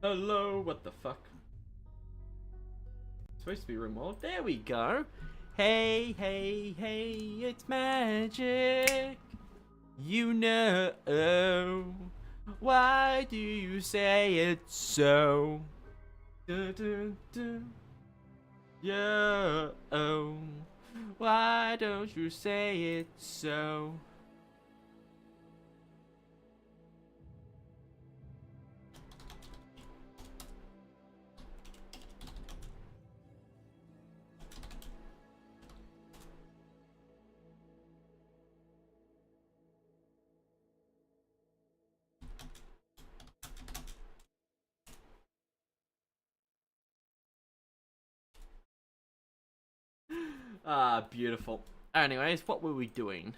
Hello, what the fuck? It's supposed to be Rimworld. There we go. Hey, hey, hey, it's magic. You know. Why do you say it's so? Dun, dun, dun. Yeah. Oh. Why don't you say it's so? Ah, beautiful. Anyways, what were we doing?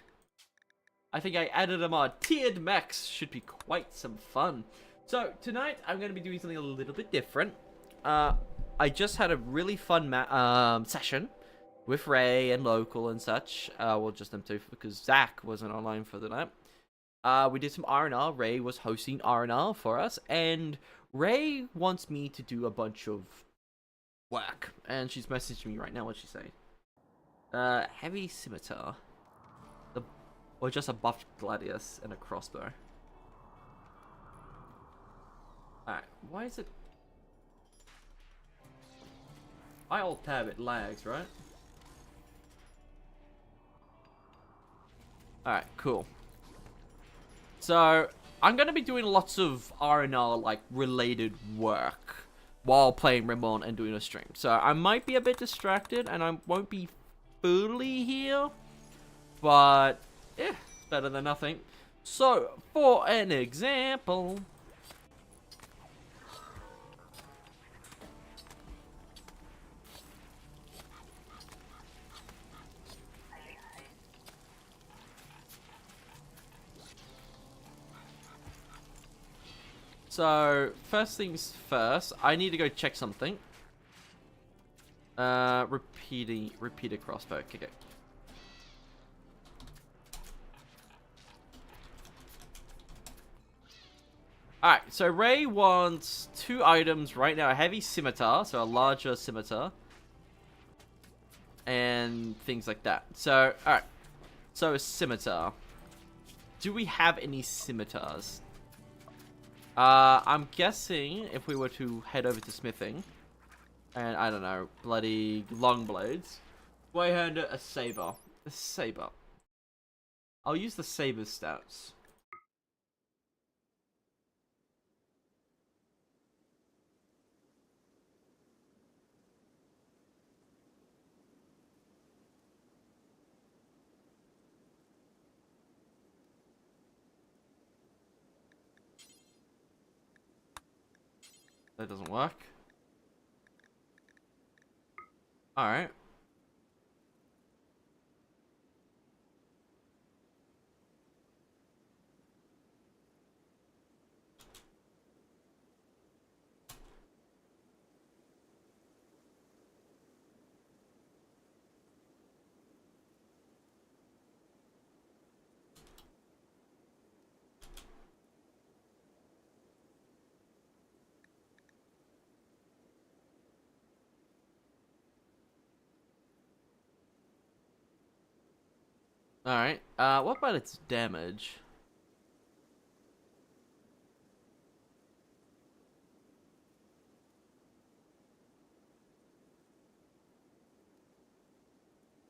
I think I added a mod. Tiered mechs should be quite some fun. So, tonight I'm going to be doing something a little bit different. I just had a really fun session with Ray and Local and such. Well, just them two, because Zach wasn't online for the night. We did some R&R. Ray was hosting R&R for us, and Ray wants me to do a bunch of work. And she's messaging me right now. What's she saying? Heavy scimitar. Or just a buffed gladius and a crossbow. Alright, why is it... I alt tab, it lags, right? Alright, cool. So, I'm gonna be doing lots of R&R, like, related work while playing Rimworld and doing a stream. So, I might be a bit distracted and I won't be fully here. But, yeah, better than nothing. So, for an example... So, first things first, I need to go check something. Repeater crossbow. Okay. Alright, so Ray wants 2 items right now. A heavy scimitar, so a larger scimitar. And things like that. So, alright. So, a scimitar. Do we have any scimitars? I'm guessing if we were to head over to smithing, and I don't know, bloody long blades, Wayhander, a saber. A saber. I'll use the saber stats. That doesn't work. Alright. Alright. What about its damage?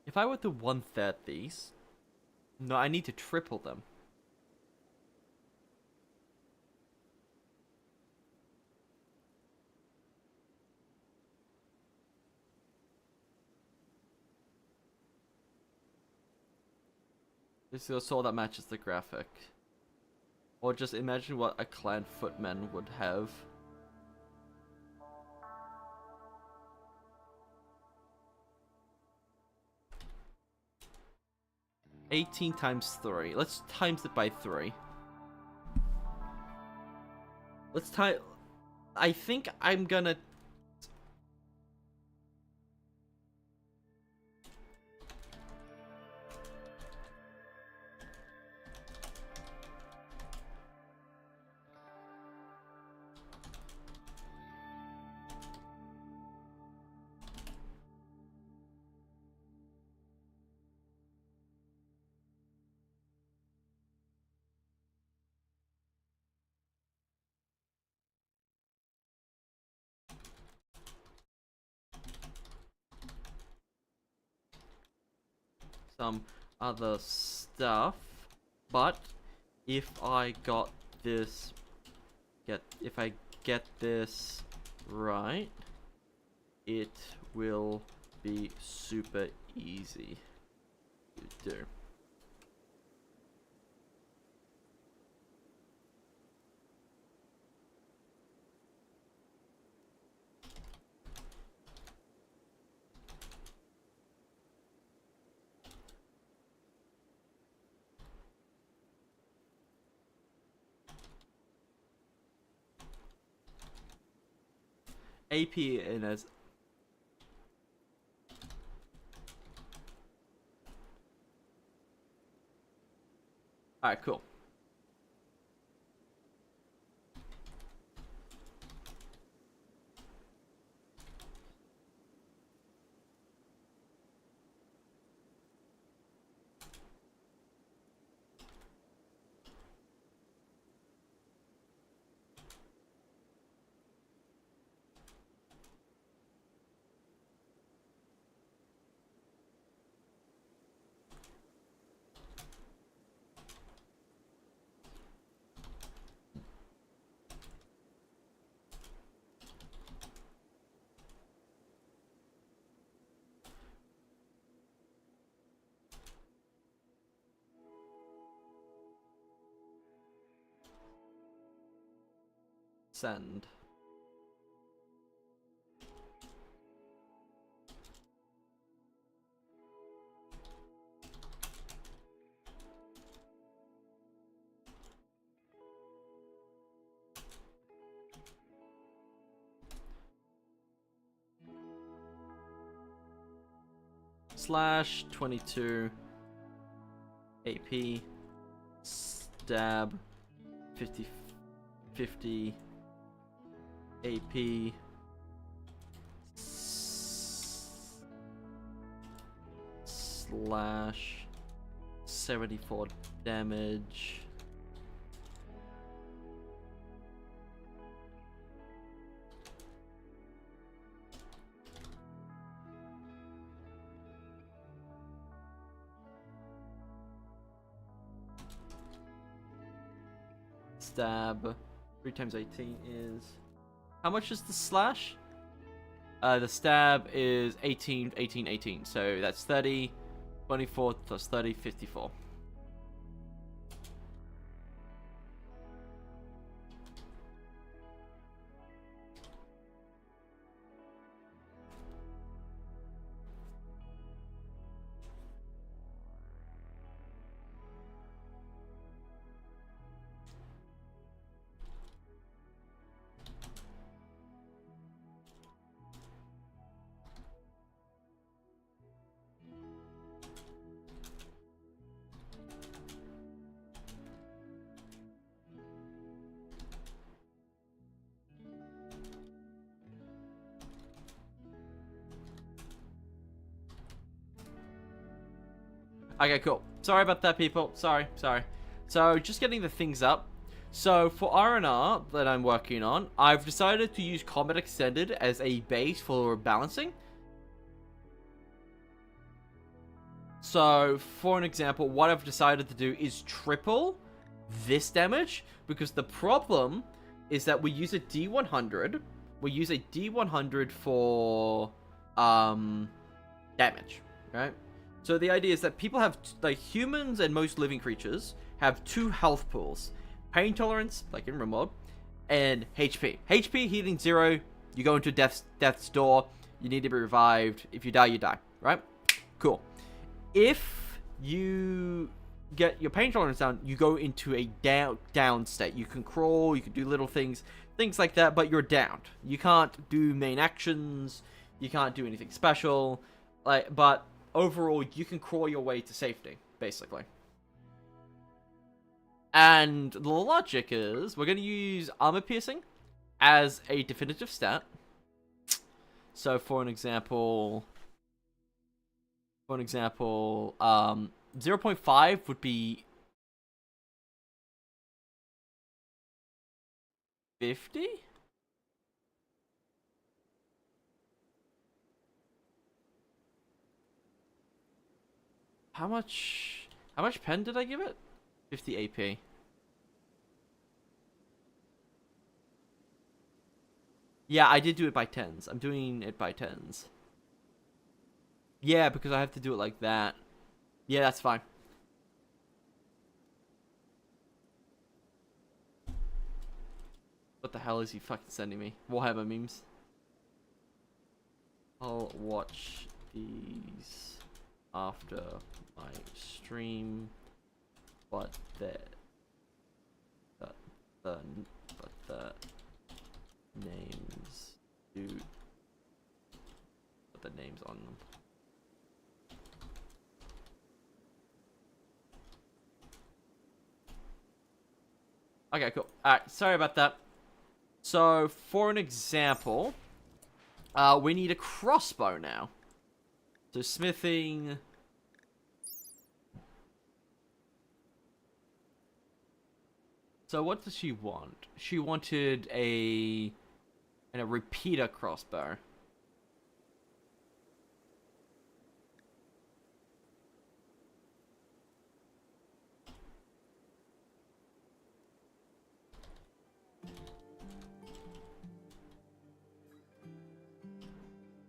If I were to 1/3 these... No, I need to triple them. This is a sword that matches the graphic. Or just imagine what a clan footman would have. $18 times 3. Let's times it by 3. Let's time... I think I'm gonna... some other stuff, but if I got this, if I get this right, it will be super easy to do. AP in as alright, cool. Send. Slash 22 AP stab 50 AP slash 74 damage. Stab 3 times 18 is how much is the slash? The stab is 18, 18, 18. So that's 30, 24 plus 30, 54. Okay, cool. Sorry about that, people. Sorry. So, just getting the things up. So, for R&R that I'm working on, I've decided to use Combat Extended as a base for balancing. So, for an example, what I've decided to do is triple this damage, because the problem is that we use a D100. We use a D100 for damage, right? So the idea is that people have, like, humans and most living creatures have 2 health pools. Pain tolerance, like in Rimworld, and HP. HP hitting 0, you go into death's door, you need to be revived. If you die, you die, right? Cool. If you get your pain tolerance down, you go into a down state. You can crawl, you can do little things like that, but you're downed. You can't do main actions, you can't do anything special, but overall, you can crawl your way to safety, basically. And the logic is, we're going to use armor piercing as a definitive stat. So, for an example, 0.5 would be 50? How much pen did I give it? 50 AP. Yeah, I did do it by tens. I'm doing it by tens. Yeah, because I have to do it like that. Yeah, that's fine. What the hell is he fucking sending me? Warhammer memes. I'll watch these after my stream, but the names do put the names on them. Okay, cool. Alright, sorry about that. So, for an example, we need a crossbow now. So, smithing. So, what does she want? She wanted a repeater crossbow.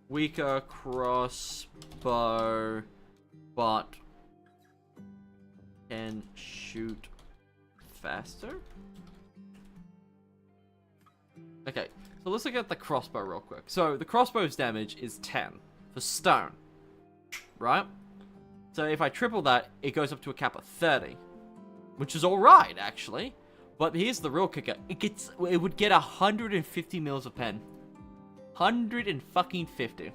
Weaker crossbow, but can shoot faster? Okay, so let's look at the crossbow real quick. So the crossbow's damage is 10 for stone, right? So if I triple that, it goes up to a cap of 30, which is alright, actually. But here's the real kicker. It would get 150 mils of pen. 150.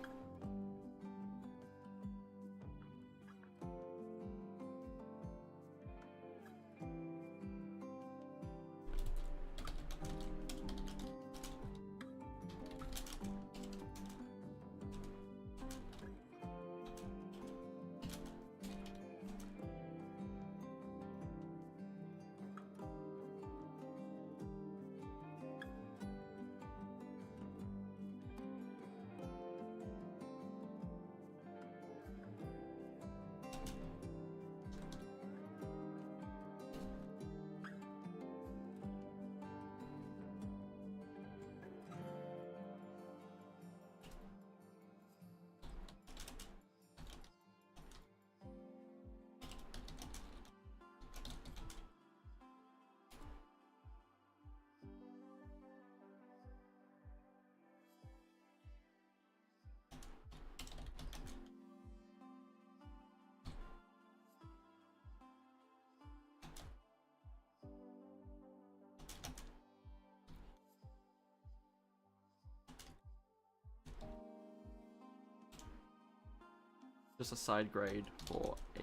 Just a side grade for a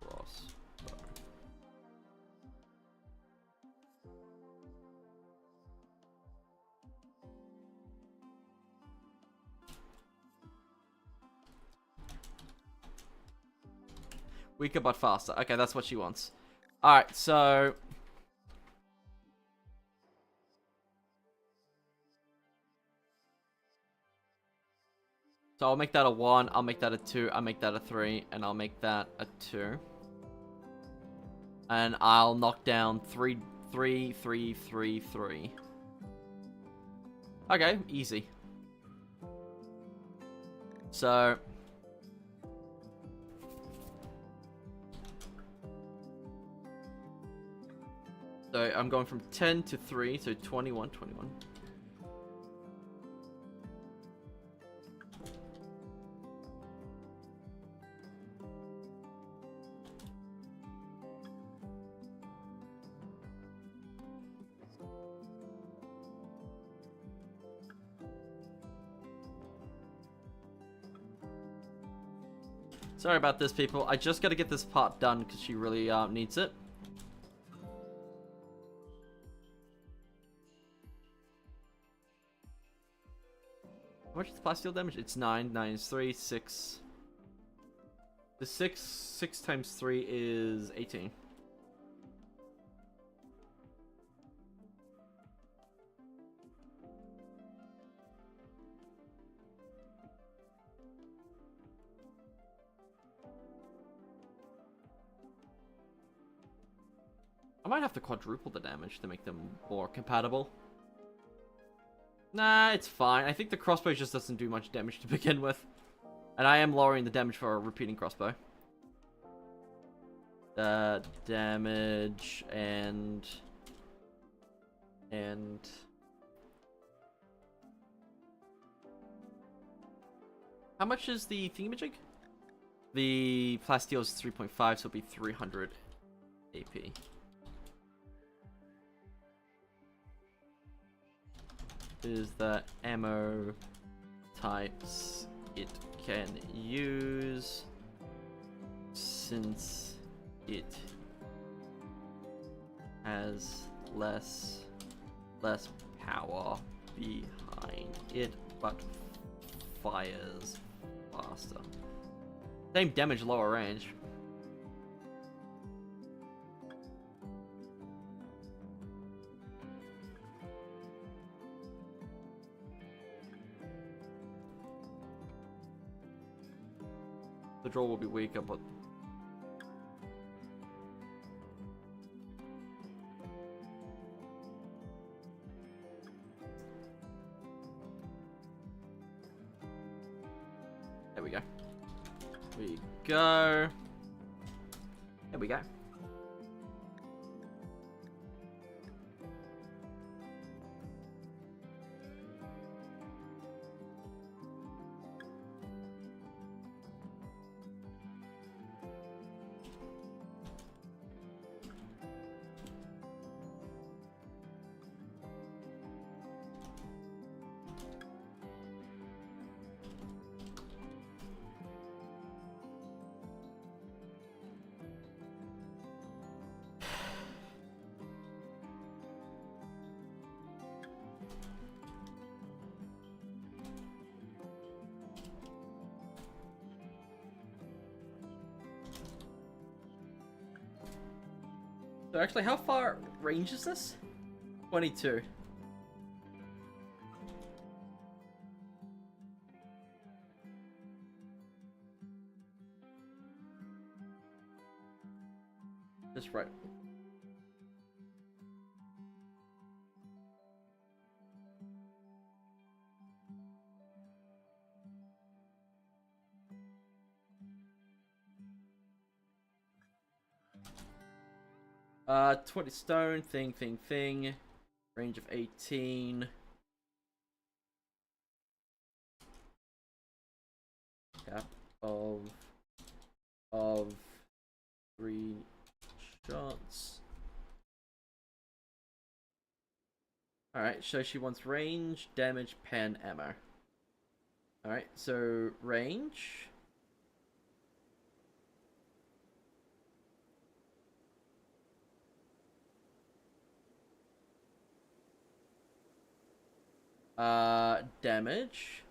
crossbow. Weaker but faster. Okay, that's what she wants. Alright, so I'll make that a 1, I'll make that a 2, I'll make that a 3, and I'll make that a 2. And I'll knock down 3, 3, 3, 3, 3. Okay, easy. So I'm going from 10 to 3, so 21, 21. Sorry about this, people. I just gotta get this part done because she really needs it. How much is the plasteel damage? It's 9. 9 is 3. 6. The 6 times 3 is 18. I might have to quadruple the damage to make them more compatible. Nah, it's fine. I think the crossbow just doesn't do much damage to begin with. And I am lowering the damage for a repeating crossbow. Damage and... How much is the thingamajig? The plasteel is 3.5, so it'll be 300 AP. Is the ammo types it can use since it has less power behind it, but fires faster. Same damage, lower range. The draw will be weaker, but there we go. There we go. So actually, how far range is this? 22. Just right. Uh, 20 stone, thing. Range of 18. Cap of 3 shots. Alright, so she wants range, damage, pen, ammo. Alright, so range. Damage.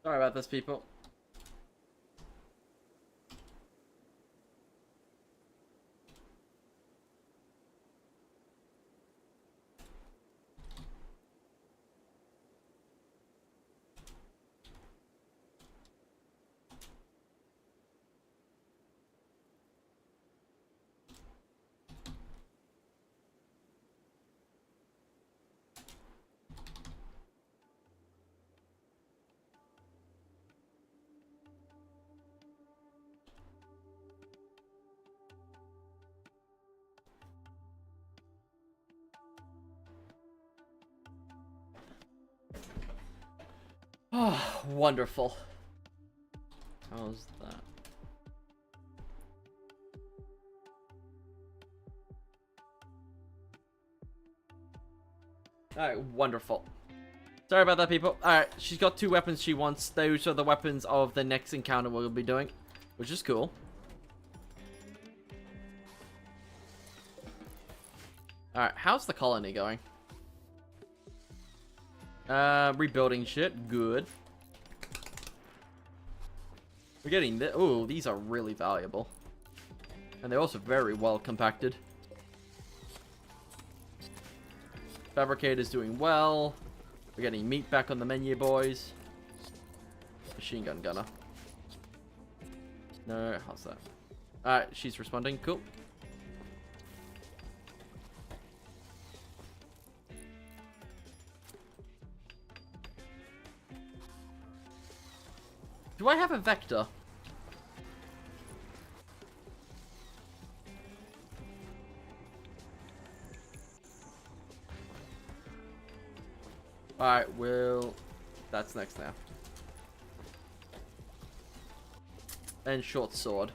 Sorry about this, people. Oh, wonderful. How's that? Alright, wonderful. Sorry about that, people. Alright, she's got 2 weapons she wants. Those are the weapons of the next encounter we'll be doing, which is cool. Alright, how's the colony going? Rebuilding shit. Good. We're getting the... Ooh, these are really valuable. And they're also very well compacted. Fabricator's doing well. We're getting meat back on the menu, boys. Machine gun gunner. No, how's that? Alright, she's responding. Cool. Do I have a vector? Alright, well, that's next now. And short sword.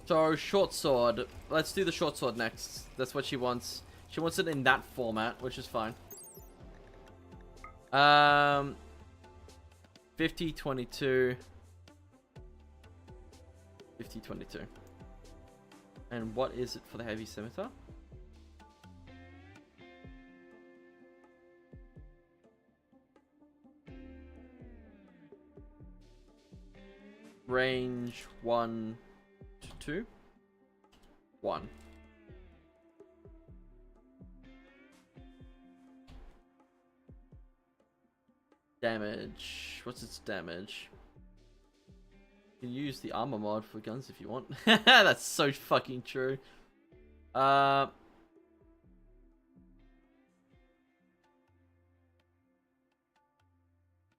So, short sword. Let's do the short sword next. That's what she wants. She wants it in that format, which is fine. 50, 22. 50, 22. And what is it for the heavy scimitar? Range 1 to 2. 1. Damage. What's its damage? You can use the armor mod for guns if you want. That's so fucking true. I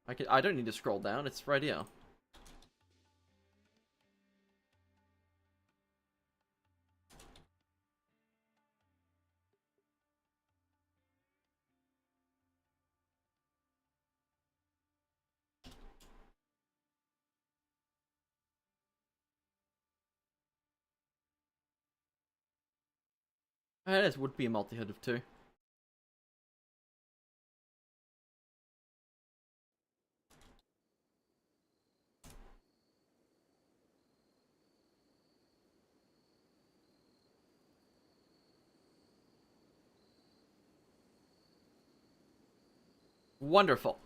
don't need to scroll down. It's right here. This would be a multi-hit of 2. Wonderful.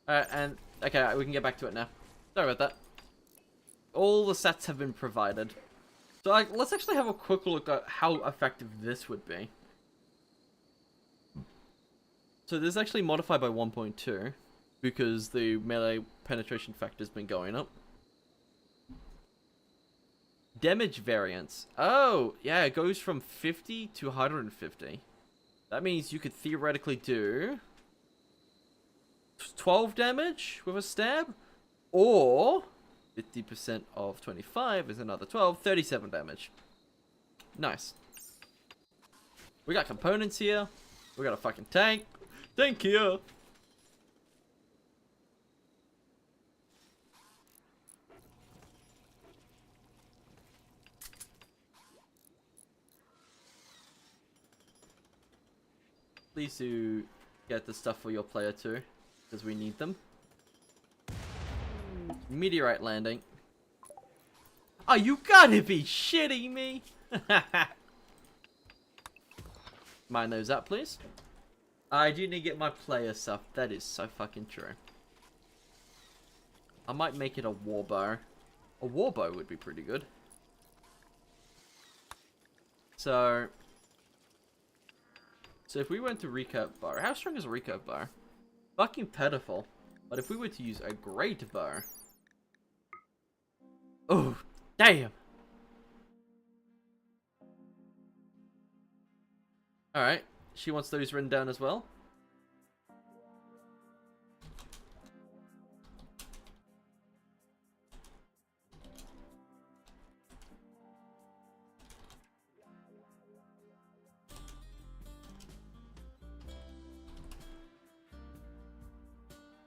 And okay, we can get back to it now. Sorry about that. All the sets have been provided. So let's actually have a quick look at how effective this would be. So this is actually modified by 1.2 because the melee penetration factor has been going up. Damage variance. Oh, yeah, it goes from 50 to 150. That means you could theoretically do 12 damage with a stab, or 50% of 25 is another 12, 37 damage. Nice. We got components here. We got a fucking tank. Thank you. Please do get the stuff for your player too, because we need them. Meteorite landing. Oh, you gotta be shitting me! Mind those up, please. I do need to get my player stuff. That is so fucking true. I might make it a warbow. A warbow would be pretty good. So if we went to recurve bow, how strong is a recurve bow? Fucking pitiful. But if we were to use a great bow, oh damn! All right, she wants those written down as well.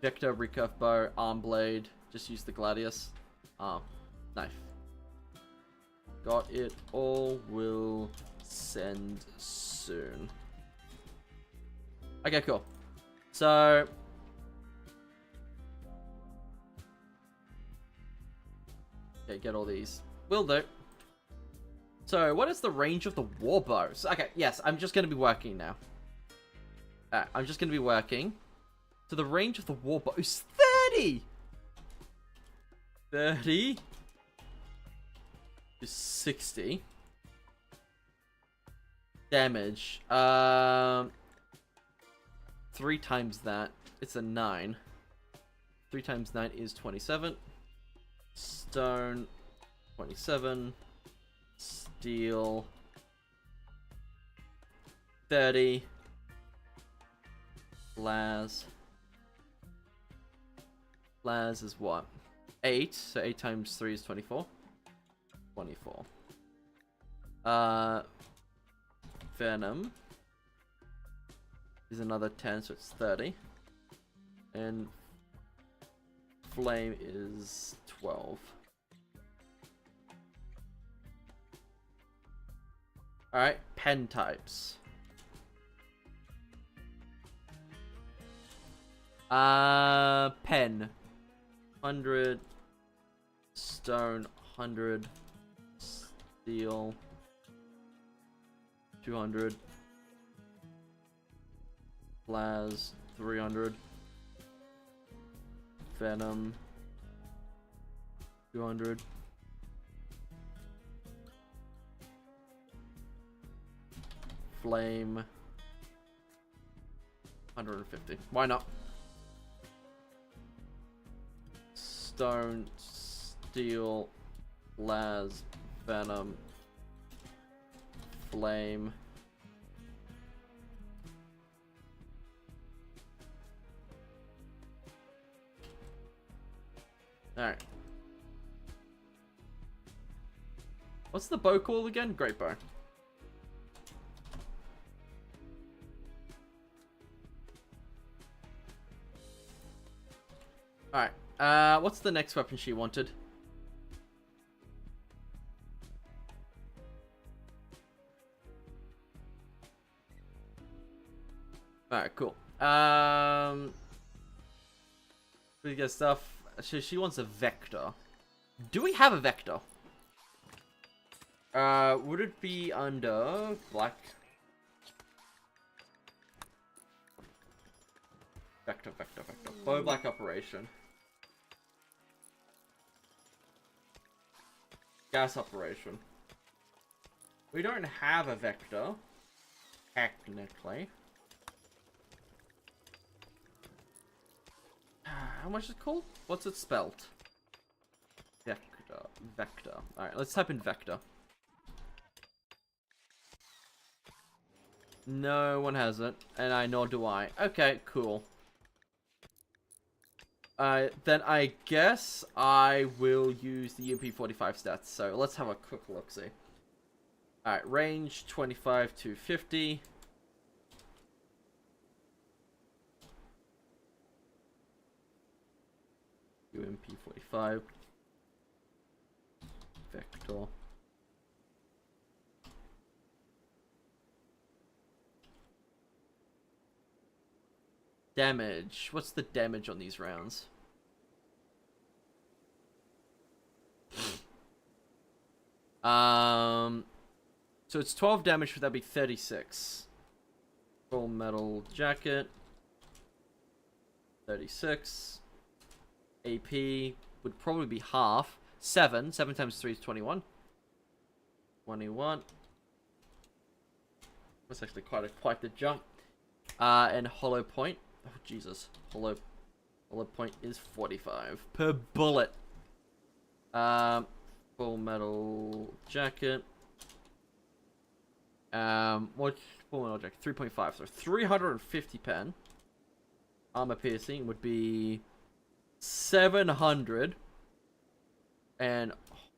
Vector, recurve bow, arm blade. Just use the gladius. Knife. Got it all. Will send soon. Okay, cool. So... okay, get all these. Will do. So, what is the range of the war bows? Okay, yes, I'm just going to be working now. I'm just going to be working. So, the range of the war bow is 30! 30 is 60. Damage. 3 times that. It's a 9. 3 times 9 is 27. Stone. 27. Steel. 30. Las. Las is what? 8. So 8 times 3 is 24. 24. Venom is another 10, so it's 30. And Flame is 12. Alright, pen types. Pen. 100. Stone. 100. Steel. 200. Blaz. 300. Venom. 200. Flame. 150. Why not? Stone. Steel. Blaz. Venom. Flame. Alright. What's the bow called again? Great bow. Alright. What's the next weapon she wanted? Alright, cool. We get stuff. She wants a vector. Do we have a vector? Would it be under black? Vector. Bow black operation. Gas operation. We don't have a vector. Technically. How much is it called? What's it spelled? Vector. Alright, let's type in vector. No one has it, and nor do I. Okay, cool. Then I guess I will use the UMP45 stats. So let's have a quick look-see. Alright, range 25 to 50. UMP45. Vector. Damage. What's the damage on these rounds? So it's 12 damage, but that'd be 36. Full metal jacket. 36. AP would probably be half. 7. 7 times 3 is 21. 21. That's actually quite the jump. And hollow point. Oh, Jesus. Hollow point is 45 per bullet. Full metal jacket. What's full metal jacket? 3.5. So 350 pen. Armor piercing would be 700. And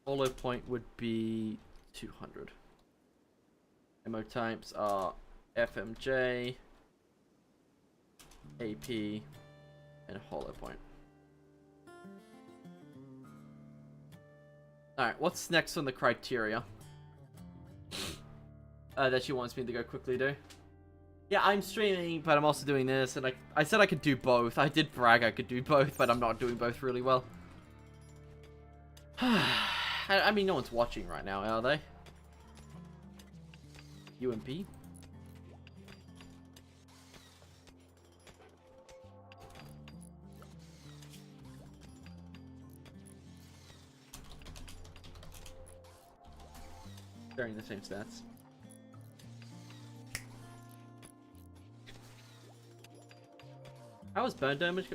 hollow point would be 200. Ammo types are FMJ, AP, and hollow point. Alright, what's next on the criteria? That she wants me to go quickly do? Yeah, I'm streaming, but I'm also doing this, and I said I could do both. I did brag I could do both, but I'm not doing both really well. I mean, no one's watching right now, are they? UMP? Sharing the same stats. How was burn damage?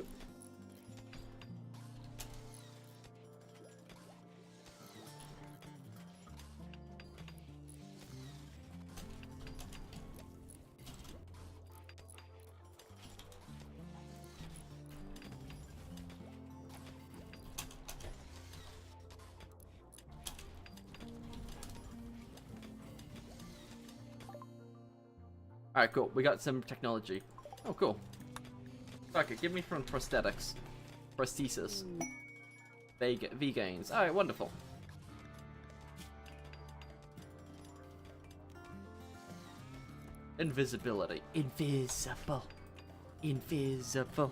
Alright, cool. We got some technology. Oh, cool. Okay, give me from prosthetics. Prosthesis. V-gains. Alright, wonderful. Invisibility. Invisible. Invisible.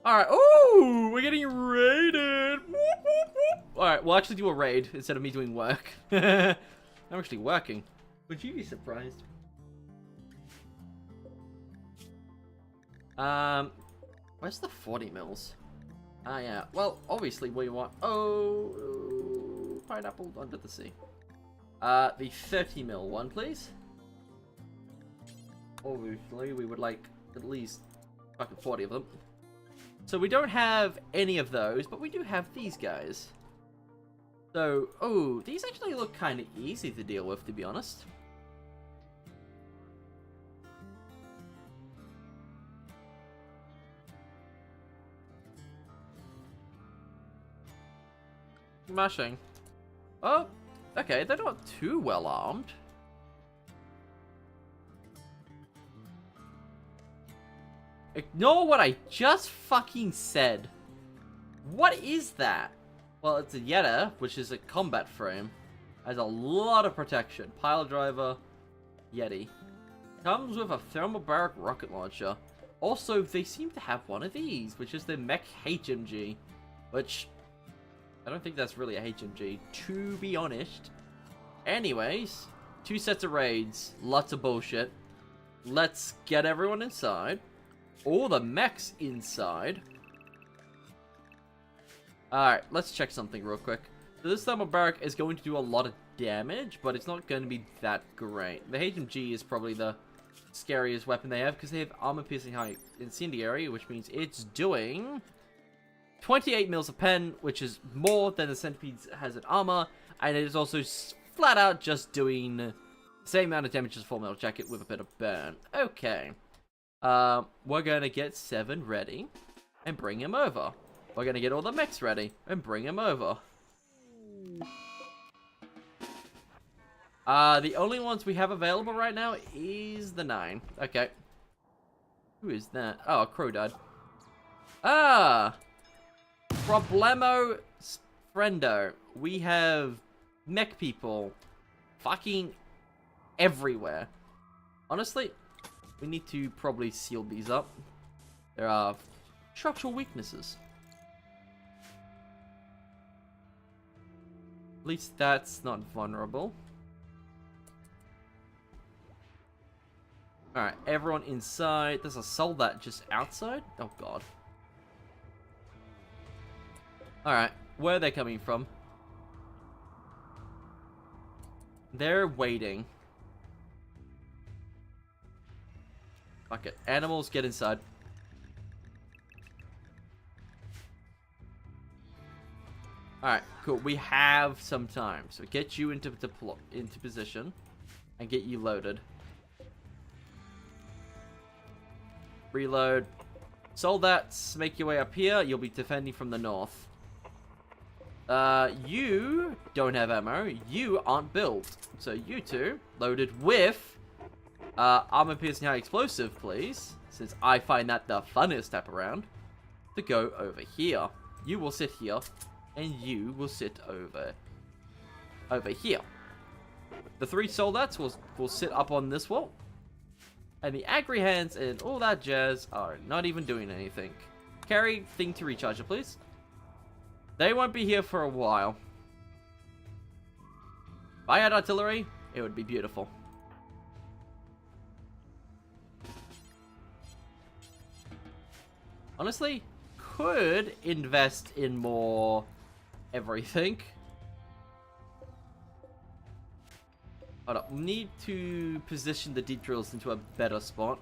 Alright, ooh, we're getting raided. Alright, we'll actually do a raid instead of me doing work. I'm actually working. Would you be surprised? Where's the 40 mils? Ah, yeah. Well, obviously we want... Oh, pineapple under the sea. The 30 mil one, please. Obviously, we would like at least fucking 40 of them. So we don't have any of those, but we do have these guys. So, oh, these actually look kind of easy to deal with, to be honest. Smashing. Oh, okay, they're not too well armed. Ignore what I just fucking said. What is that? Well, it's a Yetta, which is a combat frame. Has a lot of protection. Pile driver, Yeti. Comes with a thermobaric rocket launcher. Also, they seem to have one of these, which is the Mech HMG. Which, I don't think that's really a HMG, to be honest. Anyways, 2 sets of raids. Lots of bullshit. Let's get everyone inside. All the mechs inside. Alright, let's check something real quick. So this thermobaric is going to do a lot of damage, but it's not going to be that great. The HMG is probably the scariest weapon they have, because they have armor-piercing high incendiary, which means it's doing 28 mils of pen, which is more than the Centipede has in armor, and it is also flat out just doing the same amount of damage as a 4 metal jacket with a bit of burn. Okay. We're gonna get 7 ready and bring him over. We're gonna get all the mechs ready and bring him over. The only ones we have available right now is the 9. Okay. Who is that? Oh, a crow died. Ah! Problemo Friendo. We have mech people fucking everywhere. Honestly, we need to probably seal these up. There are structural weaknesses. At least that's not vulnerable. Alright, everyone inside. There's a soldat just outside? Oh god. Alright, where are they coming from? They're waiting. Fuck it. Animals, get inside. Alright, cool. We have some time. So get you into position and get you loaded. Reload. Soldiers, make your way up here. You'll be defending from the north. You don't have ammo. You aren't built. So you two, loaded with armor piercing high explosive, please. Since I find that the funnest step around. To go over here. You will sit here. And you will sit over here. The 3 soldiers will sit up on this wall. And the agri hands and all that jazz are not even doing anything. Carry thing to recharger, please. They won't be here for a while. If I had artillery, it would be beautiful. Honestly, could invest in more everything. Hold up, need to position the deep drills into a better spot.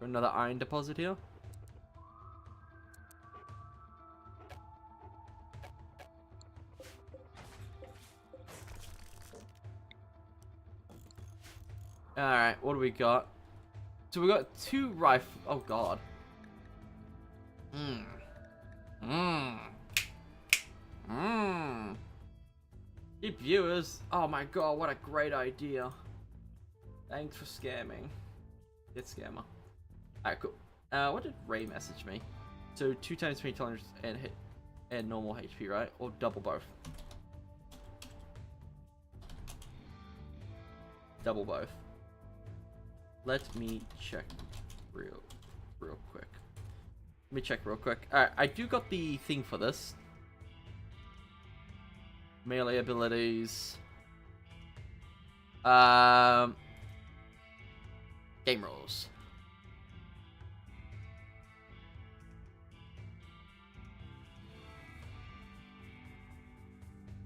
Another iron deposit here. Alright, what do we got? So we got 2 rifles. Oh god. Keep viewers. Oh my god, what a great idea. Thanks for scamming. Get scammer. Alright, cool. What did Ray message me? So 2 times 20 tolerance and hit and normal HP, right? Or double both? Double both. Let me check real quick. Let me check real quick. Alright, I do got the thing for this. Melee abilities. Game rules.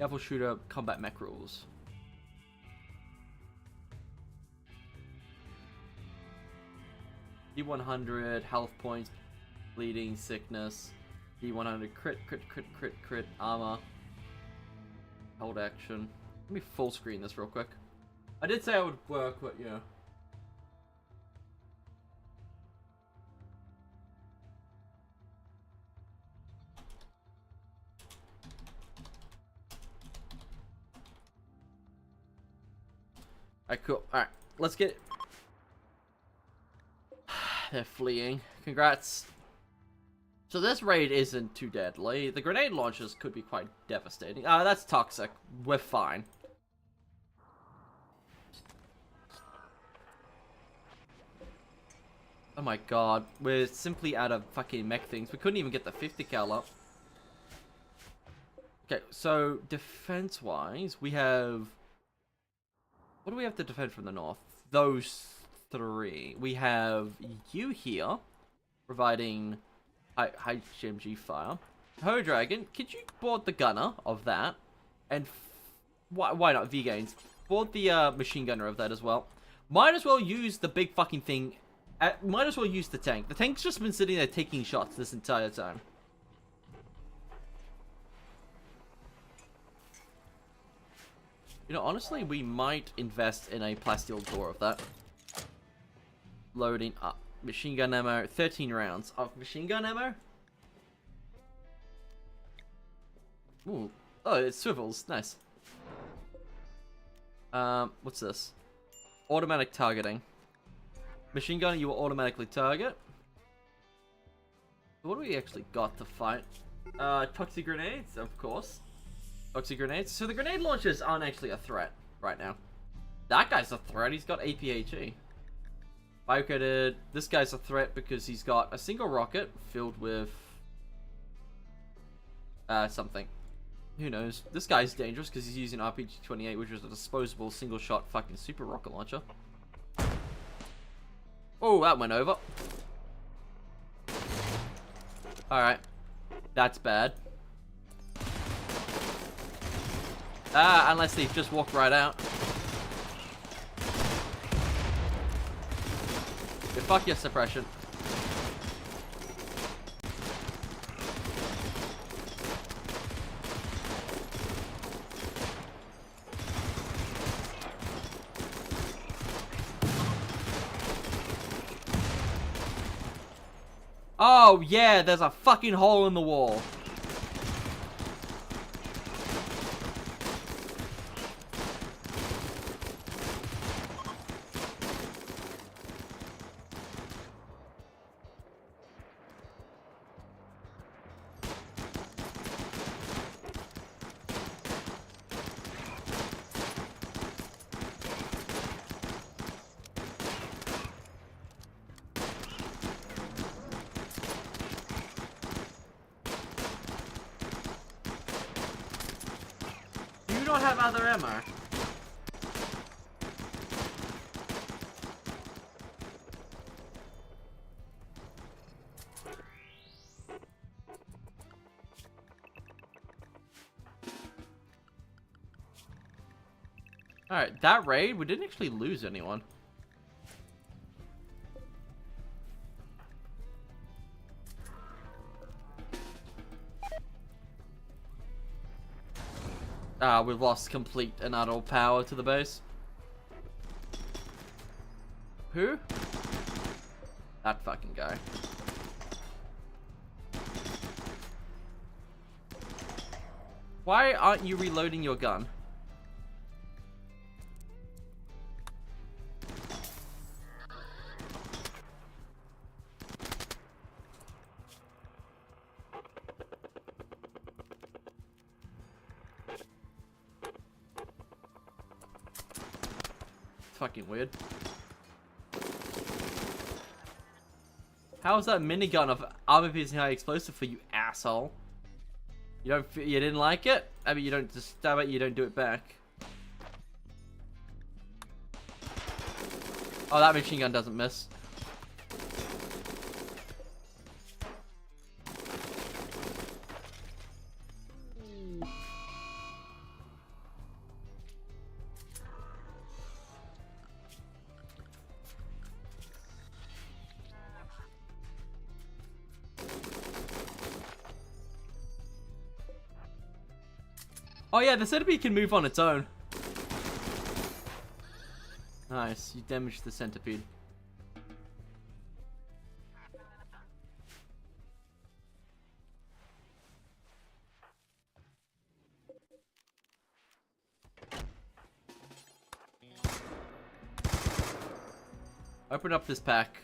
Rifle shooter combat mech rules. D100 health points, bleeding, sickness. D100 crit, armor. Hold action. Let me full screen this real quick. I did say I would work, but yeah. Alright, cool. Alright, let's get... They're fleeing. Congrats. So this raid isn't too deadly. The grenade launchers could be quite devastating. Ah, that's toxic. We're fine. Oh my god. We're simply out of fucking mech things. We couldn't even get the 50 cal up. Okay, so defense-wise, we have... What do we have to defend from the north? Those 3. We have you here, providing high HMG fire. Ho Dragon, could you board the gunner of that? And why not V-Gains? Board the machine gunner of that as well. Might as well use the big fucking thing. Might as well use the tank. The tank's just been sitting there taking shots this entire time. You know, honestly, we might invest in a plasteel door of that. Loading up. Machine gun ammo. 13 rounds of machine gun ammo. Ooh. Oh, it swivels. Nice. What's this? Automatic targeting. Machine gun, you will automatically target. What do we actually got to fight? Toxic grenades, of course. Toxic grenades. So the grenade launchers aren't actually a threat right now. That guy's a threat. He's got APHE. Biocoded. This guy's a threat because he's got a single rocket filled with something. Who knows? This guy's dangerous because he's using Pt8, which is a disposable single-shot fucking super rocket launcher. Oh, that went over. Alright. That's bad. Ah, unless they just walk right out. Yeah, fuck your suppression. Oh, yeah, there's a fucking hole in the wall. Do you not have other ammo? Alright, that raid, we didn't actually lose anyone. We've lost complete and utter power to the base. Who? That fucking guy. Why aren't you reloading your gun? Fucking weird. How is that minigun of armor-piercing high explosive for you, asshole? You didn't like it? I mean, you don't just stab it, you don't do it back. Oh, that machine gun doesn't miss. Oh yeah, the centipede can move on its own. Nice, you damaged the centipede. Open up this pack.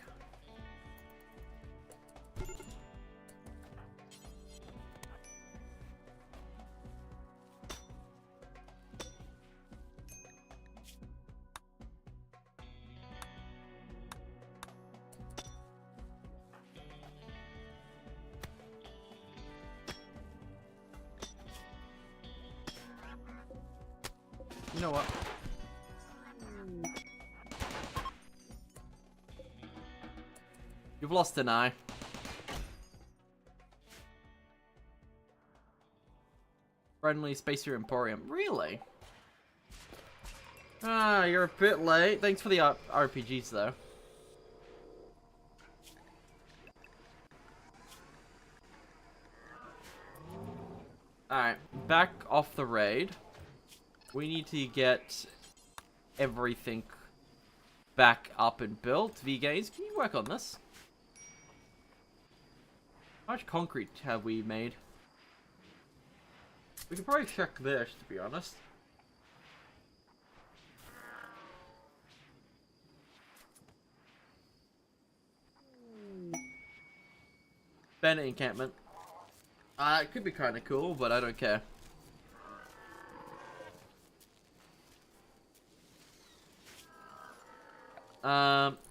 You know what? You've lost an eye. Friendly Spacer Emporium. Really? Ah, you're a bit late. Thanks for the RPGs, though. Alright, back off the raid. We need to get everything back up and built. V-Gaze, can you work on this? How much concrete have we made? We could probably check this, to be honest. Bandit encampment. It could be kind of cool, but I don't care.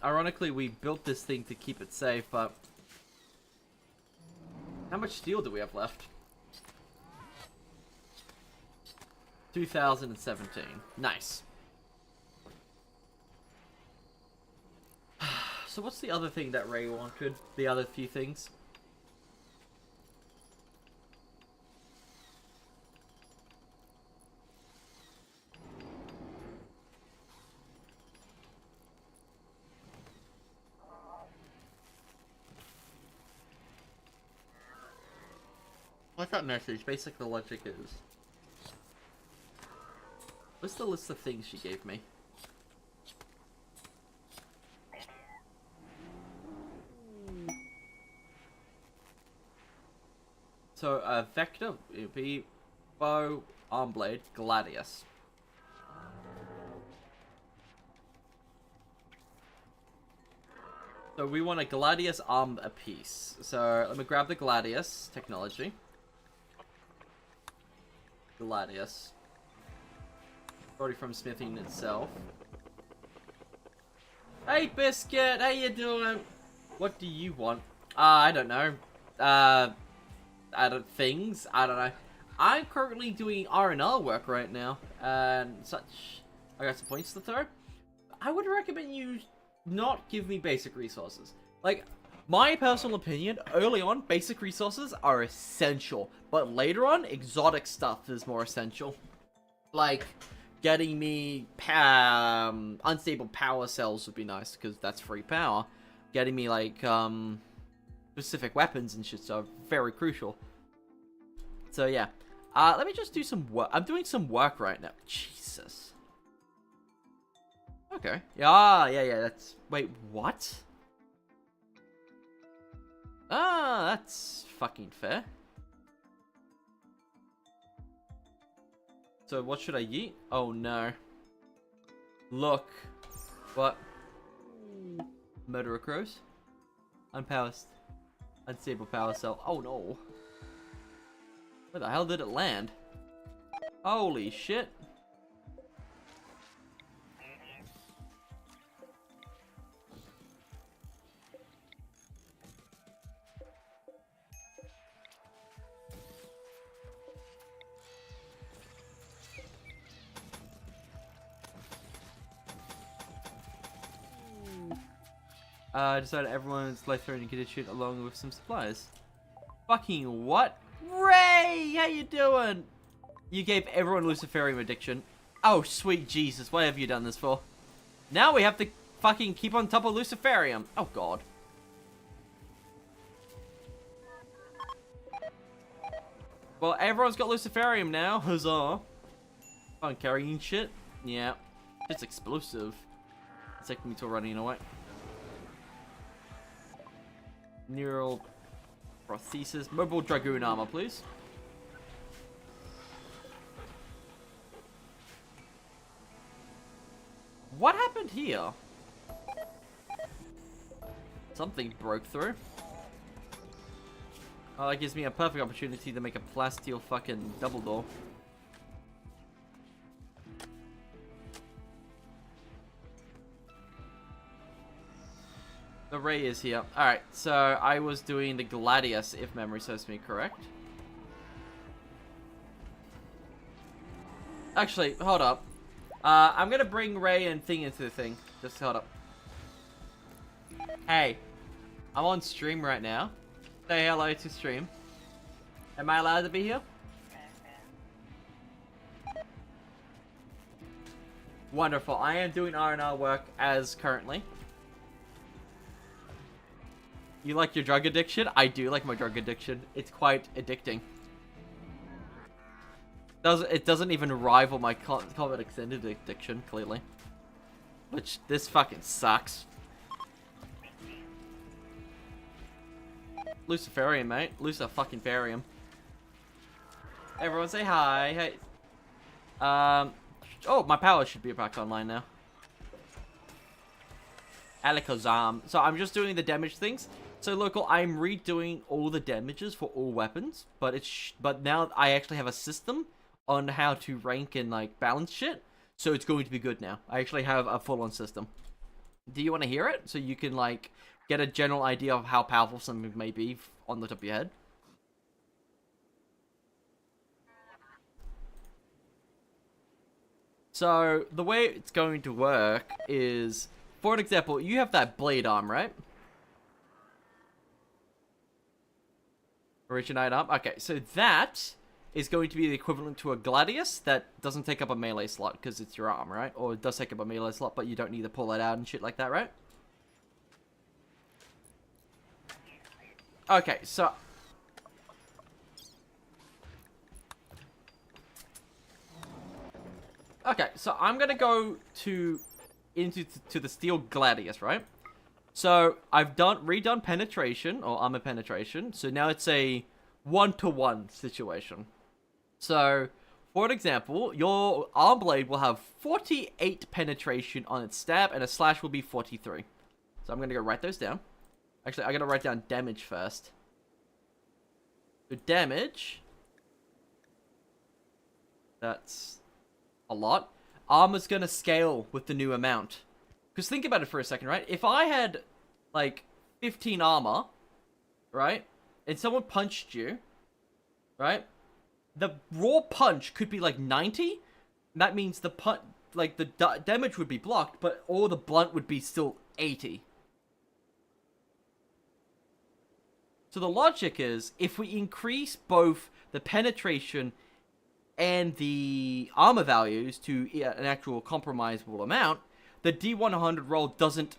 Ironically, we built this thing to keep it safe, but how much steel do we have left? 2017. Nice. So what's the other thing that Ray wanted? The other few things? What's that message? Basically, the logic is... What's the list of things she gave me? So, Vector, it would be Bow, Arm Blade, Gladius. So we want a Gladius arm apiece. So let me grab the Gladius technology. Gladius. Already from smithing itself. Hey Biscuit, how you doing? What do you want? I don't know. I don't know. I'm currently doing R&R work right now, and such. I got some points to throw. I would recommend you not give me basic resources. Like, my personal opinion, early on, basic resources are essential, but later on, exotic stuff is more essential. Like, getting me unstable power cells would be nice, because that's free power. Getting me, like, specific weapons and shit are very crucial. So, yeah. Let me just do some work. I'm doing some work right now. Jesus. Okay. Yeah, that's... Wait, what? That's fucking fair. So, what should I eat? Oh, no. Look. What? Murderer crows? Unpowered. Unstable power cell. Oh, no. Where the hell did it land? Holy shit. I decided everyone's life-threatening condition along with some supplies. Fucking what? Ray! How you doing? You gave everyone Luciferium addiction. Oh, sweet Jesus. What have you done this for? Now we have to fucking keep on top of Luciferium. Oh, God. Well, everyone's got Luciferium now. Huzzah. Fun carrying shit. Yeah. It's explosive. It's taking me to running away. Neural prosthesis. Mobile Dragoon armor, please. What happened here? Something broke through. Oh, that gives me a perfect opportunity to make a plasteel fucking double door. The Ray is here. Alright, so I was doing the Gladius, if memory serves me correct. Actually, hold up. I'm gonna bring Ray and Thing into the thing. Just hold up. Hey, I'm on stream right now. Say hello to stream. Am I allowed to be here? Wonderful. I am doing R&R work as currently. You like your drug addiction? I do like my drug addiction. It's quite addicting. It doesn't even rival my Combat Extended addiction, clearly. Which, this fucking sucks. Luciferium, mate. Lucifucking-ferium. Everyone say hi. Hey. Oh, my power should be back online now. Alakazam. So I'm just doing the damage things. So local, I'm redoing all the damages for all weapons, but now I actually have a system on how to rank and like balance shit. So it's going to be good now. I actually have a full-on system. Do you want to hear it? So you can like get a general idea of how powerful something may be on the top of your head. So the way it's going to work is, for an example, you have that blade arm, right? Originate arm. Okay, so that is going to be the equivalent to a gladius that doesn't take up a melee slot because it's your arm, right? Or it does take up a melee slot, but you don't need to pull it out and shit like that, right? Okay, so I'm gonna go into the steel gladius, right? So I've redone penetration or armor penetration. So now it's a 1-to-1 situation. So for an example, your arm blade will have 48 penetration on its stab, and a slash will be 43. So I'm gonna go write those down. Actually, I gotta write down damage first. So damage. That's a lot. Armor's gonna scale with the new amount. Because think about it for a second, right? If I had, like, 15 armor, right? And someone punched you, right? The raw punch could be, like, 90. That means the damage would be blocked, but all the blunt would be still 80. So the logic is, if we increase both the penetration and the armor values to an actual compromisable amount, the D100 roll doesn't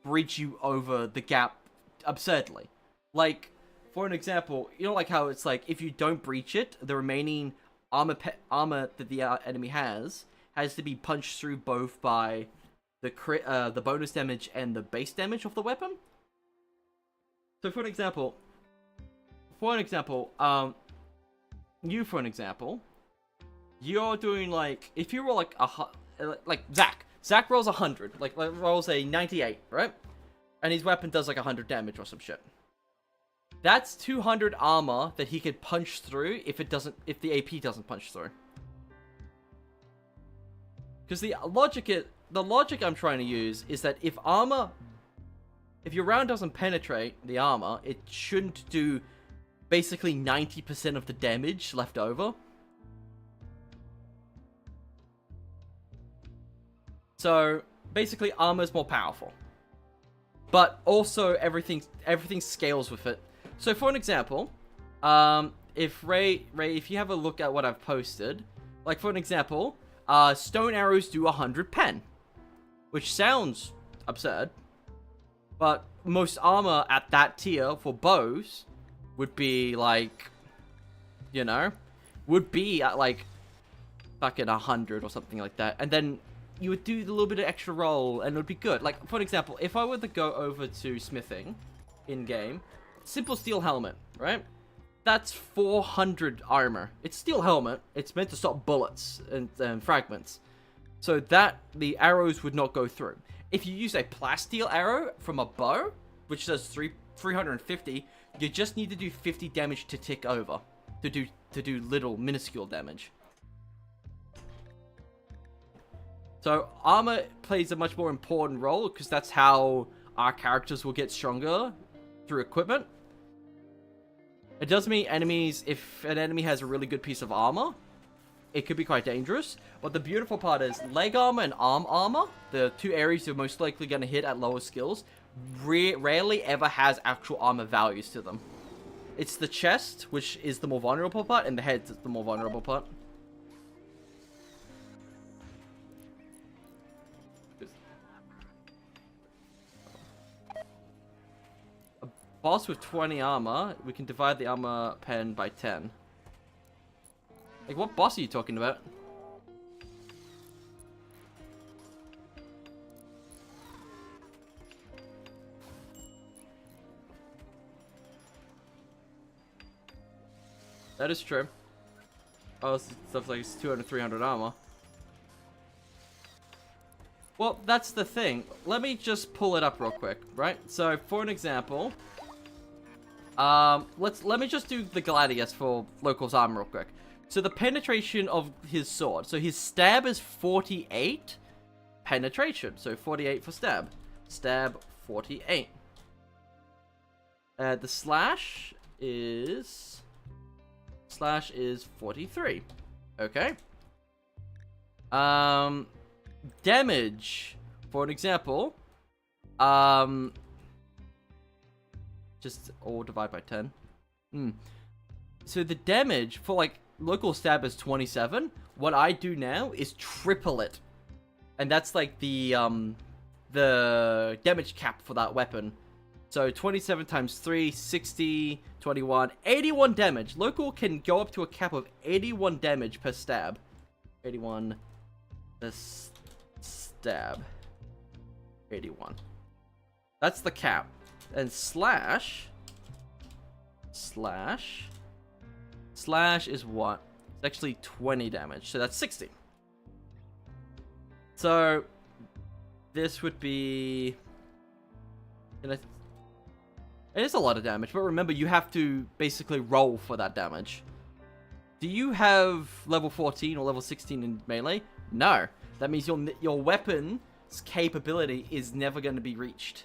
bridge you over the gap absurdly. Like, for an example, you know, like how it's like, if you don't breach it, the remaining armor that the enemy has to be punched through both by the bonus damage and the base damage of the weapon. So for an example, you're doing, like, if you roll like Zach rolls 100, like rolls a 98, right? And his weapon does like 100 damage or some shit. That's 200 armor that he could punch through if the AP doesn't punch through. Because the logic I'm trying to use is that if your round doesn't penetrate the armor, it shouldn't do basically 90% of the damage left over. So basically, armor's more powerful, but also everything scales with it. So for an example, if you have a look at what I've posted, like for an example, stone arrows do 100 pen, which sounds absurd, but most armor at that tier for bows would be like, you know, would be at like fucking 100 or something like that, and then you would do a little bit of extra roll and it would be good. Like, for example, if I were to go over to smithing in-game, simple steel helmet, right? That's 400 armor. It's steel helmet. It's meant to stop bullets and fragments. So that the arrows would not go through. If you use a plasteel arrow from a bow, which does 350, you just need to do 50 damage to tick over. To do little minuscule damage. So armor plays a much more important role because that's how our characters will get stronger through equipment. It does mean if an enemy has a really good piece of armor, it could be quite dangerous. But the beautiful part is leg armor and arm armor, the two areas you're most likely going to hit at lower skills, rarely ever has actual armor values to them. It's the chest, which is the more vulnerable part, and the head is the more vulnerable part. Boss with 20 armor, we can divide the armor pen by 10. Like, what boss are you talking about? That is true. Oh, stuff like it's 200, 300 armor. Well, that's the thing. Let me just pull it up real quick, right? So, for an example... let me just do the gladius for Local's armor real quick. So the penetration of his sword. So his stab is 48 penetration. So 48 for stab. Stab 48. The slash is 43. Okay. Damage, for an example, just all divide by 10. So the damage for like local stab is 27. What I do now is triple it, and that's like the damage cap for that weapon. So 27 times 3, 60, 21, 81 damage. Local can go up to a cap of 81 damage per stab. 81 per stab. 81. That's the cap. And slash is what? It's actually 20 damage. So that's 60. So this would be... It is a lot of damage, but remember, you have to basically roll for that damage. Do you have level 14 or level 16 in melee? No. That means your weapon's capability is never going to be reached.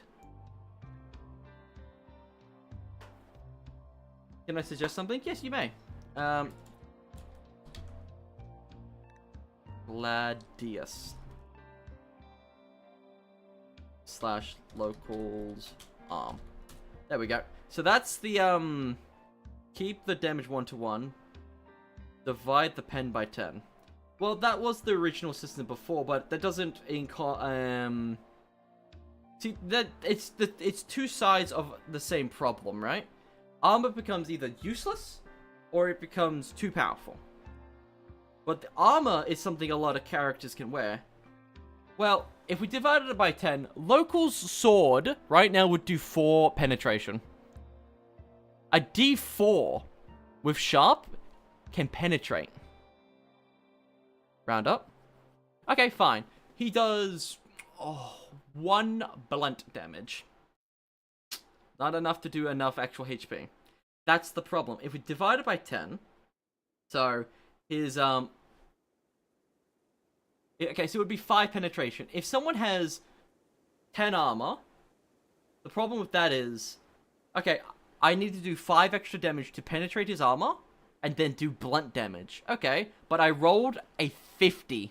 Can I suggest something? Yes, you may. Gladius. / locals arm. There we go. So that's the, keep the damage 1-to-1. Divide the pen by 10. Well, that was the original system before, but that doesn't see, that it's two sides of the same problem, right? Armor becomes either useless, or it becomes too powerful. But the armor is something a lot of characters can wear. Well, if we divided it by 10, Local's sword right now would do 4 penetration. A D4 with sharp can penetrate. Round up. Okay, fine. He does 1 blunt damage. Not enough to do enough actual HP. That's the problem. If we divide it by 10, so his okay, so it would be 5 penetration. If someone has 10 armor, the problem with that is, okay, I need to do 5 extra damage to penetrate his armor, and then do blunt damage. Okay, but I rolled a 50.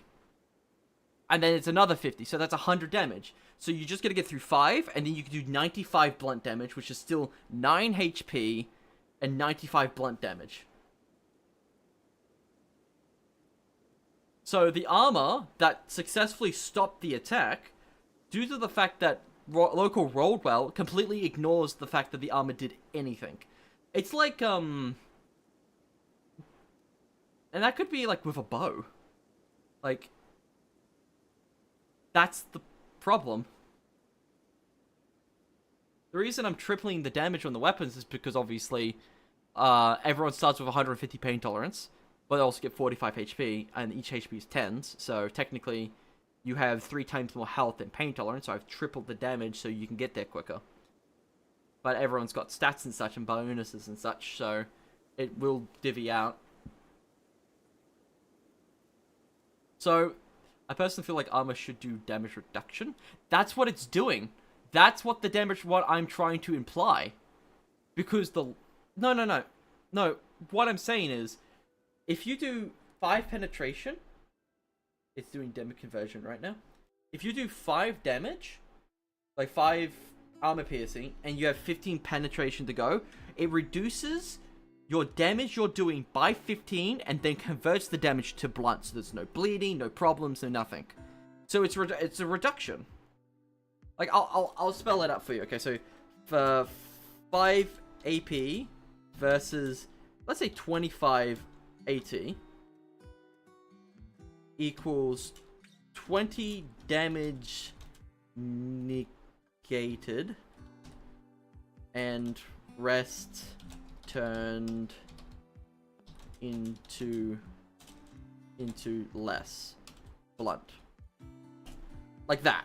And then it's another 50, so that's 100 damage. So you just gotta get through 5, and then you can do 95 blunt damage, which is still 9 HP, and 95 blunt damage. So the armor that successfully stopped the attack, due to the fact that Local rolled well, completely ignores the fact that the armor did anything. It's like, and that could be like with a bow. Like, that's the problem. The reason I'm tripling the damage on the weapons is because obviously everyone starts with 150 pain tolerance, but they also get 45 HP, and each HP is 10s, so technically you have 3 times more health and pain tolerance, so I've tripled the damage so you can get there quicker. But everyone's got stats and such and bonuses and such, so it will divvy out. So, I personally feel like armor should do damage reduction. That's what it's doing. That's what the damage, what I'm trying to imply. Because the... No. What I'm saying is, if you do 5 penetration, it's doing damage conversion right now. If you do 5 damage, like 5 armor piercing, and you have 15 penetration to go, it reduces your damage you're doing by 15, and then converts the damage to blunt, so there's no bleeding, no problems, no nothing. So it's a reduction. Like, I'll spell it out for you. Okay, so for 5 AP versus, let's say 25 AT equals 20 damage negated and rest turned into less blunt. Like that.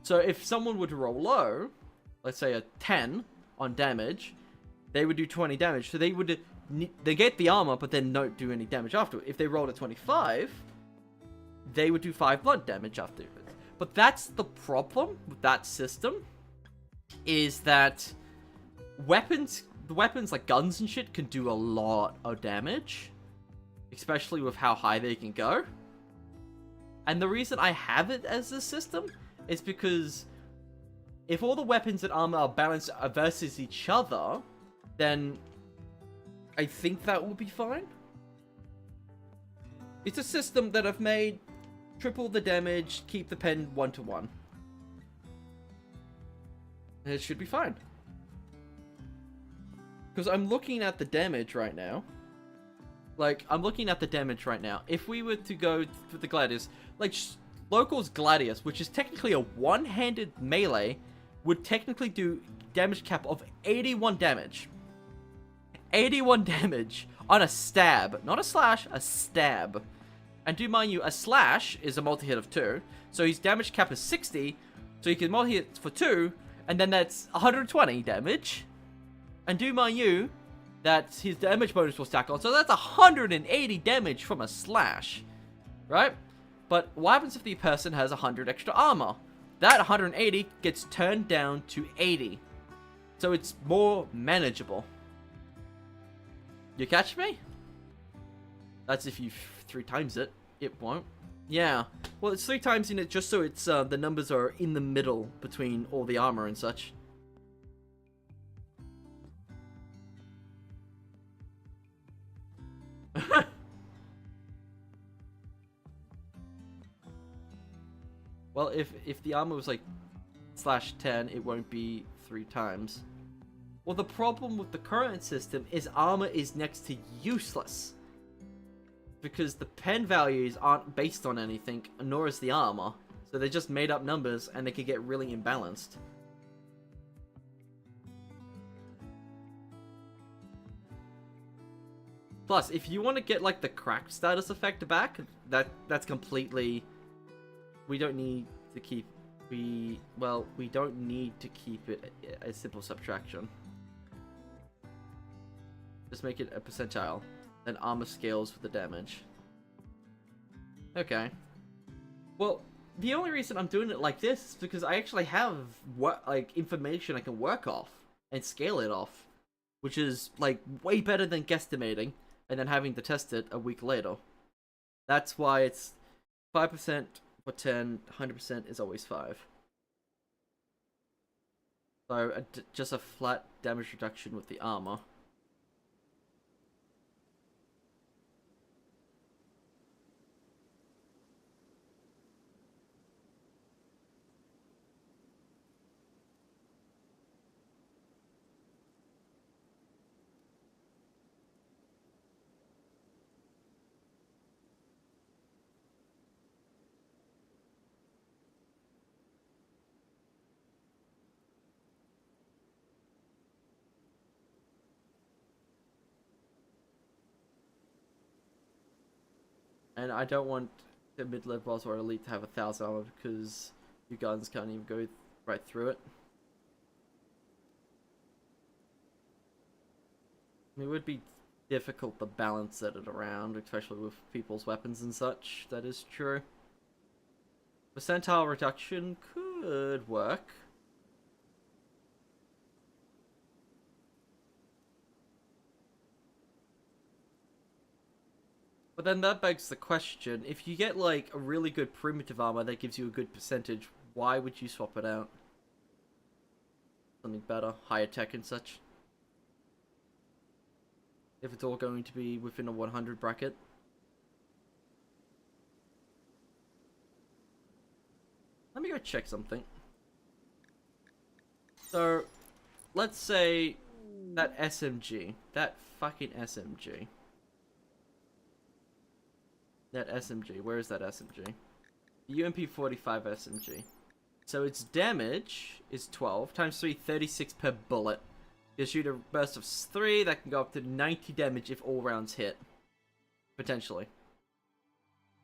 So if someone would roll low, let's say a 10 on damage, they would do 20 damage. So they would get the armor, but then don't do any damage after. If they rolled a 25, they would do 5 blunt damage after. But that's the problem with that system, is that the weapons like guns and shit can do a lot of damage. especially with how high they can go. And the reason I have it as this system is because if all the weapons and armor are balanced versus each other, then I think that will be fine. It's a system that I've made triple the damage, keep the pen 1-to-1. And it should be fine. Because I'm looking at the damage right now. Like, I'm looking at the damage right now. If we were to go for the Gladius, like, Local's Gladius, which is technically a one-handed melee, would technically do damage cap of 81 damage. 81 damage on a stab. Not a slash, a stab. And do mind you, a slash is a multi-hit of 2. So his damage cap is 60. So he can multi-hit for 2. And then that's 120 damage. And do mind you, that his damage bonus will stack on. So that's 180 damage from a slash. Right? But what happens if the person has 100 extra armor? That 180 gets turned down to 80. So it's more manageable. You catch me? That's if you 3 times it. It won't. Yeah. Well, it's 3 times in it just so it's the numbers are in the middle between all the armor and such. Well, if the armor was like /10, it won't be 3 times. Well, the problem with the current system is armor is next to useless. Because the pen values aren't based on anything, nor is the armor. So they're just made up numbers, and they can get really imbalanced. Plus, if you want to get, like, the cracked status effect back, that's completely... We don't need to keep... We don't need to keep it a simple subtraction. Just make it a percentile. Then armor scales with the damage. Okay. Well, the only reason I'm doing it like this is because I actually have information I can work off and scale it off, which is like way better than guesstimating and then having to test it a week later. That's why it's 5% for 10, 100% is always 5. So just a flat damage reduction with the armor. And I don't want the mid-level boss or elite to have 1,000 armor because your guns can't even go right through it. I mean, it would be difficult to balance it around, especially with people's weapons and such. That is true. Percentile reduction could work. But then that begs the question, if you get like a really good primitive armor that gives you a good percentage, why would you swap it out? Something better, higher tech and such. If it's all going to be within a 100 bracket. Let me go check something. So, let's say that SMG, that fucking SMG. That SMG, where is that SMG? The UMP-45 SMG. So its damage is 12 times 3, 36 per bullet. You shoot a burst of 3 that can go up to 90 damage if all rounds hit. Potentially.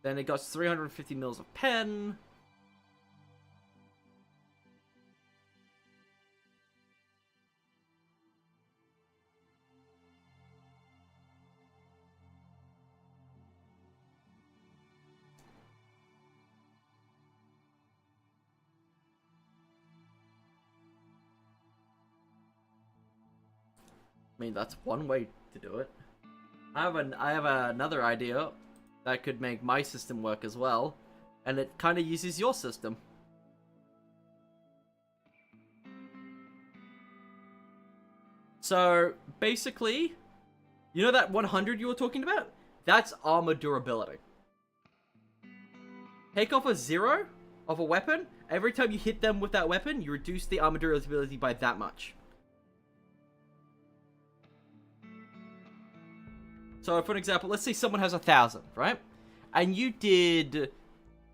Then it got 350 mils of pen. I mean, that's one way to do it. I have another idea that could make my system work as well, and it kind of uses your system. So basically, you know that 100 you were talking about? That's armor durability. Take off a 0 of a weapon. Every time you hit them with that weapon, you reduce the armor durability by that much. So for an example, let's say someone has 1,000, right? And you did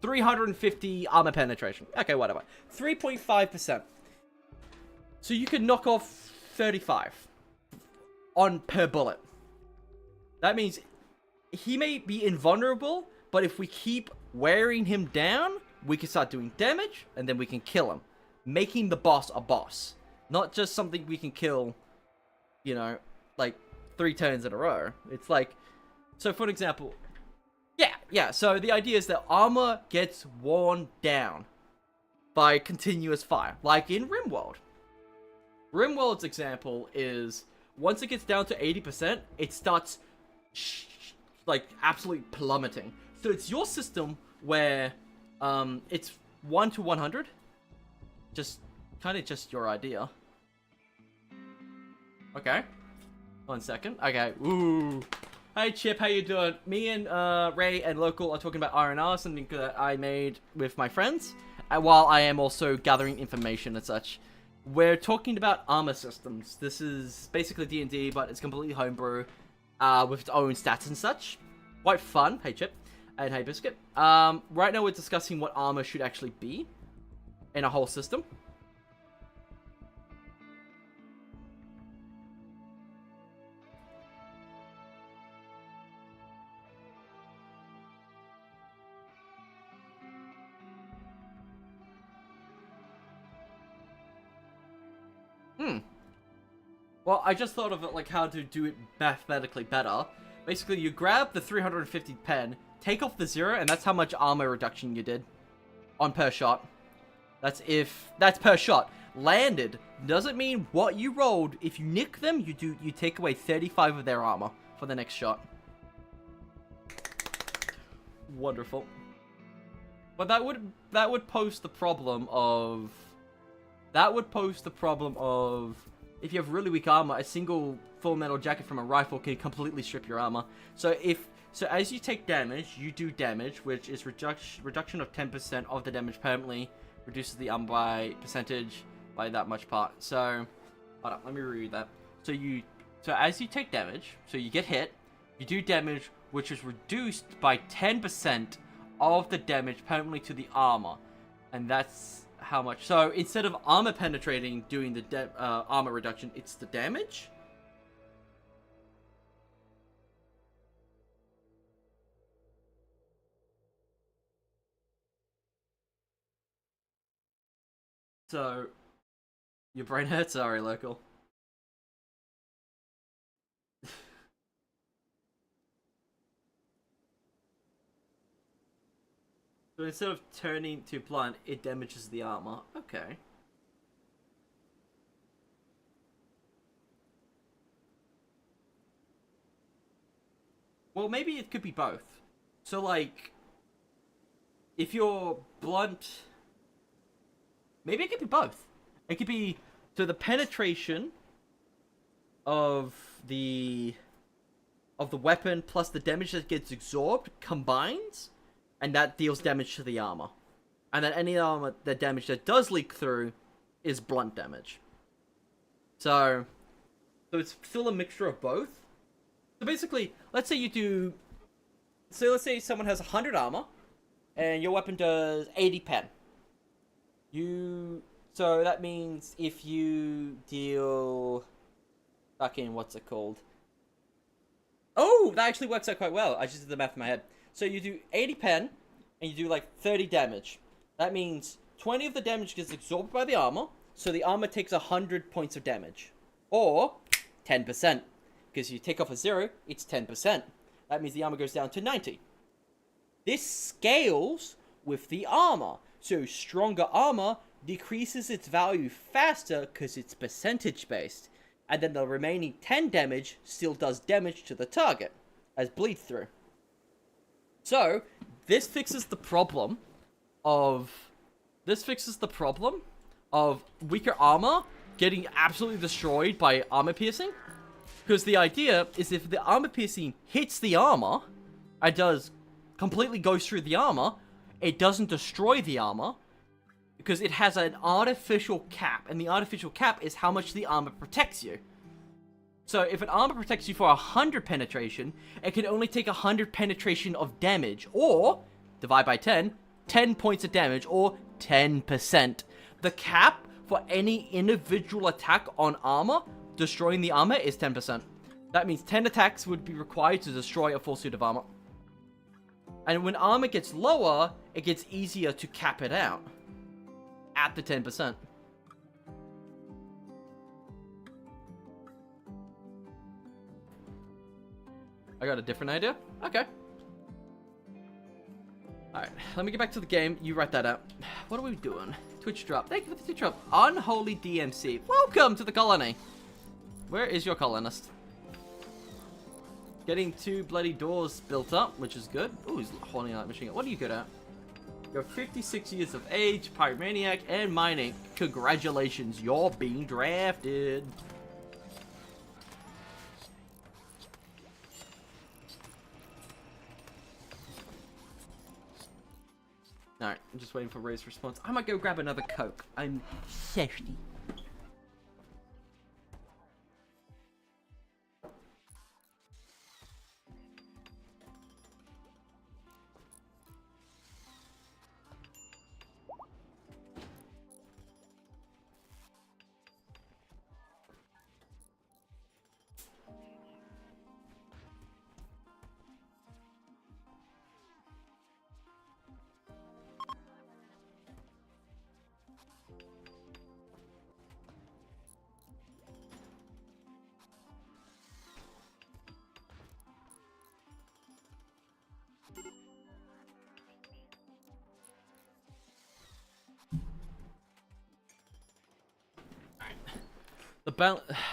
350 armor penetration. Okay, whatever. 3.5%. So you could knock off 35 on per bullet. That means he may be invulnerable, but if we keep wearing him down, we can start doing damage, and then we can kill him. Making the boss a boss. Not just something we can kill, you know, like 3 turns in a row. It's like, so for an example, yeah, so the idea is that armor gets worn down by continuous fire, like in Rimworld. Rimworld's example is, once it gets down to 80%, it starts, like, absolutely plummeting. So it's your system where, it's 1 to 100. Kind of just your idea. Okay. 1 second. Okay. Ooh. Hey Chip, how you doing? Me and Ray and Local are talking about R&R, something that I made with my friends, while I am also gathering information and such. We're talking about armor systems. This is basically D&D, but it's completely homebrew, with its own stats and such. Quite fun. Hey Chip. And hey Biscuit. Right now we're discussing what armor should actually be in a whole system. Well, I just thought of it like how to do it mathematically better. Basically, you grab the 350 pen, take off the 0, and that's how much armor reduction you did on per shot. That's per shot. Landed doesn't mean what you rolled. If you nick them, you take away 35 of their armor for the next shot. Wonderful. But that would pose the problem of if you have really weak armor, a single full metal jacket from a rifle can completely strip your armor. So as you take damage, you do damage, which is reduction of 10% of the damage permanently, reduces the armor by percentage by that much part. So, hold on, let me reread that. So as you take damage, so you get hit, you do damage, which is reduced by 10% of the damage permanently to the armor, and that's how much. So instead of armor penetrating doing the armor reduction, it's the damage. So your brain hurts. Sorry, Local. So instead of turning to blunt, it damages the armor. Okay. Well, maybe it could be both. So, like, if you're blunt, maybe it could be both. It could be, so the penetration of the weapon plus the damage that gets absorbed combines, and that deals damage to the armor. And then any armor, the damage that does leak through is blunt damage. So it's still a mixture of both. So basically, let's say someone has 100 armor, and your weapon does 80 pen. So that means if you deal, fucking, what's it called? Oh, that actually works out quite well. I just did the math in my head. So you do 80 pen, and you do like 30 damage. That means 20 of the damage gets absorbed by the armor, so the armor takes 100 points of damage. Or 10. Because you take off a 0, it's 10%. That means the armor goes down to 90. This scales with the armor. So stronger armor decreases its value faster because it's percentage based. And then the remaining 10 damage still does damage to the target. as bleed through. So this fixes the problem of weaker armor getting absolutely destroyed by armor piercing. Because the idea is if the armor piercing hits the armor, it does completely goes through the armor, it doesn't destroy the armor, because it has an artificial cap, and the artificial cap is how much the armor protects you. So if an armor protects you for 100 penetration, it can only take 100 penetration of damage, or divide by 10 points of damage, or 10%. The cap for any individual attack on armor, destroying the armor, is 10%. That means 10 attacks would be required to destroy a full suit of armor. And when armor gets lower, it gets easier to cap it out at the 10%. I got a different idea? Okay. Alright, let me get back to the game. You write that out. What are we doing? Twitch drop. Thank you for the Twitch drop. Unholy DMC. Welcome to the colony. Where is your colonist? Getting 2 bloody doors built up, which is good. Ooh, he's holding out machine gun. What are you good at? You're 56 years of age, pyromaniac, and mining. Congratulations, you're being drafted. Alright, I'm just waiting for Ray's response. I might go grab another Coke. I'm thirsty.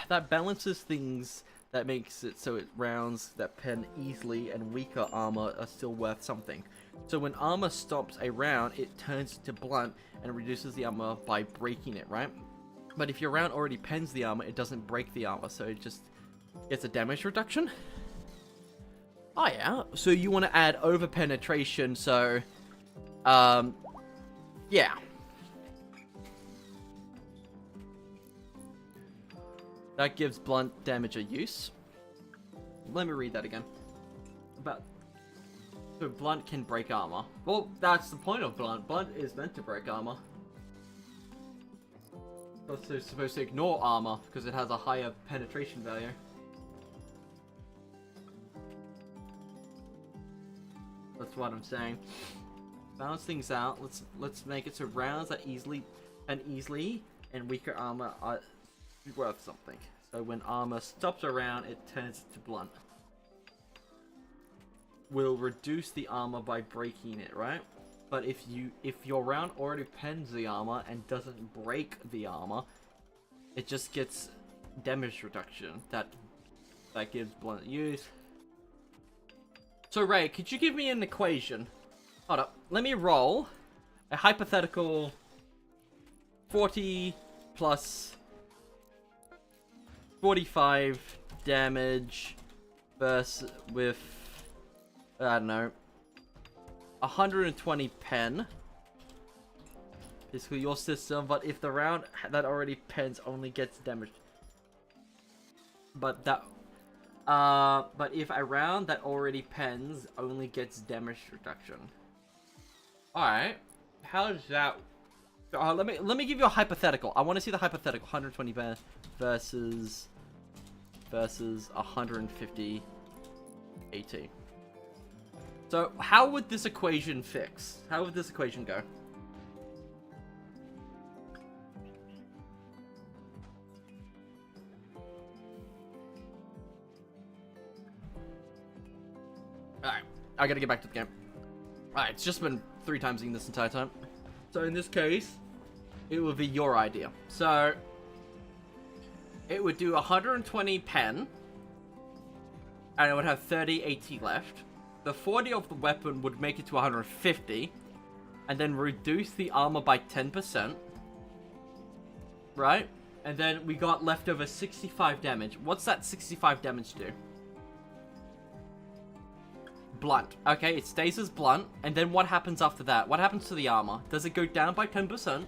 That balances things, that makes it so it rounds that pen easily, and weaker armor are still worth something. So when armor stops a round, it turns to blunt and reduces the armor by breaking it, right? But if your round already pens the armor, it doesn't break the armor, so it just gets a damage reduction. Oh yeah, so you want to add over penetration, so yeah. That gives blunt damage a use. Let me read that again. So blunt can break armor. Well, that's the point of blunt. Blunt is meant to break armor. It's also supposed to ignore armor because it has a higher penetration value. That's what I'm saying. Balance things out. Let's make it so rounds that easily and weaker armor are worth something. So when armor stops around, it turns to blunt. Will reduce the armor by breaking it, right? But if your round already pens the armor and doesn't break the armor, it just gets damage reduction that gives blunt use. So Ray, could you give me an equation? Hold up, let me roll a hypothetical 40 plus 45 damage versus with, I don't know, 120 pen. Basically your system, but if the round that already pens only gets damaged. But if a round that already pens only gets damage reduction. Alright. How does that... let me give you a hypothetical. I want to see the hypothetical. 120 pen versus 150 AT. So how would this equation fix? How would this equation go? Alright, I gotta get back to the game. Alright, it's just been 3 times in this entire time. So in this case, it would be your idea. So it would do 120 pen and it would have 30 AT left. The 40 of the weapon would make it to 150, and then reduce the armor by 10%. Right? And then we got left over 65 damage. What's that 65 damage do? Blunt. Okay, it stays as blunt. And then what happens after that? What happens to the armor? Does it go down by 10%?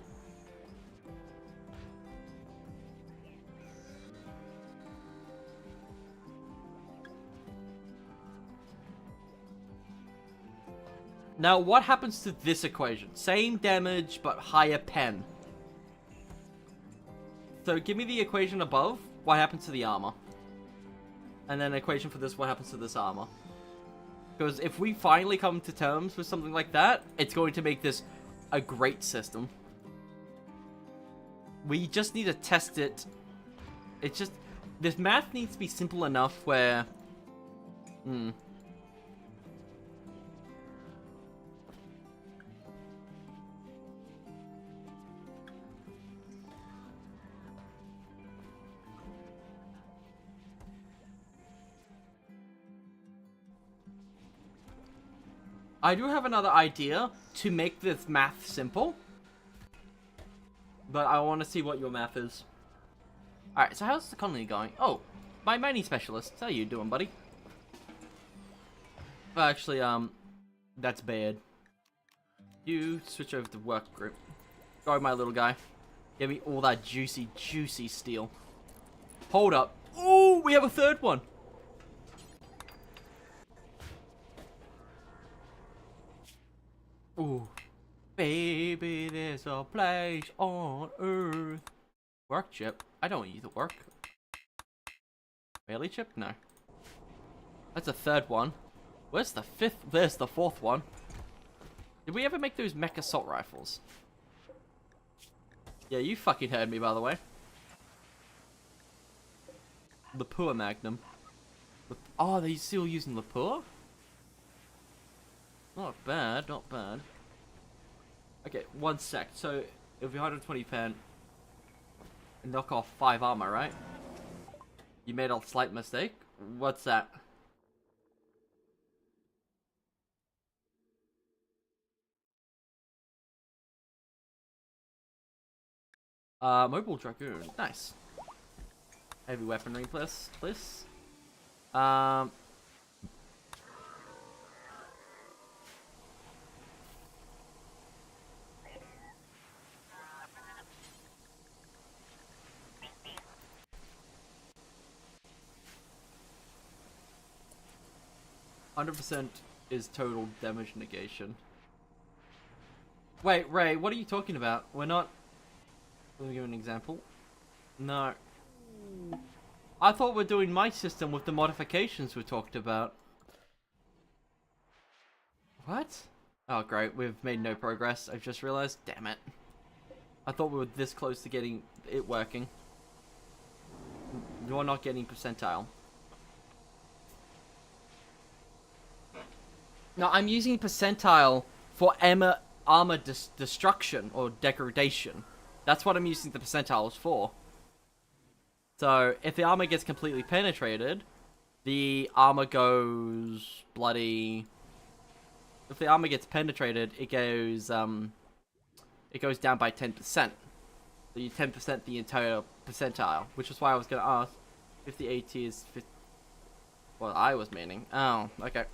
Now, what happens to this equation? Same damage, but higher pen. So, give me the equation above. What happens to the armor? And then an equation for this. What happens to this armor? Because if we finally come to terms with something like that, it's going to make this a great system. We just need to test it. It's just... This math needs to be simple enough where... I do have another idea to make this math simple. But I want to see what your math is. Alright, so how's the economy going? Oh, my mining specialist. How you doing, buddy? Actually, that's bad. You switch over to work group. Go, my little guy. Give me all that juicy, juicy steel. Hold up. Ooh, we have a third one. Ooh. Baby, there's a place on Earth. Work chip? I don't need to work. Bailey chip? No. That's a third one. Where's the fifth? There's the fourth one. Did we ever make those mech assault rifles? Yeah, you fucking heard me, by the way. Lapua Magnum. Oh, they still using Lapua? Not bad, not bad. Okay, 1 sec. So, if we 120 pen, and knock off 5 armor, right? You made a slight mistake. What's that? Mobile Dragoon. Nice. Heavy weaponry, please. 100% is total damage negation. Wait, Ray, what are you talking about? We're not... Let me give an example. No. I thought we're doing my system with the modifications we talked about. What? Oh, great. We've made no progress. I've just realized. Damn it. I thought we were this close to getting it working. You're not getting percentile. No, I'm using percentile for armor destruction or degradation. That's what I'm using the percentiles for. So, if the armor gets completely penetrated, the armor goes bloody... If the armor gets penetrated, it goes down by 10%. So you 10% the entire percentile, which is why I was going to ask if the AT is 50... Well, I was meaning. Oh, okay.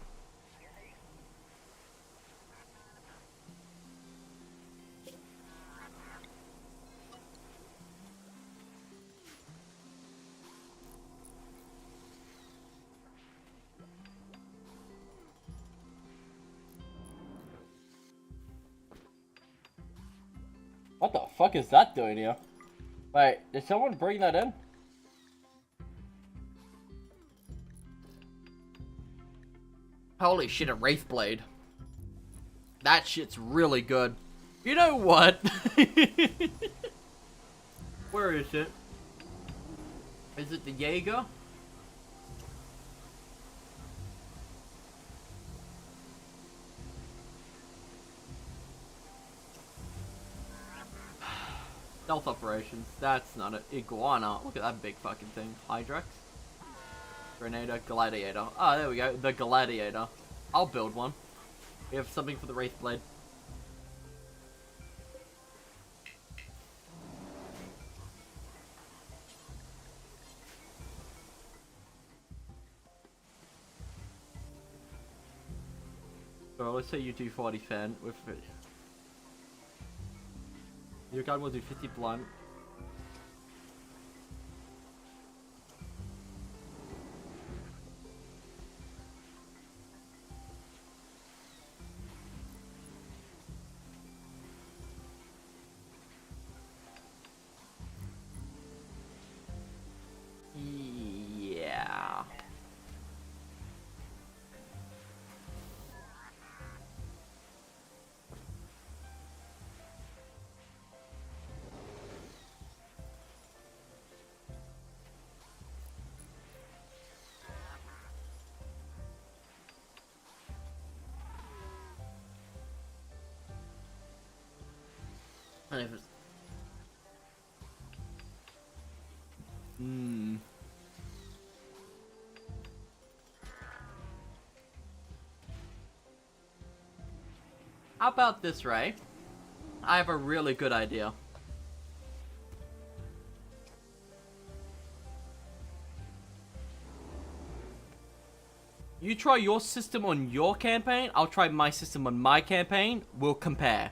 What the fuck is that doing here? Wait, did someone bring that in? Holy shit, a Wraithblade. That shit's really good. You know what? Where is it? Is it the Jaeger? Stealth operations. That's not an iguana. Look at that big fucking thing. Hydrax. Grenader, Gladiator. Oh, there we go. The Gladiator. I'll build one. We have something for the Wraith Blade. So let's say you do 40 fan with it. Your gun will do 50 blunt. Yeah. And if it's... How about this, Ray? I have a really good idea. You try your system on your campaign, I'll try my system on my campaign, we'll compare.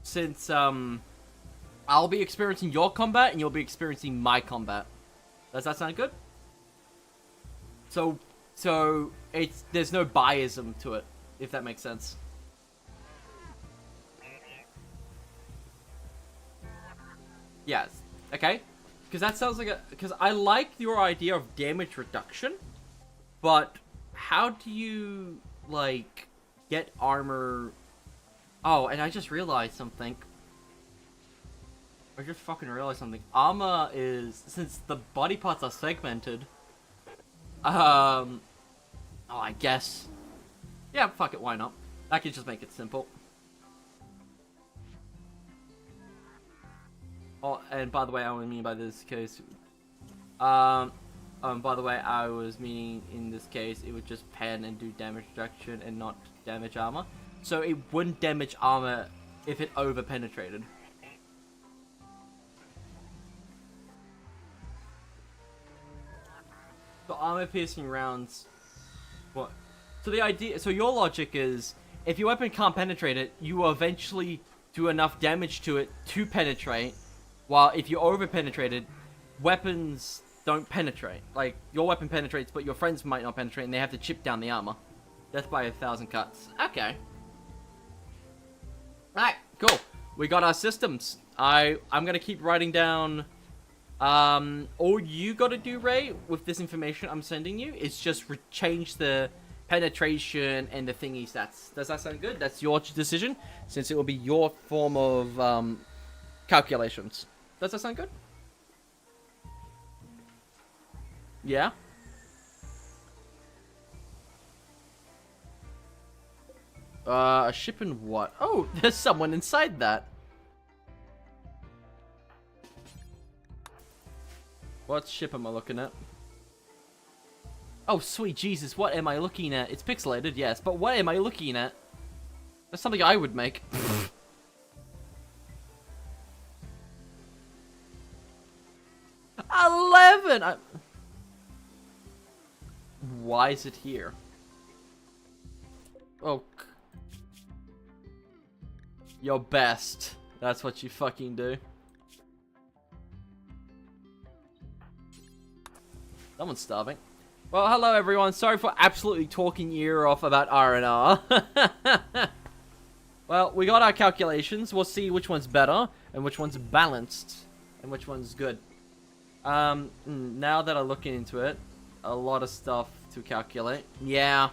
Since, I'll be experiencing your combat and you'll be experiencing my combat. Does that sound good? So there's no biasm to it, if that makes sense. Yes. Okay. Because that sounds like a... Because I like your idea of damage reduction. But how do you, like, get armor... Oh, and I just realized something. I just fucking realized something. Armor is... Since the body parts are segmented... Oh, I guess... Yeah, fuck it, why not? I can just make it simple. Oh, and by the way, I only mean by this case, by the way, I was meaning in this case, it would just pen and do damage reduction and not damage armor. So it wouldn't damage armor if it over penetrated. So armor piercing rounds, what? So the idea, so your logic is, if your weapon can't penetrate it, you will eventually do enough damage to it to penetrate. While if you over-penetrated, weapons don't penetrate. Like, your weapon penetrates, but your friends might not penetrate, and they have to chip down the armor. Death by 1,000 cuts. Okay. Alright, cool. We got our systems. I'm gonna keep writing down... all you gotta do, Ray, with this information I'm sending you, is just change the penetration and the thingy stats. Does that sound good? That's your decision, since it will be your form of, calculations. Does that sound good? Yeah? A ship and what? Oh, there's someone inside that. What ship am I looking at? Oh, sweet Jesus, what am I looking at? It's pixelated, yes, but what am I looking at? That's something I would make. 11! Why is it here? Oh. Your best. That's what you fucking do. Someone's starving. Well, hello everyone. Sorry for absolutely talking your ear off about R&R. Well, we got our calculations. We'll see which one's better, and which one's balanced, and which one's good. Now that I'm looking into it, a lot of stuff to calculate. Yeah.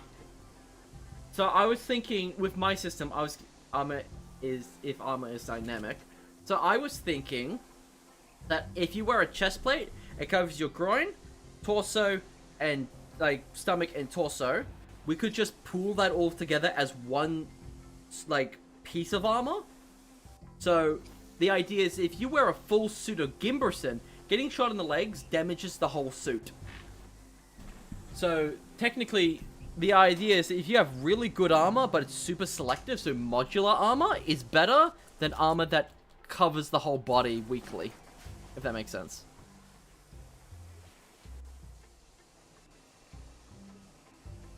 So I was thinking, with my system, if armor is dynamic. So I was thinking that if you wear a chest plate, it covers your groin, torso, and, like, stomach and torso. We could just pool that all together as one, like, piece of armor. So the idea is, if you wear a full suit of Gimberson, getting shot in the legs damages the whole suit. So technically, the idea is that if you have really good armor, but it's super selective, so modular armor is better than armor that covers the whole body weakly, if that makes sense.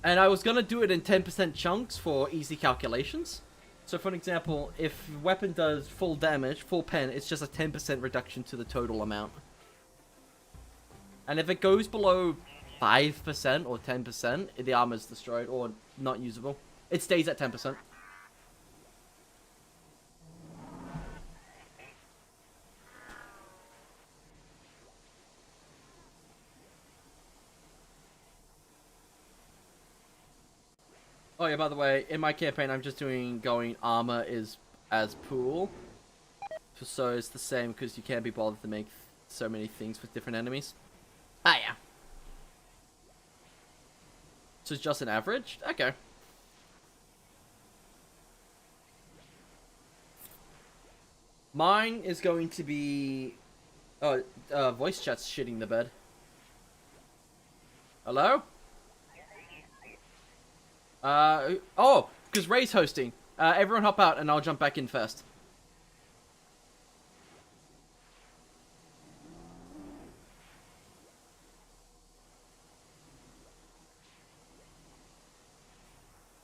And I was gonna do it in 10% chunks for easy calculations. So for an example, if weapon does full damage, full pen, it's just a 10% reduction to the total amount. And if it goes below 5% or 10%, the armor's destroyed or not usable. It stays at 10%. Oh yeah, by the way, in my campaign, I'm just going armor is as pool. So it's the same because you can't be bothered to make so many things with different enemies. Ah, yeah. So it's just an average? Okay. Mine is going to be... Oh, voice chat's shitting the bed. Hello? Oh, because Ray's hosting. Everyone hop out and I'll jump back in first.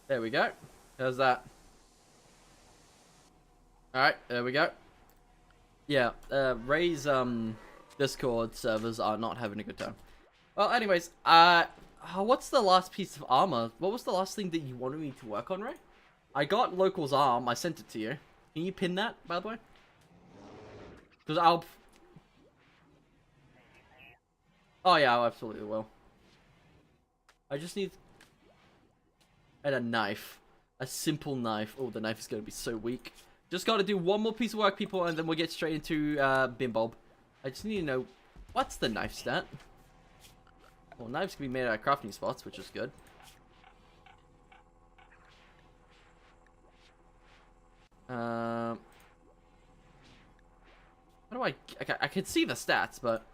There we go. How's that? Alright, there we go. Yeah, Ray's, Discord servers are not having a good time. Well, anyways, what's the last piece of armor? What was the last thing that you wanted me to work on, Ray? I got Local's arm. I sent it to you. Can you pin that, by the way? Because I'll... Oh, yeah, I absolutely will. I just need... And a knife. A simple knife. Oh, the knife is going to be so weak. Just got to do one more piece of work, people, and then we'll get straight into Bimbulb. I just need to know... What's the knife stat? Well, knives can be made out of crafting spots, which is good. How do I can see the stats, but...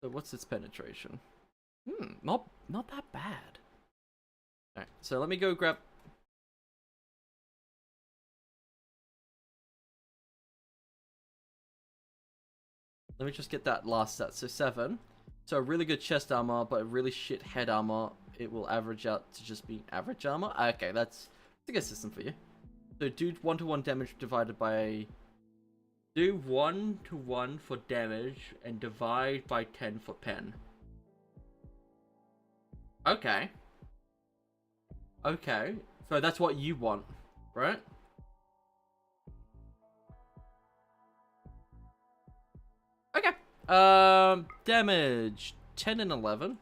So what's its penetration? Not that bad. Alright, so let me go grab... Let me just get that last stat. So 7. So really good chest armor, but really shit head armor. It will average out to just be average armor. Okay, that's a good system for you. So do 1-to-1 damage divided by... Do 1-to-1 for damage and divide by 10 for pen. Okay. Okay. So that's what you want, right? Okay. Damage 10 and 11.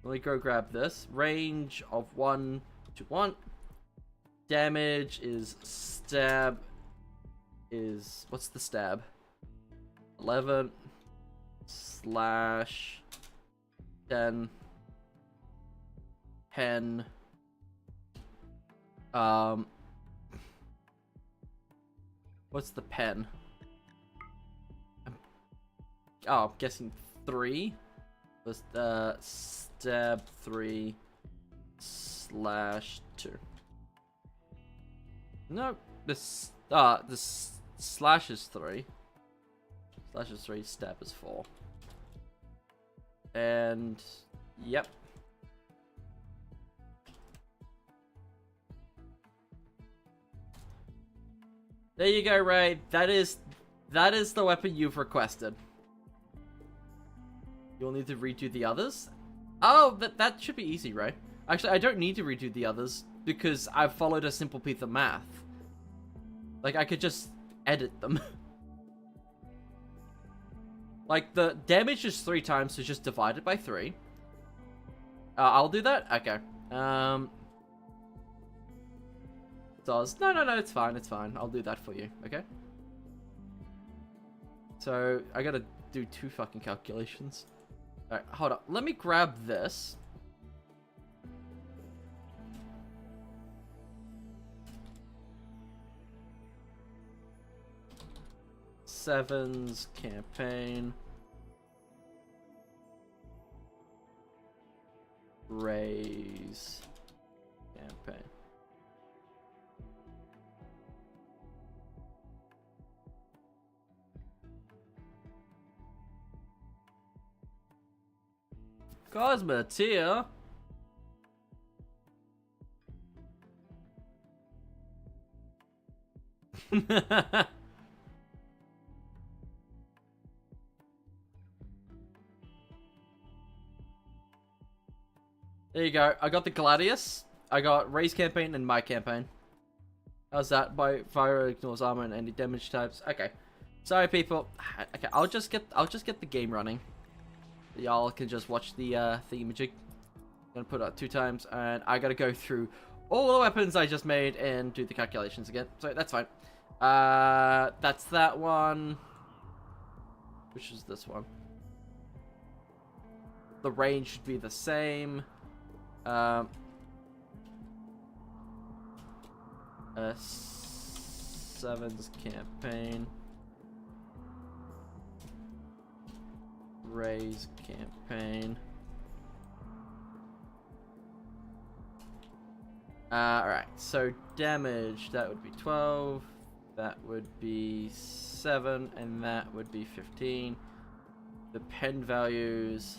Let me go grab this. Range of 1 to 1. Damage is stab is... What's the stab? 11 slash 10 10 what's the pen? I'm guessing 3. Was the stab 3 slash 2. No, this slash is 3. Slash is 3, stab is 4. And yep. There you go, Ray. That is the weapon you've requested. You'll need to redo the others. Oh, that should be easy, Ray. Actually, I don't need to redo the others because I've followed a simple piece of math. Like, I could just edit them. Like, the damage is 3 times, so just divide it by 3. I'll do that? Okay. Does... No, it's fine, it's fine. I'll do that for you, okay? So, I gotta do 2 fucking calculations. Alright, hold up. Let me grab this. Sevens campaign. Raise campaign. Cosmetia. There you go. I got the Gladius. I got Raise campaign and my campaign. How's that? By fire ignores armor and any damage types. Okay. Sorry, people. Okay, I'll just get the game running. Y'all can just watch the thingamajig. I'm gonna put it 2 times, and I gotta go through all the weapons I just made and do the calculations again. So that's fine. That's that one. Which is this one? The range should be the same. Seven's campaign. Raise campaign. Alright, so damage, that would be 12, that would be 7, and that would be 15. The pen values...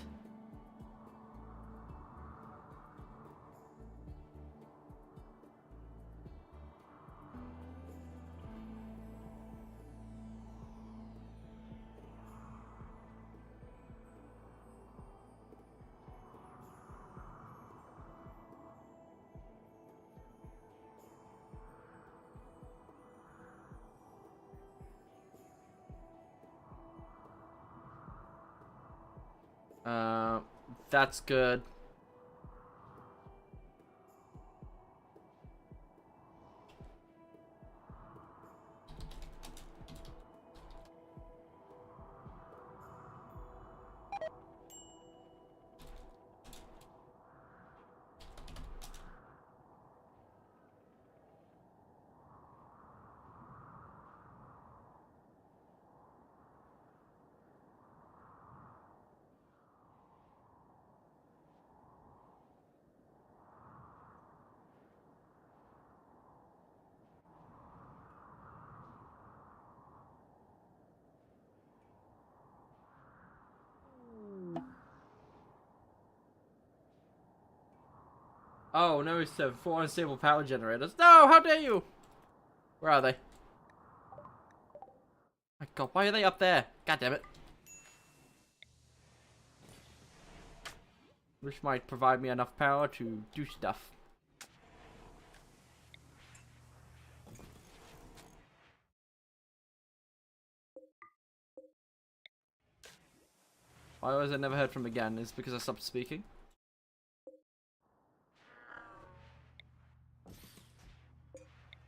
that's good. Oh, no, it's 4 unstable power generators. No, how dare you! Where are they? My god, why are they up there? God damn it. Which might provide me enough power to do stuff. Why was I never heard from again? Is it because I stopped speaking?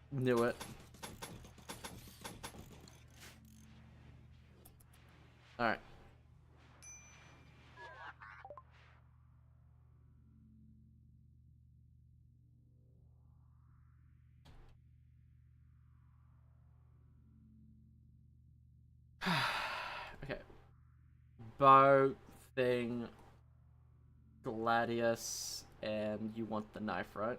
Knew it. Alright. Okay. Bow thing, Gladius, and you want the knife, right?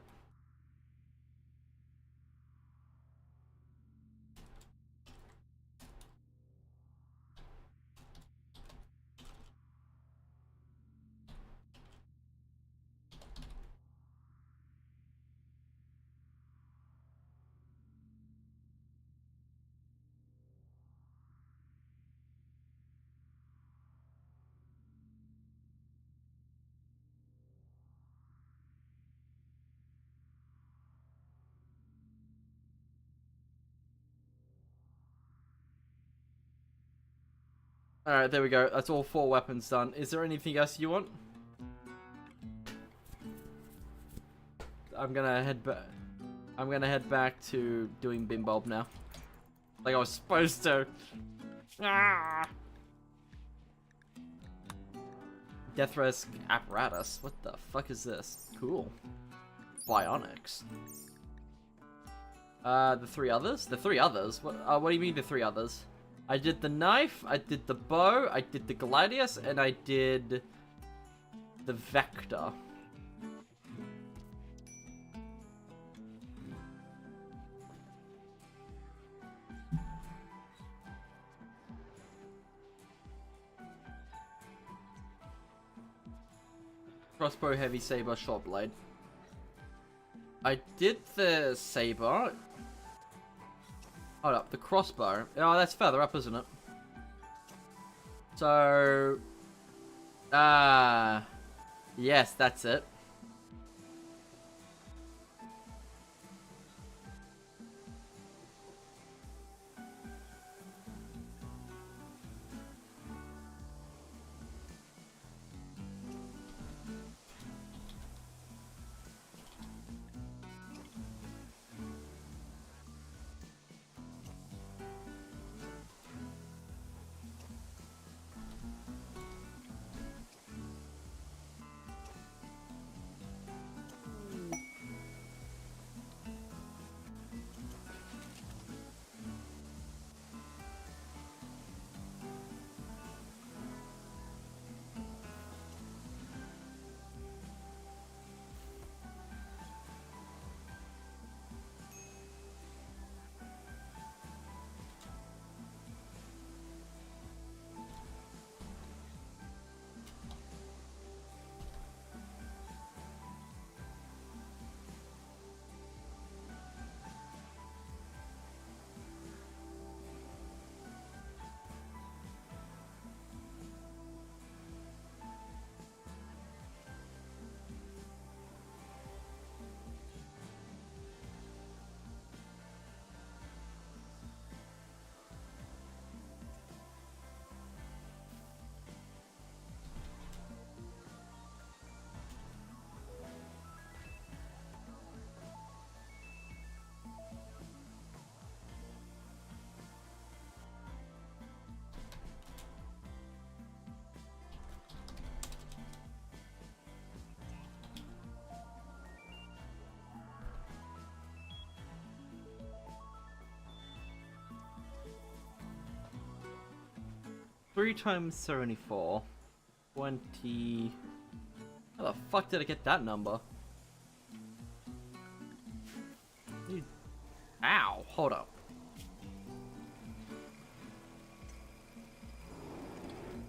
Alright, there we go. That's all 4 weapons done. Is there anything else you want? I'm gonna head back. I'm gonna head back to doing Bim Bulb now. Like I was supposed to. Ah! Death Risk Apparatus. What the fuck is this? Cool. Bionics. The 3 others? The 3 others? What do you mean the 3 others? I did the knife, I did the bow, I did the Gladius, and I did the Vector. Crossbow, heavy saber, short blade. I did the saber. Hold up, the crossbow. Oh, that's further up, isn't it? So, yes, that's it. Three times 74. 20. How the fuck did I get that number? Ow, hold up.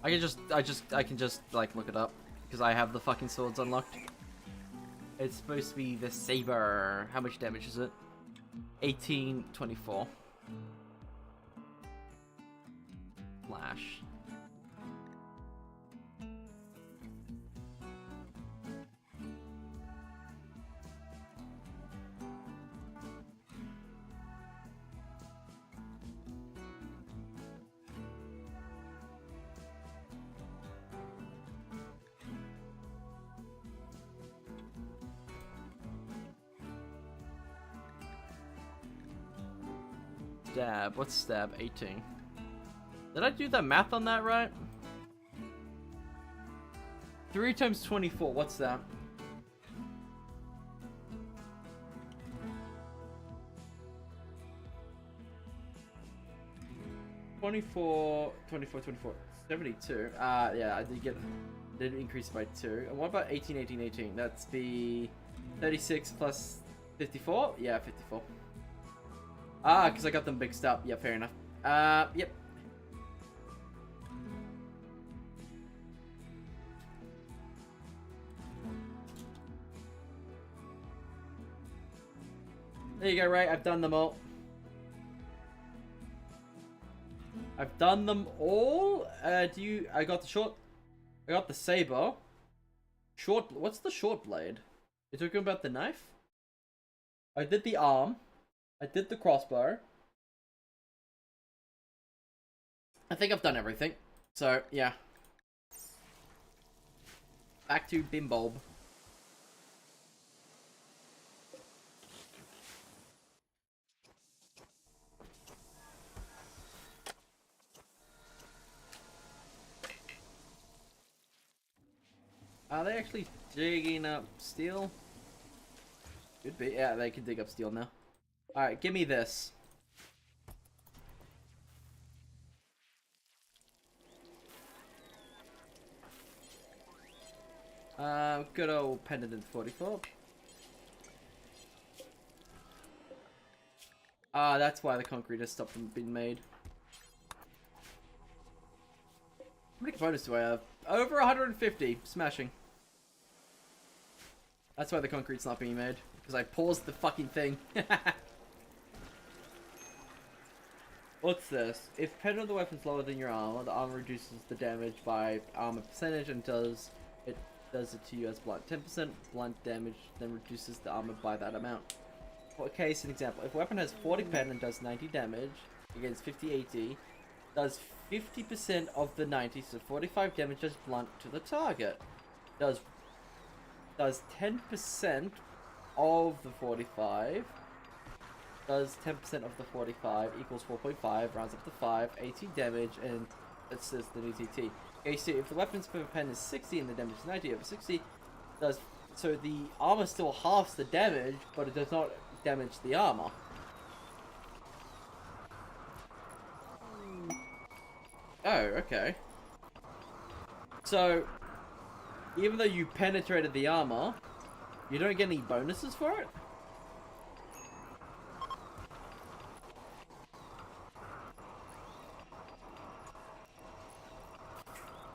I can just like look it up because I have the fucking swords unlocked. It's supposed to be the saber. How much damage is it? 1824. Flash. Stab. What's stab? 18. Did I do the math on that right? 3 times 24. What's that? 24, 72. Yeah, I did increase by 2. And what about 18, 18, 18? That's be 36 plus 54? Yeah, 54. Because I got them mixed up. Yeah, fair enough. Yep. There you go, Ray. I've done them all. I've done them all. I got the short... I got the saber. What's the short blade? You're talking about the knife? I did the arm. I did the crossbow. I think I've done everything. So, yeah. Back to Bimbob. Are they actually digging up steel? Could be. Yeah, they can dig up steel now. Alright, give me this. Good old pendant 44. That's why the concrete has stopped from being made. How many components do I have? Over 150. Smashing. That's why the concrete's not being made. Because I paused the fucking thing. What's this? If pen of the weapon's lower than your armor, the armor reduces the damage by armor percentage and does it to you as blunt. 10% blunt damage then reduces the armor by that amount. For case, an example. If a weapon has 40 pen and does 90 damage against 50 AT, does 50% of the 90, so 45 damage as blunt to the target. Does 10% of the 45. Does 10% of the 45 equals 4.5, rounds up to 5, 80 damage, and it says the new TT. Okay, so if the weapon's per pen is 60 and the damage is 90 over 60, so the armor still halves the damage, but it does not damage the armor. Oh, okay. So, even though you penetrated the armor, you don't get any bonuses for it?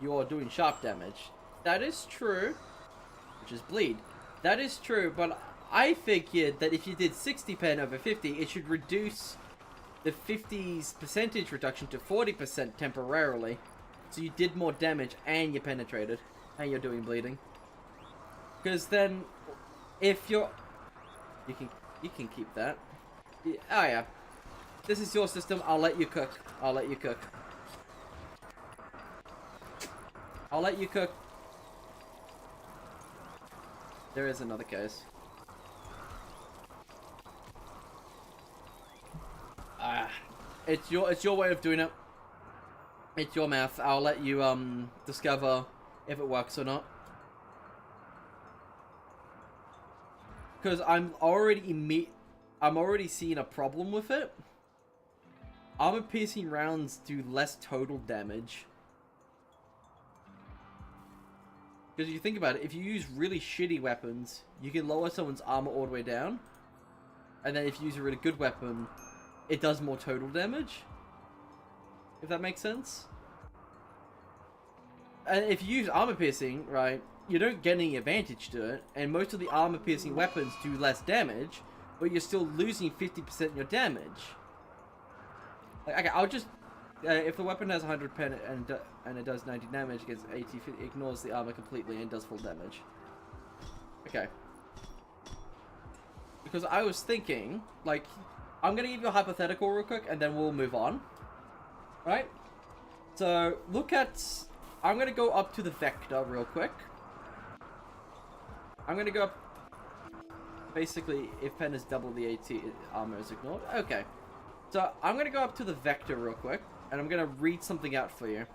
You are doing sharp damage. That is true. Which is bleed. That is true, but I figured that if you did 60 pen over 50, it should reduce the 50's percentage reduction to 40% temporarily. So you did more damage and you penetrated. And you're doing bleeding. Because then, if you're... You can keep that. Yeah, oh yeah. This is your system, I'll let you cook. I'll let you cook. I'll let you cook. There is another case. It's your way of doing it. It's your math. I'll let you discover if it works or not. Because I'm already seeing a problem with it. Armor piercing rounds do less total damage. Because if you think about it, if you use really shitty weapons, you can lower someone's armor all the way down. And then if you use a really good weapon, it does more total damage. If that makes sense. And if you use armor piercing, right, you don't get any advantage to it. And most of the armor piercing weapons do less damage, but you're still losing 50% in your damage. Like, okay, I'll just... if the weapon has 100 pen and it does 90 damage against 80, it ignores the armor completely and does full damage. Okay. Because I was thinking, like, I'm gonna give you a hypothetical real quick and then we'll move on. Right? So, look at... I'm gonna go up to the vector real quick. I'm gonna go up... Basically, if pen is double the AT, armor is ignored. Okay. So, I'm gonna go up to the vector real quick. And I'm gonna read something out for you.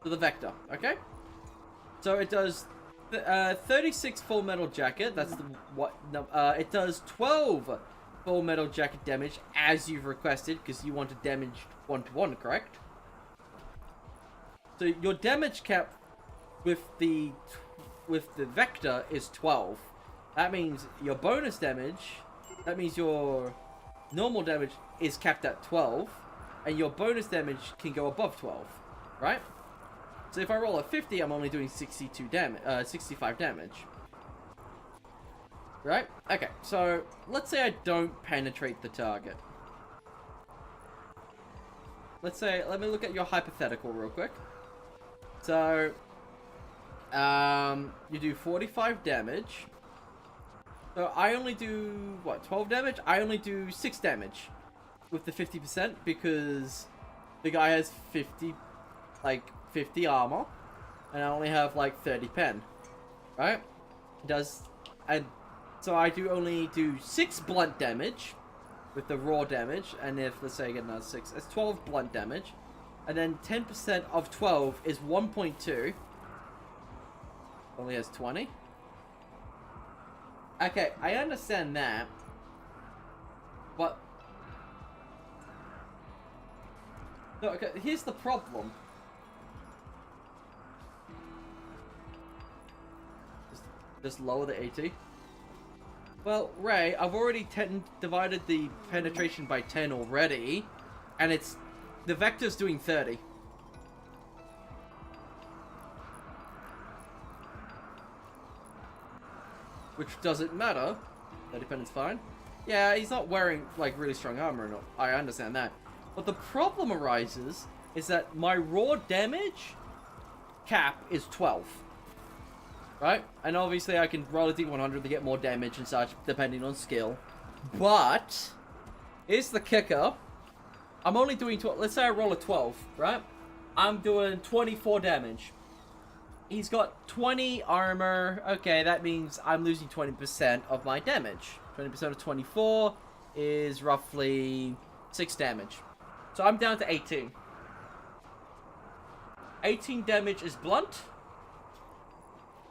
So the vector, okay? So it does 36 full metal jacket. That's the what? No, it does 12 full metal jacket damage as you've requested because you want to damage 1-1, correct? So your damage cap with the vector is 12. That means your bonus damage. That means your normal damage is capped at 12. And your bonus damage can go above 12, right? So if I roll a 50, I'm only doing 65 damage. Right? Okay, so let's say I don't penetrate the target. Let me look at your hypothetical real quick. So, you do 45 damage. So I only do, what, 12 damage? I only do 6 damage. With the 50% because the guy has 50 armor and I only have like 30 pen, right? And so I only do 6 blunt damage with the raw damage, and if let's say I get another 6, it's 12 blunt damage, and then 10% of 12 is 1.2. Only has 20. Okay, I understand that, but no, okay, here's the problem. Just lower the AT. Well, Ray, I've already divided the penetration by 10 already, and the vector's doing 30. which doesn't matter. That dependent's fine. Yeah, he's not wearing, like, really strong armor, and I understand that. But the problem arises is that my raw damage cap is 12. Right? And obviously I can roll a d100 to get more damage and such, depending on skill. But, here's the kicker. I'm only doing, let's say I roll a 12, right? I'm doing 24 damage. He's got 20 armor. Okay, that means I'm losing 20% of my damage. 20% of 24 is roughly 6 damage. So I'm down to 18. 18 damage is blunt.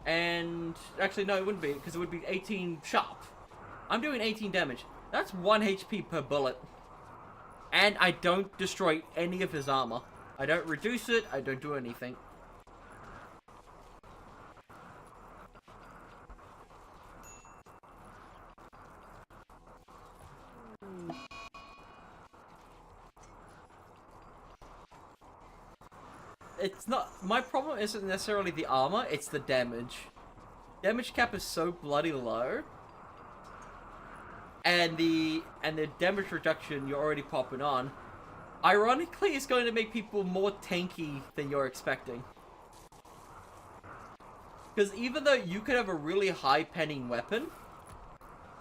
And actually, no, it wouldn't be, because it would be 18 sharp. I'm doing 18 damage. That's 1 HP per bullet. And I don't destroy any of his armor. I don't reduce it. I don't do anything. It's not, my problem isn't necessarily the armor, it's the damage. Damage cap is so bloody low. And the damage reduction you're already popping on, ironically, is going to make people more tanky than you're expecting. Because even though you could have a really high penning weapon,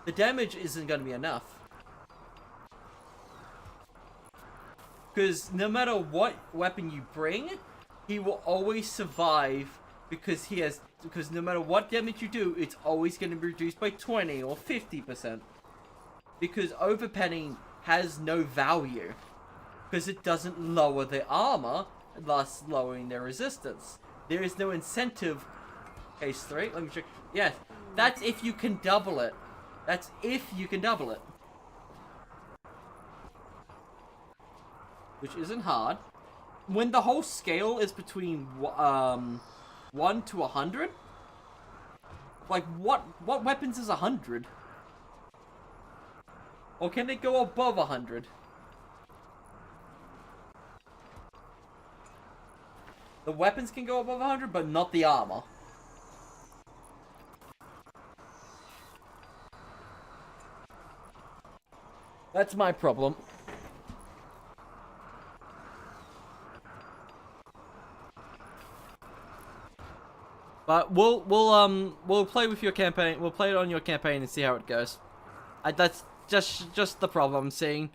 the damage isn't going to be enough. Because no matter what weapon you bring, he will always survive because no matter what damage you do, it's always going to be reduced by 20 or 50%. Because overpenning has no value. Because it doesn't lower their armor, thus lowering their resistance. There is no incentive. Case 3, let me check. Yes, that's if you can double it. That's if you can double it. Which isn't hard. When the whole scale is between 1 to 100, like what weapons is 100? Or can it go above 100? The weapons can go above 100, but not the armor. That's my problem. But we'll play with your campaign. We'll play it on your campaign and see how it goes. That's just the problem I'm seeing.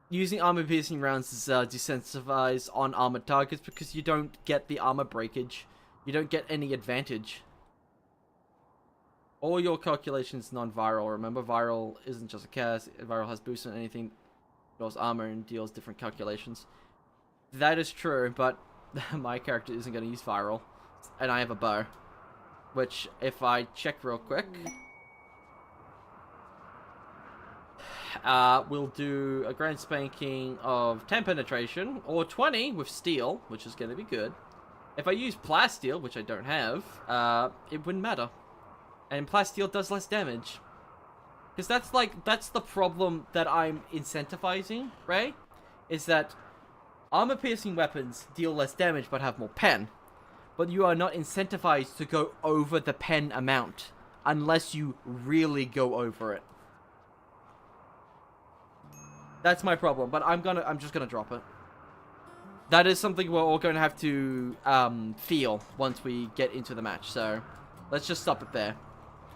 Using armor-piercing rounds is desensitized on armored targets because you don't get the armor breakage. You don't get any advantage. All your calculations non-viral. Remember, viral isn't just a cast. Viral has boosts on anything, deals armor and deals different calculations. That is true, but my character isn't going to use viral, and I have a bow. Which, if I check real quick, we'll do a grand spanking of 10 penetration, or 20 with steel, which is going to be good. If I use plasteel, which I don't have, it wouldn't matter. And plasteel does less damage. Because that's the problem that I'm incentivizing, right? Is that armor-piercing weapons deal less damage but have more pen. But you are not incentivized to go over the pen amount unless you really go over it. That's my problem, but I'm just gonna drop it. That is something we're all going to have to feel once we get into the match. So let's just stop it there.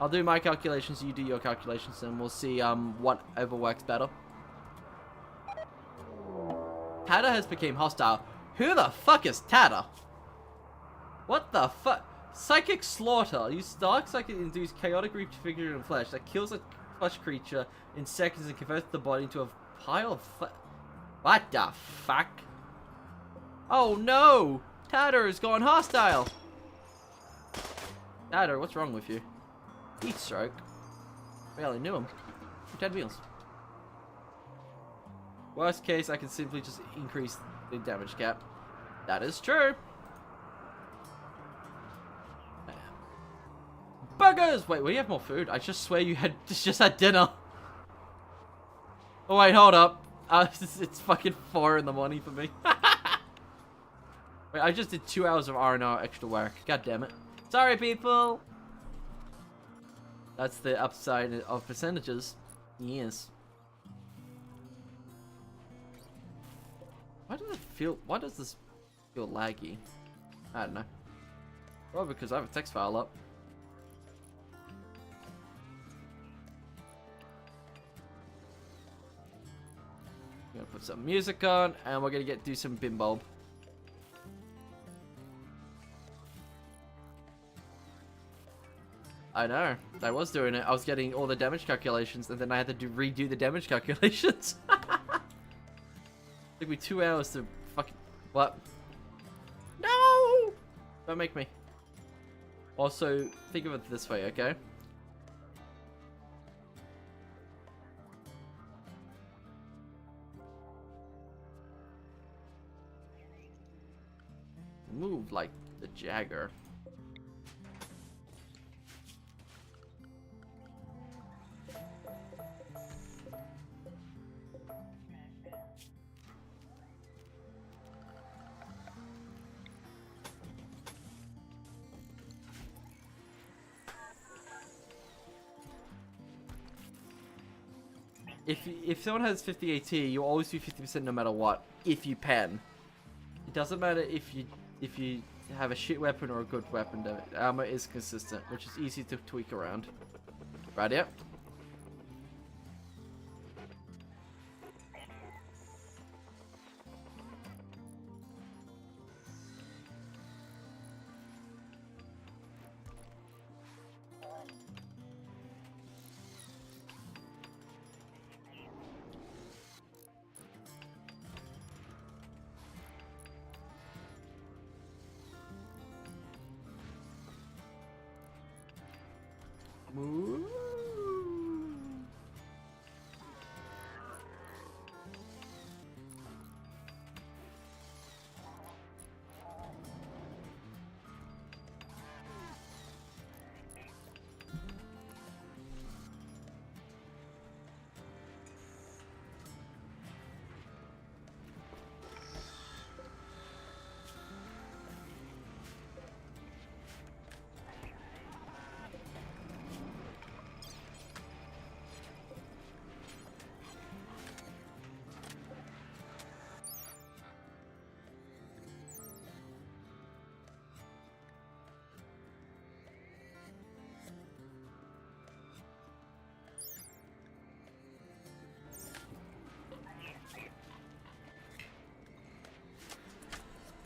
I'll do my calculations, you do your calculations, and we'll see whatever works better. Tatter has become hostile. Who the fuck is Tatter? What the fuck? Psychic Slaughter. Use Dark Psychic to induce chaotic reconfiguration of flesh that kills a flesh creature in seconds and converts the body into a pile of flesh. What the fuck? Oh no! Tatter has gone hostile! Tatter, what's wrong with you? Heat stroke. Barely knew him. 10 wheels. Worst case, I can simply just increase the damage cap. That is true. Burgers! Wait, we have more food? I just swear you had just had dinner. Oh wait, hold up. It's fucking 4 in the morning for me. Wait, I just did 2 hours of R&R extra work. God damn it. Sorry, people. That's the upside of percentages. Yes. Why does this feel laggy? I don't know. Well, because I have a text file up. I'm gonna put some music on, and we're gonna do some bimbo. I know. I was doing it. I was getting all the damage calculations, and then I had to redo the damage calculations. Took me 2 hours to fucking... What? No! Don't make me. Also, think of it this way, okay? Move like the Jagger. If someone has 50 AT, you always do 50% no matter what, if you pan. It doesn't matter if you have a shit weapon or a good weapon, the armor is consistent, which is easy to tweak around. Right, yep. Ooh.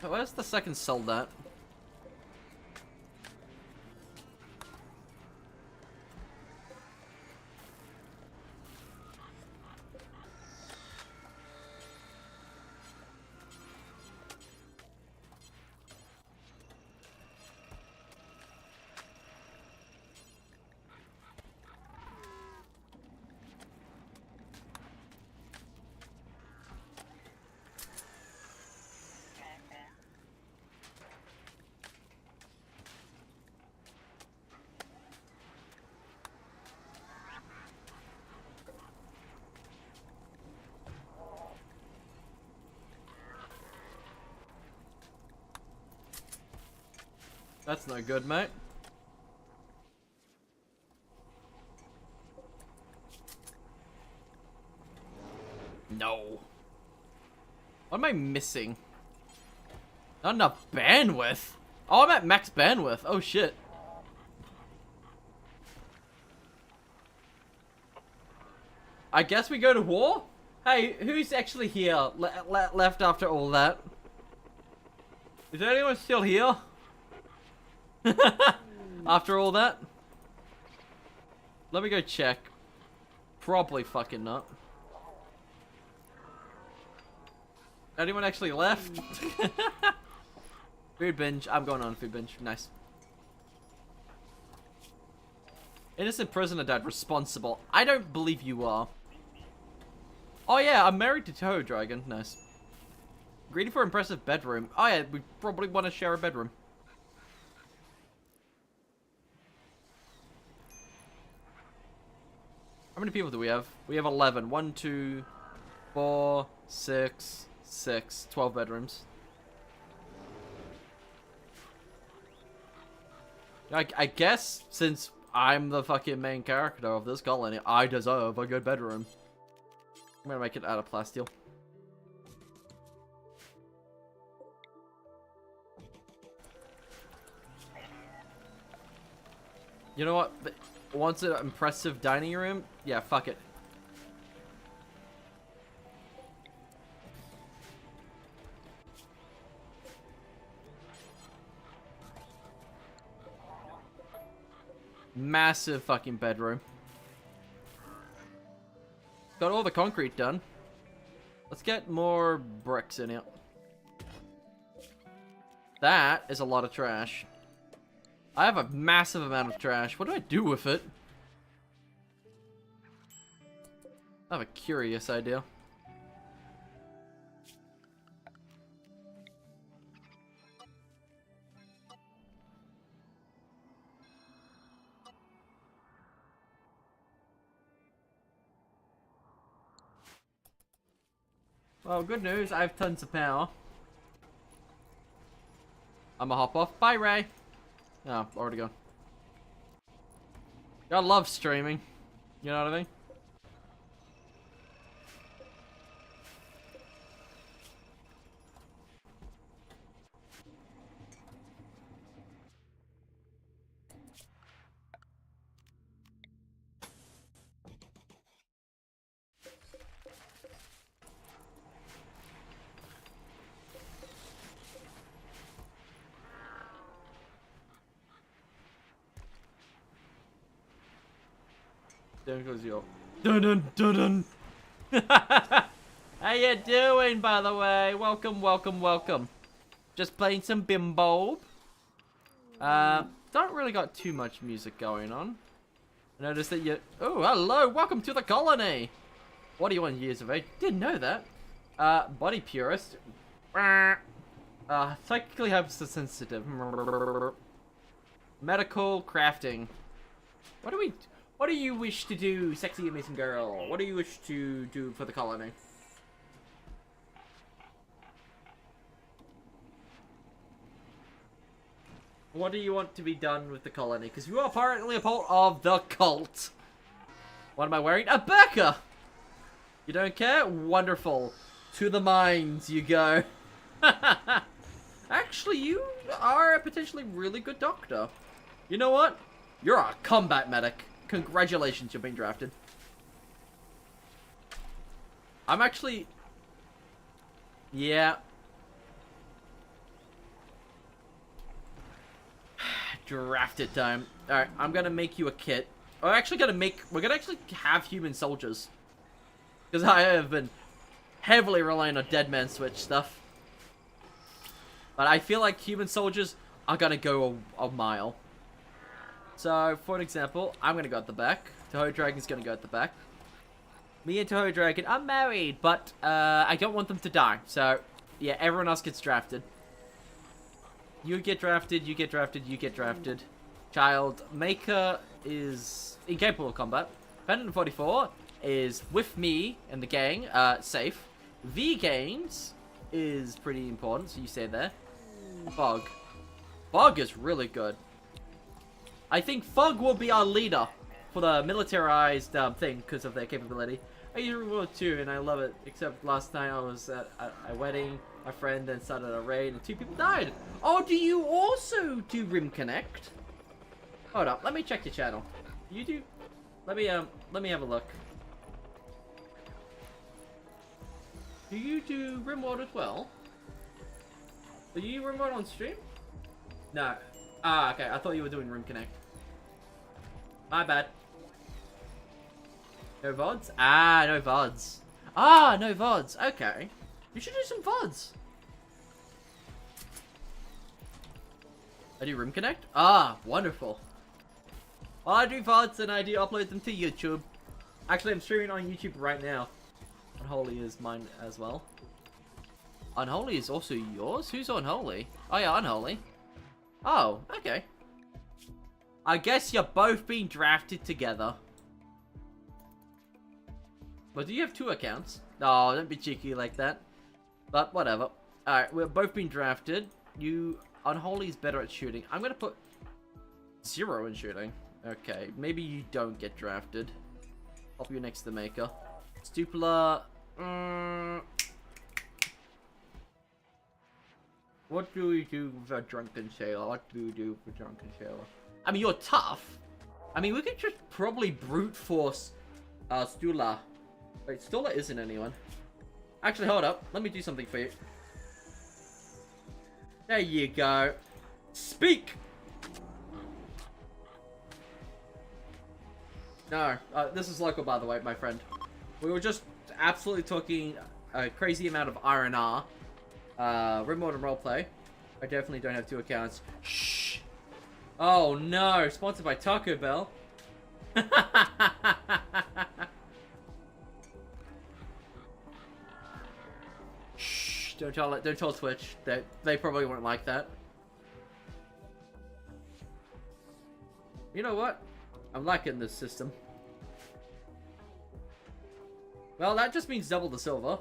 Where's the second sold at? That's no good, mate. No. What am I missing? Not enough bandwidth. Oh, I'm at max bandwidth. Oh, shit. I guess we go to war? Hey, who's actually here left after all that? Is anyone still here? After all that? Let me go check. Probably fucking not. Anyone actually left? Food binge. I'm going on a food binge. Nice. Innocent prisoner died. Responsible. I don't believe you are. Oh yeah, I'm married to Toho Dragon. Nice. Greedy for impressive bedroom. Oh yeah, we probably want to share a bedroom. How many people do we have? We have 11. 1, 2, 4, 6, 6. 12 bedrooms. I guess since I'm the fucking main character of this colony. I deserve a good bedroom. I'm gonna make it out of plasteel. You know what? Wants an impressive dining room? Yeah, fuck it. Massive fucking bedroom. Got all the concrete done. Let's get more bricks in here. That is a lot of trash. I have a massive amount of trash. What do I do with it? I have a curious idea. Well, good news. I have tons of power. I'm gonna hop off. Bye, Ray. Oh, already gone. I love streaming. You know what I mean? There goes your dun dun dun dun. How you doing, by the way? Welcome, welcome, welcome. Just playing some Bimbo. Don't really got too much music going on. I noticed that you. Oh, hello, welcome to the colony. 41 years of age. Didn't know that. Body purist. Psychically hypersensitive. Medical crafting. What do you wish to do, sexy amazing girl? What do you wish to do for the colony? What do you want to be done with the colony? Because you are apparently a part of the cult. What am I wearing? A burqa! You don't care? Wonderful. To the mines you go. Actually, you are a potentially really good doctor. You know what? You're a combat medic. Congratulations, you're being drafted. I'm actually... Yeah. Drafted time. Alright, I'm gonna make you a kit. We're gonna actually have human soldiers. Because I have been heavily relying on dead man switch stuff. But I feel like human soldiers are gonna go a mile. So, for an example, I'm gonna go at the back. Toho Dragon's gonna go at the back. Me and Toho Dragon are married, but I don't want them to die. So, yeah, everyone else gets drafted. You get drafted, you get drafted, you get drafted. Child Maker is incapable of combat. 144 is with me and the gang, safe. V Games is pretty important, so you stay there. Fog. Fog is really good. I think Fog will be our leader for the militarized thing because of their capability. I use Rimworld too, and I love it. Except last night I was at a wedding, my friend then started a raid, and 2 people died. Oh, do you also do rimconnect? Hold up, let me check your channel. You do? Let me have a look. Do you do Rimworld as well? Are you Rimworld on stream? No. Ah, okay. I thought you were doing rimconnect. My bad. No VODs? Ah, no VODs. Ah, no VODs. Okay. You should do some VODs. I do rimconnect? Ah, wonderful. Well, I do VODs and I do upload them to YouTube. Actually, I'm streaming on YouTube right now. Unholy is mine as well. Unholy is also yours? Who's Unholy? Oh yeah, Unholy. Oh, okay. I guess you're both being drafted together. But do you have 2 accounts? No, don't be cheeky like that. But whatever. Alright, we're both being drafted. Unholy is better at shooting. I'm gonna put 0 in shooting. Okay, maybe you don't get drafted. Pop you next to the maker. Stupler. What do we do with a drunken sailor? What do we do with a drunken sailor? I mean, you're tough. I mean, we could just probably brute force Stula. Wait, Stula isn't anyone. Actually, hold up. Let me do something for you. There you go. Speak! No, this is local, by the way, my friend. We were just absolutely talking a crazy amount of R&R. Rimworld and roleplay. I definitely don't have 2 accounts. Shh! Oh no, sponsored by Taco Bell. Shh! Don't tell Twitch. They probably won't like that. You know what? I'm liking this system. Well, that just means double the silver.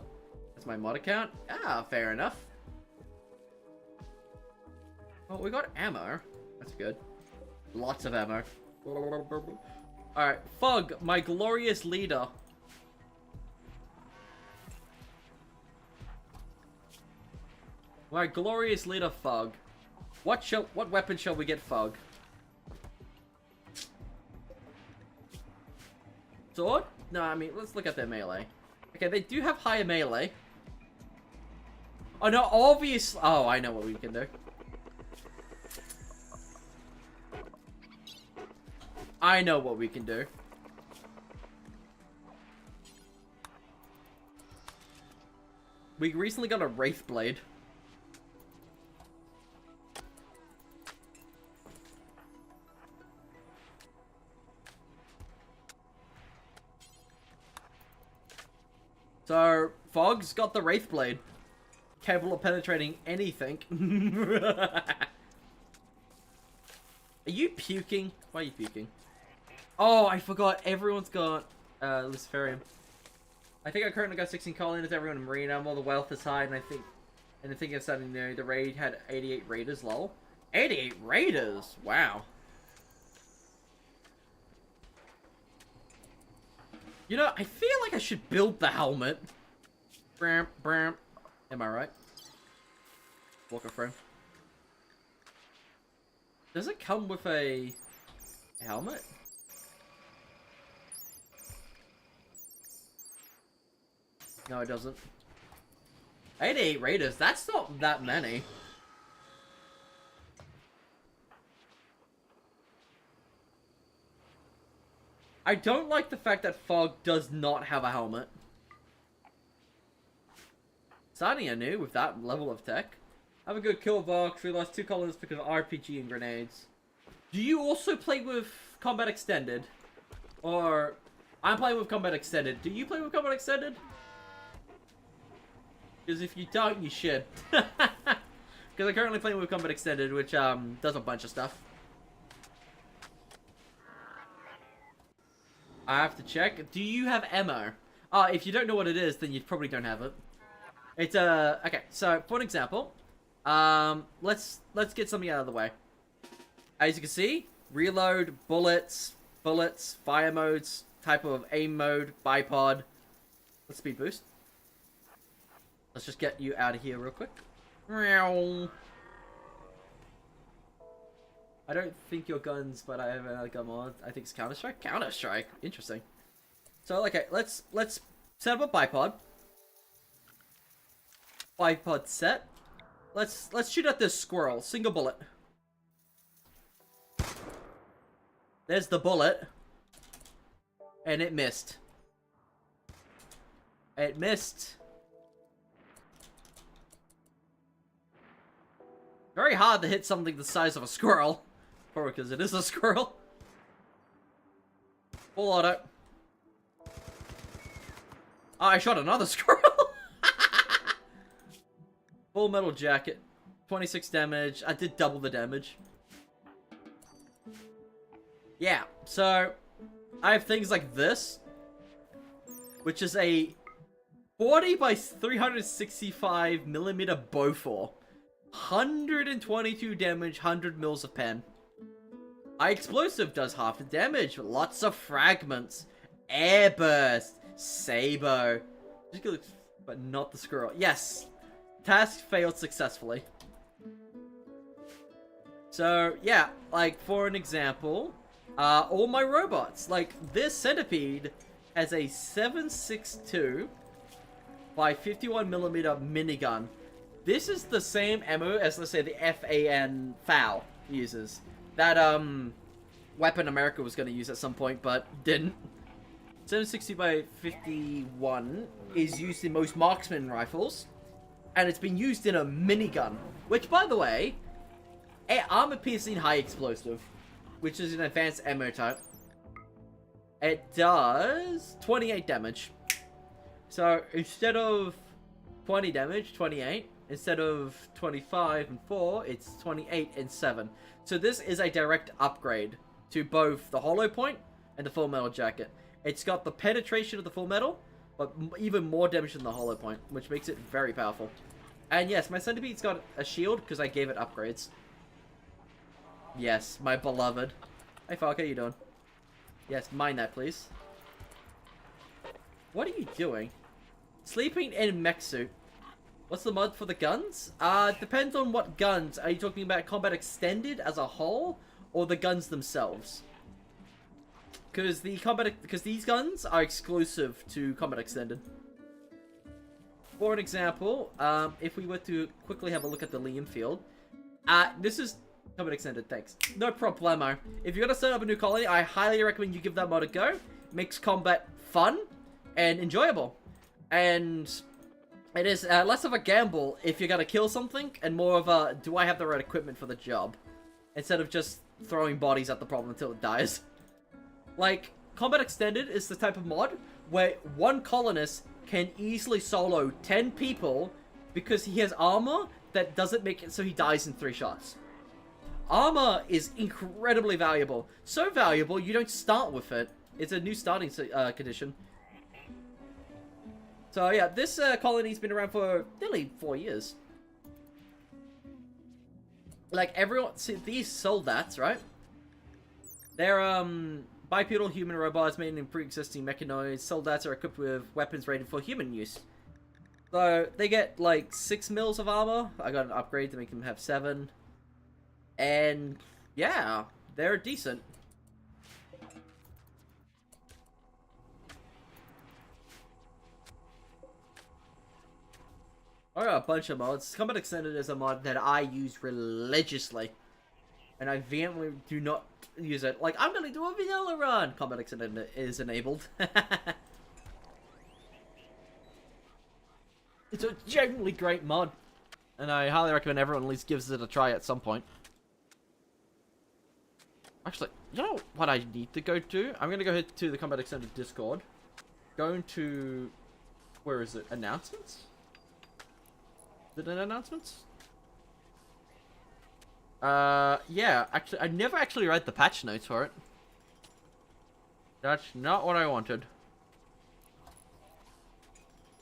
That's my mod account. Ah, fair enough. Oh, we got ammo. That's good. Lots of ammo. Alright, Fug, my glorious leader. My glorious leader, Fug. What weapon shall we get, Fug? Sword? No, I mean, let's look at their melee. Okay, they do have higher melee. Oh, no, obvious. Oh, I know what we can do. I know what we can do. We recently got a Wraith Blade. So, Fog's got the Wraith Blade. Capable of penetrating anything. Are you puking? Why are you puking? Oh, I forgot. Everyone's got Luciferium. I think I currently got 16 colonies. Everyone in Marina. All the wealth is high, and I think it's starting to know the raid had 88 raiders. Lol. 88 raiders. Wow. You know, I feel like I should build the helmet. Bram, bram. Am I right? Walker frame. Does it come with a helmet? No, it doesn't. 88 raiders. That's not that many. I don't like the fact that Fog does not have a helmet. Starting anew with that level of tech. Have a good kill box. We lost 2 colors because of RPG and grenades. Do you also play with Combat Extended? Or... I'm playing with Combat Extended. Do you play with Combat Extended? Because if you don't, you should. Because I'm currently playing with Combat Extended, which does a bunch of stuff. I have to check. Do you have ammo? If you don't know what it is, then you probably don't have it. It's okay. So for an example, let's get something out of the way. As you can see, reload, bullets, fire modes, type of aim mode, bipod. Let's speed boost. Let's just get you out of here real quick. I don't think your guns, but I have another gun mod. I think it's Counter-Strike. Counter-Strike. Interesting. So, okay, let's set up a bipod. Bipod set. Let's shoot at this squirrel. Single bullet. There's the bullet. And it missed. It missed. Very hard to hit something the size of a squirrel. Probably because it is a squirrel. Full auto. Oh, I shot another squirrel. Full metal jacket. 26 damage. I did double the damage. Yeah, so I have things like this, which is a 40 by 365 millimeter Bofor. 122 damage, 100 mils of pen. High explosive does half the damage, lots of fragments, air burst, Sabo, but not the squirrel. Yes, task failed successfully. So yeah, like for an example, all my robots, like this centipede has a 7.62 by 51mm minigun. This is the same ammo as, let's say, the FAN FAL uses. That weapon America was going to use at some point, but didn't. 760 by 51 is used in most marksman rifles, and it's been used in a minigun, which, by the way, armor-piercing high explosive, which is an advanced ammo type. It does 28 damage. So instead of 20 damage, 28. Instead of 25 and 4, it's 28 and 7. So this is a direct upgrade to both the hollow point and the full metal jacket. It's got the penetration of the full metal, but even more damage than the hollow point, which makes it very powerful. And yes, my centipede's got a shield because I gave it upgrades. Yes, my beloved. Hey, Falk, how you doing? Yes, mind that, please. What are you doing? Sleeping in mech suit. What's the mod for the guns? Depends on what guns. Are you talking about Combat Extended as a whole, or the guns themselves? Because these guns are exclusive to Combat Extended. For an example, if we were to quickly have a look at the Liam field, this is Combat Extended, thanks. No problemo. If you're gonna set up a new colony, I highly recommend you give that mod a go. Makes combat fun and enjoyable. And it is less of a gamble if you're gonna kill something, and more of a, do I have the right equipment for the job? Instead of just throwing bodies at the problem until it dies. Like, Combat Extended is the type of mod where one colonist can easily solo 10 people because he has armor that doesn't make it so he dies in 3 shots. Armor is incredibly valuable. So valuable, you don't start with it. It's a new starting condition. So yeah, this colony's been around for nearly 4 years. Like, everyone, see, these soldats, right? They're, bipedal human robots made in pre-existing mechanoids. Soldats are equipped with weapons rated for human use. So, they get, like, 6 mils of armor. I got an upgrade to make them have 7. And, yeah, they're decent. I got a bunch of mods. Combat Extended is a mod that I use religiously. And I vehemently do not use it. Like, I'm gonna do a vanilla run! Combat Extended is enabled. It's a genuinely great mod. And I highly recommend everyone at least gives it a try at some point. Actually, you know what I need to go to? I'm gonna go head to the Combat Extended Discord. Go into... where is it? Announcements? Is it in announcements? Yeah, actually, I never actually read the patch notes for it. That's not what I wanted.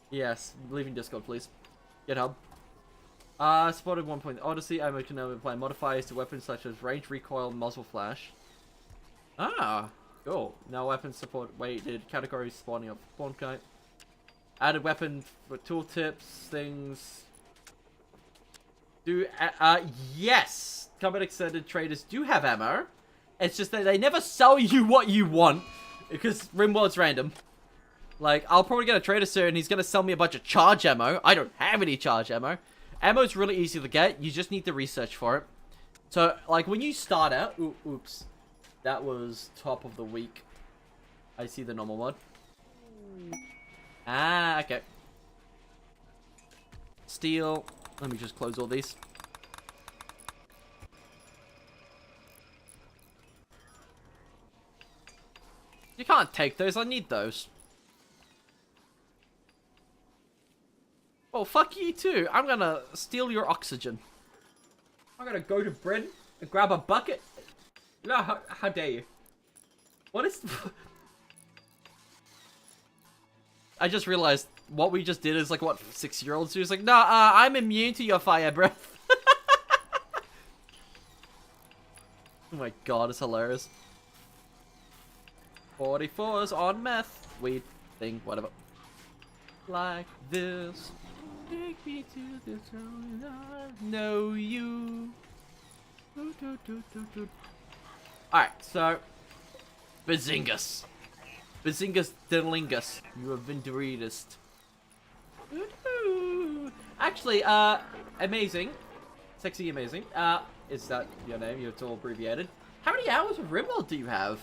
Yes, leaving Discord, please. GitHub. Spotted 1 point. Odyssey, I can now apply modifiers to weapons such as range, recoil, muzzle flash. Ah, cool. Now weapons support weighted categories spawning up spawn kite. Added weapon for tooltips, things. Yes! Combat Extended traders do have ammo. It's just that they never sell you what you want. Because Rimworld's random. Like, I'll probably get a trader soon and he's gonna sell me a bunch of charge ammo. I don't have any charge ammo. Ammo's really easy to get. You just need to research for it. So, like, when you start out... oops. That was top of the week. I see the normal mod. Ah, okay. Steel. Let me just close all these. You can't take those. I need those. Oh, fuck you too. I'm gonna steal your oxygen. I'm gonna go to Britain and grab a bucket. No, how dare you? What is... I just realized what we just did is like what 6-year-olds do. It's like, nah, I'm immune to your fire breath. my god, it's hilarious. 44s on meth. Weed thing, whatever. Like this. Take me to the zone. I know you. Alright, so. Bazingus. Bazingus Diddlingus. You have been deleted. Actually, amazing. Sexy amazing. Is that your name? It's all abbreviated. How many hours of Rimworld do you have?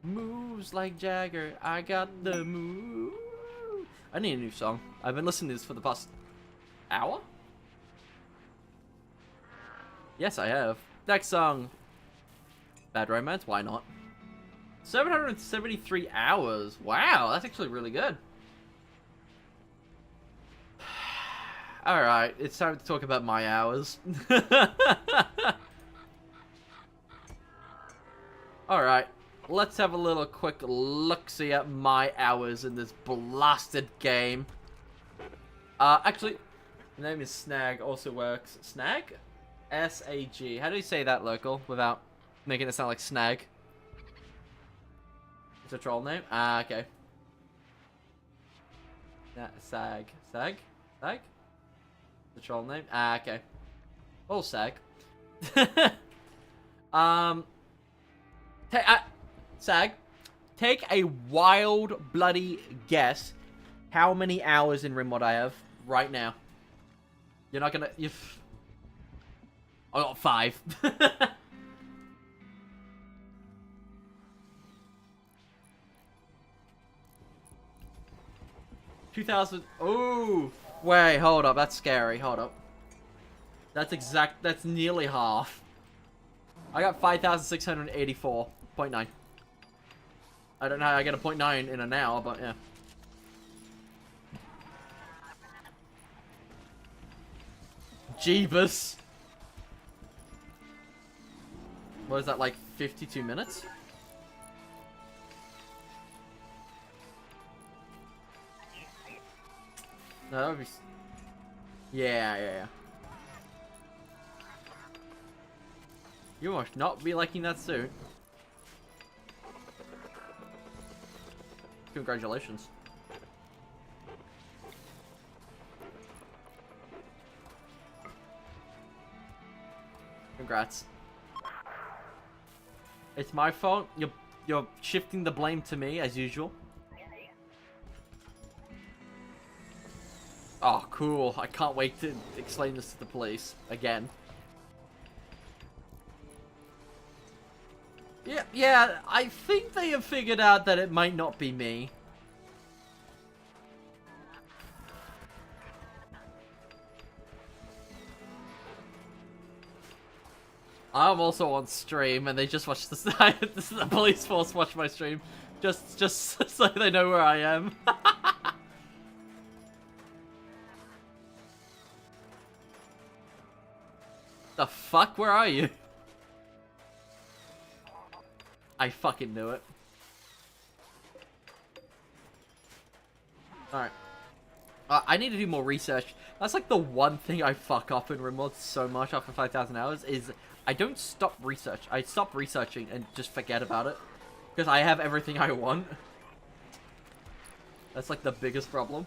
Moves like Jagger. I got the move. I need a new song. I've been listening to this for the past hour? Yes, I have. Next song. Bad Romance, why not? 773 hours. Wow, that's actually really good. Alright, it's time to talk about my hours. Alright, let's have a little quick look-see at my hours in this blasted game. Actually, the name is Snag, also works. Snag? S-A-G. How do you say that, local, without making it sound like Snag? It's a troll name? Ah, okay. Sag. Sag? Sag? The troll name? Ah, okay. Oh, Sag. Sag, take a wild, bloody guess how many hours in Rimworld I have right now. You're not gonna... I got 5. 2000. Oh, wait, hold up. That's scary. Hold up. That's nearly half. I got 5,684.9. I don't know how I get a 0.9 in an hour, but yeah. Jeebus. What is that, like 52 minutes? No, that would be... Yeah. You must not be liking that suit. Congratulations. Congrats. It's my fault. You're shifting the blame to me as usual. Oh, cool. I can't wait to explain this to the police again. Yeah, I think they have figured out that it might not be me. I'm also on stream, and they just watch the police force watch my stream, just so they know where I am. The fuck? Where are you? I fucking knew it. Alright. I need to do more research. That's like the one thing I fuck up in Rimworld so much after 5,000 hours is I don't stop research. I stop researching and just forget about it. Because I have everything I want. That's like the biggest problem.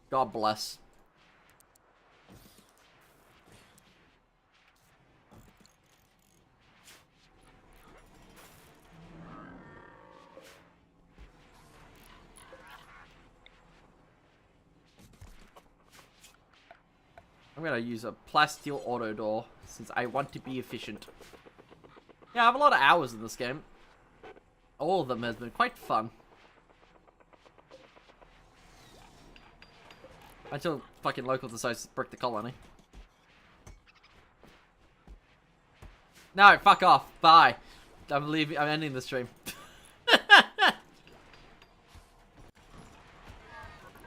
God bless. I'm gonna use a plasteel auto door since I want to be efficient. Yeah, I have a lot of hours in this game. All of them has been quite fun. Until fucking local decides to brick the colony. No, fuck off. Bye. I'm leaving. I'm ending the stream.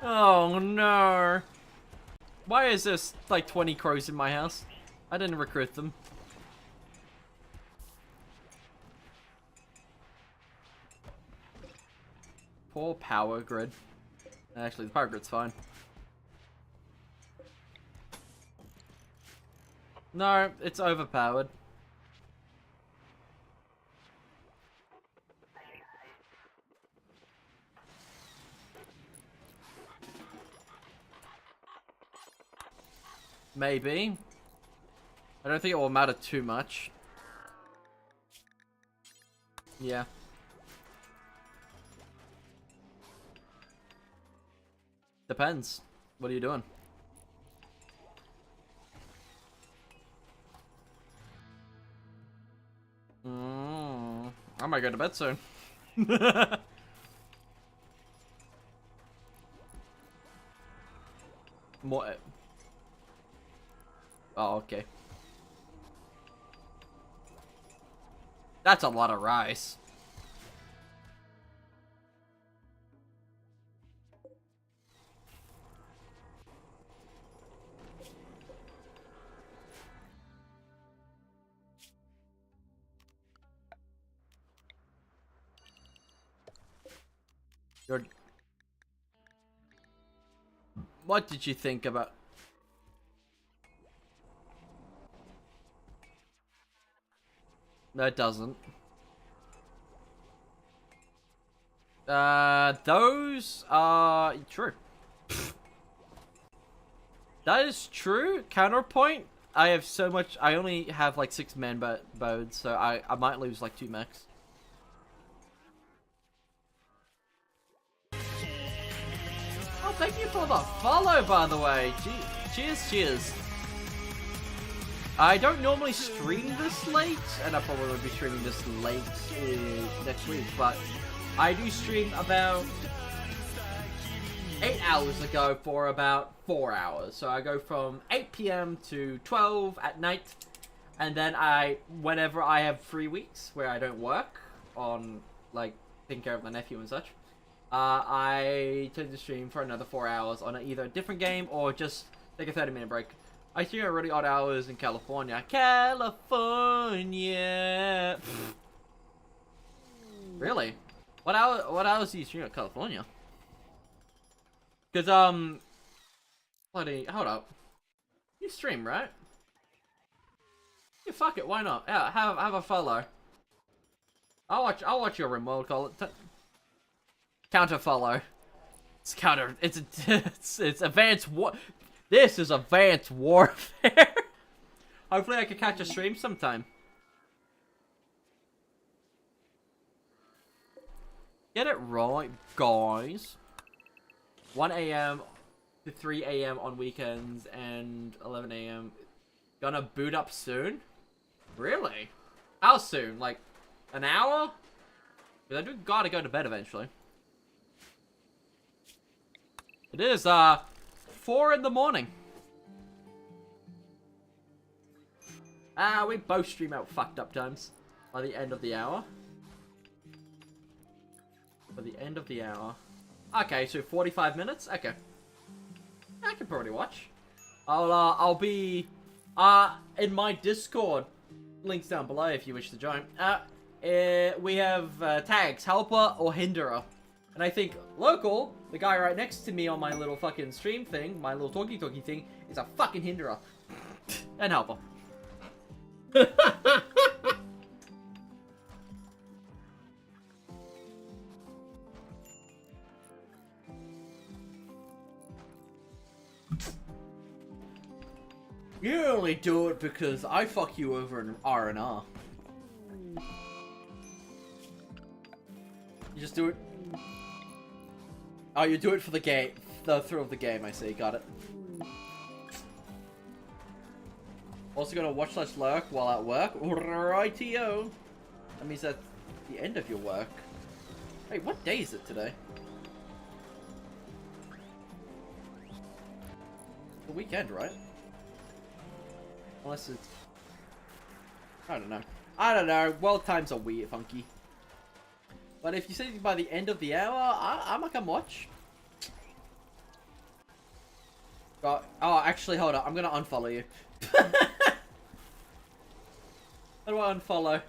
Oh no. Why is there like 20 crows in my house? I didn't recruit them. Poor power grid. Actually, the power grid's fine. No, it's overpowered. Maybe. I don't think it will matter too much. Yeah. Depends. What are you doing? I might go to bed soon. More. Oh, okay. That's a lot of rice. What did you think about? No, it doesn't. Those are true. That is true. Counterpoint. I have so much. I only have like 6 man bows, so I might lose like 2 mechs. Oh, thank you for the follow, by the way. Cheers, cheers. I don't normally stream this late, and I probably won't be streaming this late next week, but I do stream about 8 hours ago for about 4 hours. So I go from 8 PM to 12 at night, and then whenever I have 3 weeks where I don't work on, like, taking care of my nephew and such, I tend to stream for another 4 hours on either a different game or just take a 30-minute break. I stream at really odd hours in California. California! Really? What hours do you stream at California? Cause bloody, hold up. You stream, right? Yeah, fuck it, why not? Yeah, have a follow. I'll watch your Rimworld call it. Counter follow. It's counter. It's advanced war. This is advanced warfare. Hopefully, I can catch a stream sometime. Get it right, guys. 1 AM to 3 AM on weekends and 11 AM. Gonna boot up soon? Really? How soon? Like, an hour? Because I do gotta go to bed eventually. It is, 4 in the morning. We both stream out fucked up times by the end of the hour. By the end of the hour. Okay, so 45 minutes? Okay. I can probably watch. I'll be, in my Discord. Links down below if you wish to join. We have, tags, helper or hinderer. And I think local, the guy right next to me on my little fucking stream thing, my little talkie thing, is a fucking hinderer. And helper. You only do it because I fuck you over in R&R. You just do it. Oh, you do it for the game. The thrill of the game, I see. Got it. Also gonna watch/lurk while at work. Rightio. That means that's the end of your work. Hey, what day is it today? The weekend, right? Unless it's... I don't know. I don't know. World times are weird, funky. But if you say by the end of the hour, I might come watch. Oh, actually, hold up. I'm gonna unfollow you. How do I unfollow?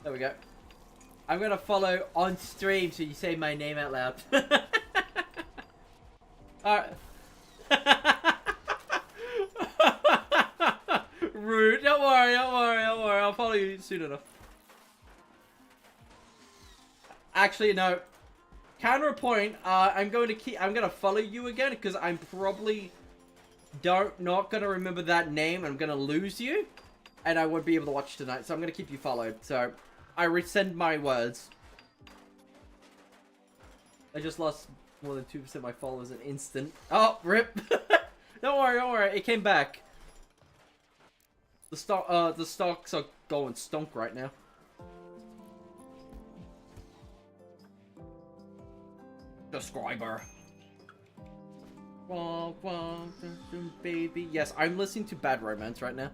There we go. I'm gonna follow on stream so you say my name out loud. Alright. Rude. Don't worry, don't worry, don't worry. I'll follow you soon enough. Actually, no. Counterpoint. I'm gonna follow you again because I'm probably not gonna remember that name. I'm gonna lose you, and I won't be able to watch tonight. So I'm gonna keep you followed. So I rescind my words. I just lost more than 2% of my followers in an instant. Oh, rip. Don't worry, don't worry. It came back. The stocks are going stonk right now. Subscriber. Baby. Yes, I'm listening to Bad Romance right now.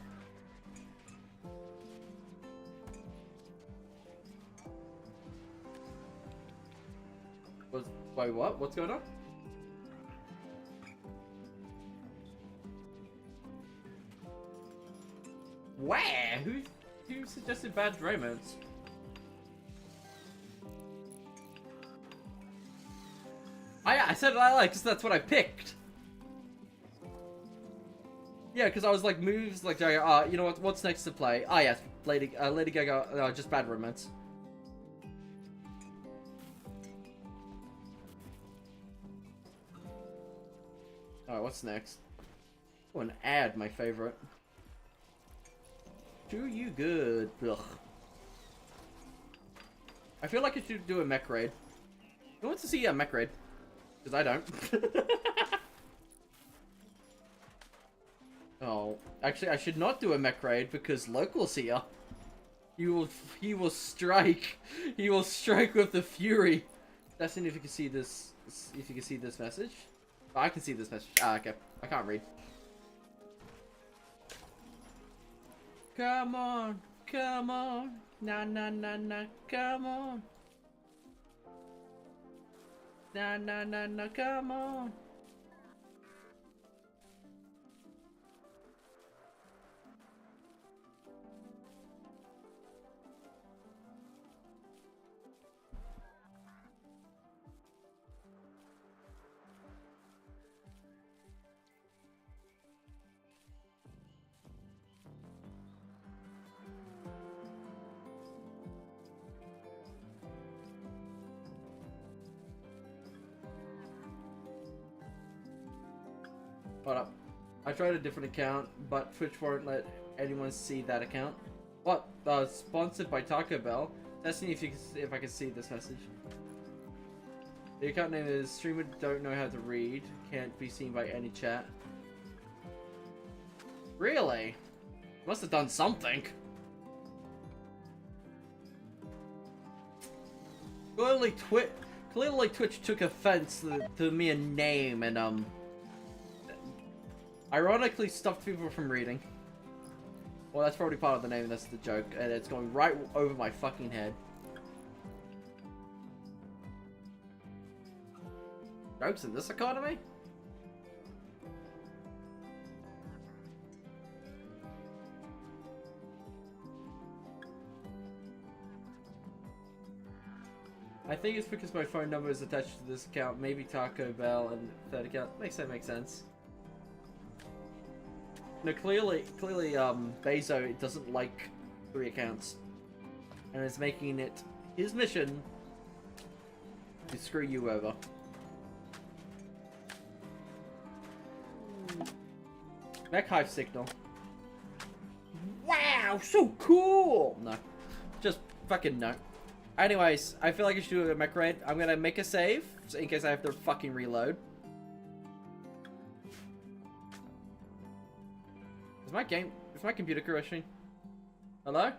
Wait, what? What's going on? Where? Who suggested Bad Romance? I said I like because that's what I picked. Yeah, because I was like moves like you know what? What's next to play? Ah, yes, Lady Gaga. Just Bad Romance. Alright, what's next? Oh, an ad, my favorite. Do you good? Ugh. I feel like I should do a mech raid. Who wants to see a mech raid? Because I don't. Oh, actually, I should not do a mech raid because Local's here. He will strike. He will strike with the fury. That's if you can see this. If you can see this message. Oh, I can see this message. Ah, okay. I can't read. Come on, come on, na na na na, come on, na na na na, come on. Hold up. I tried a different account, but Twitch won't let anyone see that account. What? Sponsored by Taco Bell. Testing if I can see this message. The account name is streamer don't know how to read. Can't be seen by any chat. Really? Must have done something. Clearly Twitch took offense to me a name and ironically stopped people from reading. Well, that's probably part of the name, that's the joke, and it's going right over my fucking head. Jokes in this economy? I think it's because my phone number is attached to this account, maybe Taco Bell and third account. Makes sense. No, clearly, Bezo doesn't like 3 accounts. And is making it his mission to screw you over. Mech Hive signal. Wow, so cool! No. Just fucking no. Anyways, I feel like I should do a mech raid. I'm gonna make a save, in case I have to fucking reload. Is my computer crashing? Hello?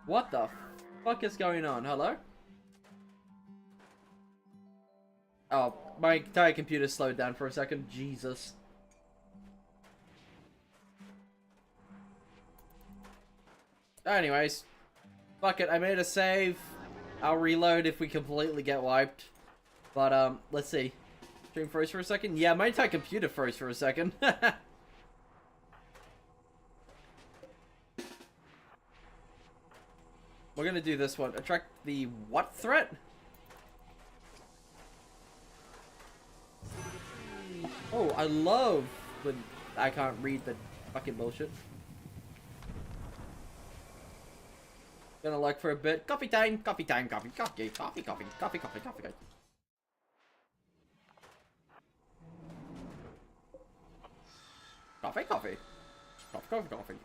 What the fuck is going on? Hello? Oh, my entire computer slowed down for a second. Jesus. Anyways. Fuck it, I made a save. I'll reload if we completely get wiped. But, let's see. Stream froze for a second? Yeah, my entire computer froze for a second. We're gonna do this one. Attract the what threat? Oh, I love when I can't read the fucking bullshit. Gonna look for a bit. Coffee time, coffee time, coffee, coffee, coffee, coffee, coffee, coffee, coffee, coffee. Coffee, coffee. Coffee, coffee, coffee.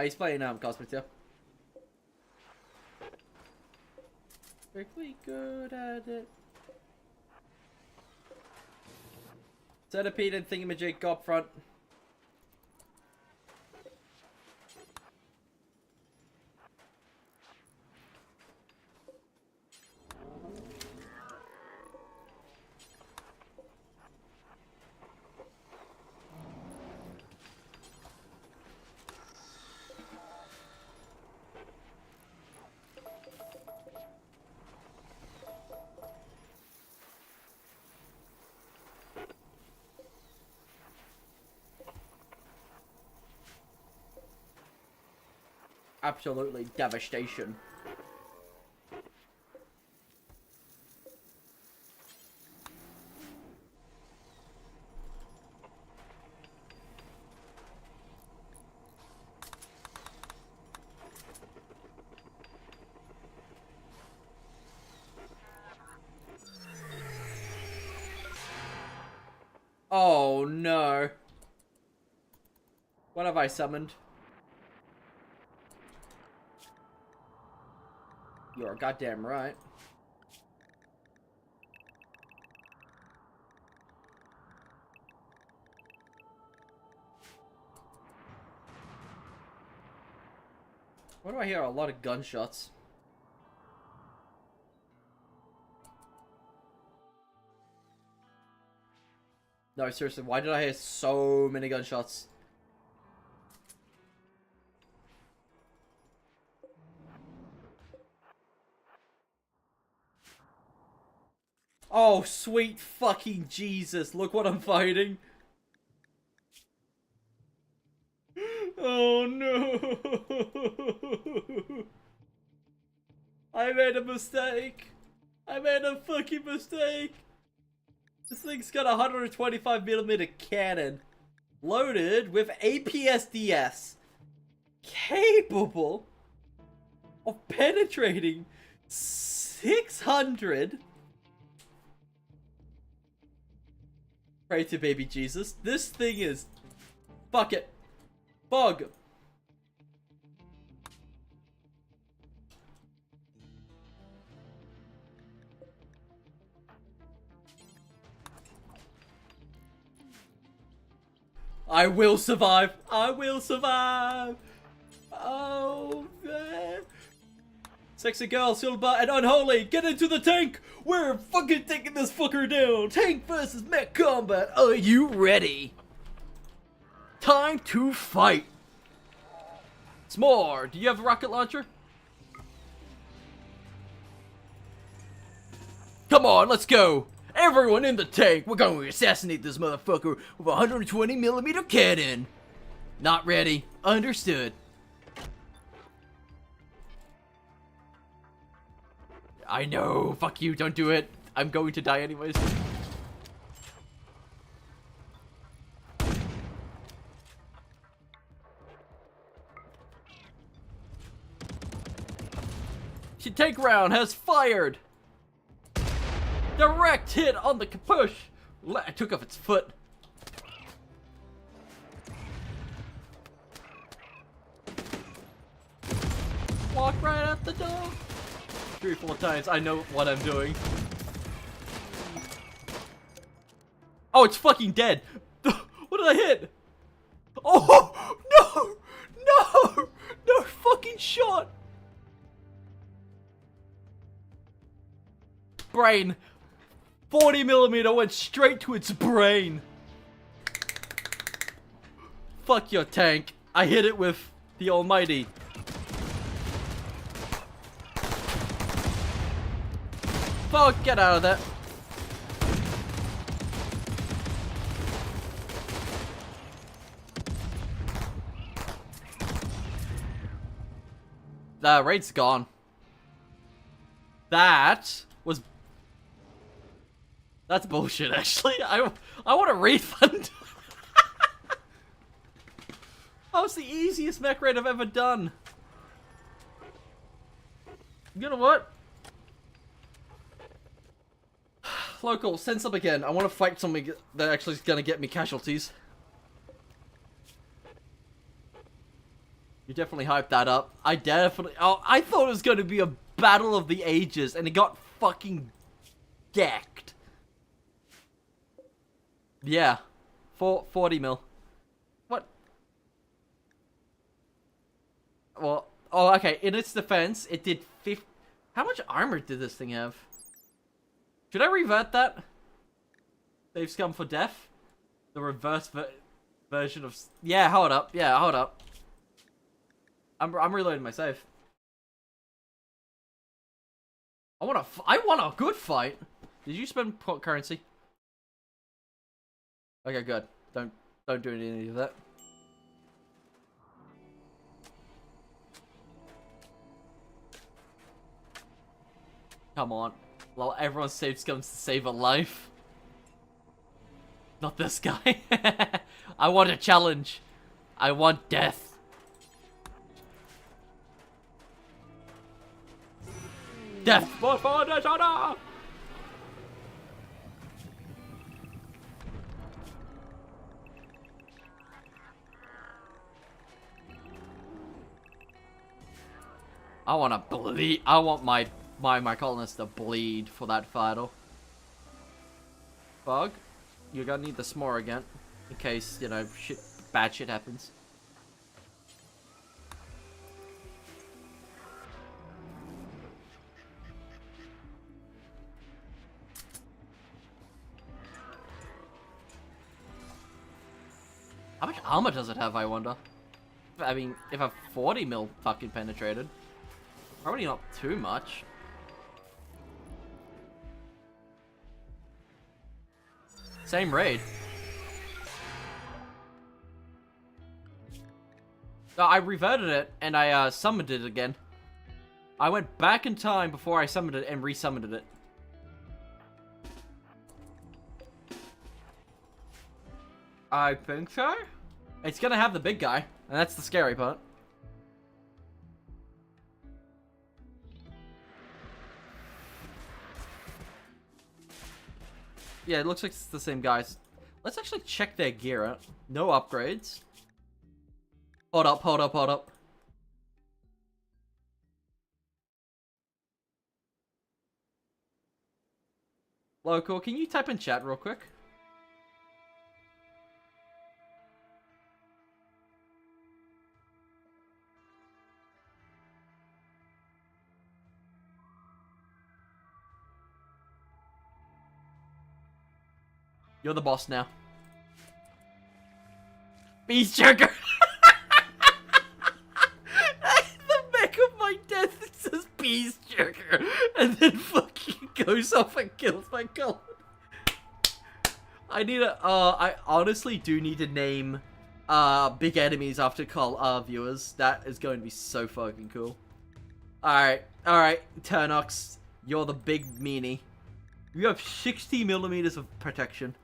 He's playing Cosmic, yeah. Pretty good at it. Centipede and thingamajig go up front. Absolutely devastation. Oh no. What have I summoned? You're goddamn right. Why do I hear a lot of gunshots? No, seriously, why did I hear so many gunshots? Oh, sweet fucking Jesus. Look what I'm fighting. Oh, no. I made a mistake. I made a fucking mistake. This thing's got a 125mm cannon. Loaded with APSDS. Capable of penetrating 600... Pray to baby Jesus. This thing is... Fuck it. Bug. I will survive. I will survive. Oh, man. Sexy girl, silver, and unholy. Get into the tank. We're fucking taking this fucker down. Tank versus mech combat. Are you ready? Time to fight. S'more, do you have a rocket launcher? Come on, let's go. Everyone in the tank. We're going to assassinate this motherfucker with a 120mm cannon. Not ready. Understood. I know. Fuck you. Don't do it. I'm going to die anyways. The tank round has fired. Direct hit on the capush. I took off its foot. Walk right out the door. 3 or 4 times. I know what I'm doing. Oh, it's fucking dead. What did I hit? Oh, no! No! No fucking shot! Brain. 40mm went straight to its brain. Fuck your tank. I hit it with the Almighty. Fog, get out of there. The raid's gone. That's bullshit, actually. I want a refund. That was the easiest mech raid I've ever done. You know what? Local, send some again. I want to fight something that actually is gonna get me casualties. You definitely hyped that up. I thought it was gonna be a battle of the ages, and it got fucking decked. Yeah. 40 mil. What? Well, oh, okay. In its defense, it did 50. How much armor did this thing have? Should I revert that? Save scum for death? The reverse version of... Yeah, hold up. Yeah, hold up. I'm reloading my save. I want a good fight. Did you spend currency? Okay, good. Don't do any of that. Come on. Well, everyone saves scums to save a life. Not this guy. I want a challenge. I want death. Death before dishonor! I want to bleed. I want my colonists to bleed for that final. Bug, you're gonna need the s'more again, in case, you know, bad shit happens. How much armor does it have, I wonder? I mean, if a 40 mil fucking penetrated. Probably not too much. Same raid. So I reverted it, and I summoned it again. I went back in time before I summoned it and resummoned it. I think so. It's gonna have the big guy, and that's the scary part. Yeah, it looks like it's the same guys. Let's actually check their gear out. No upgrades. Hold up, hold up, hold up. Local, can you type in chat real quick? You're the boss now. Beast Jerker! The mech of my death, it says Beast Jerker, and then fucking goes off and kills my god. I need a, I honestly do need to name, big enemies after viewers. That is going to be so fucking cool. Alright, Turnox, you're the big meanie. You have 60 millimeters of protection.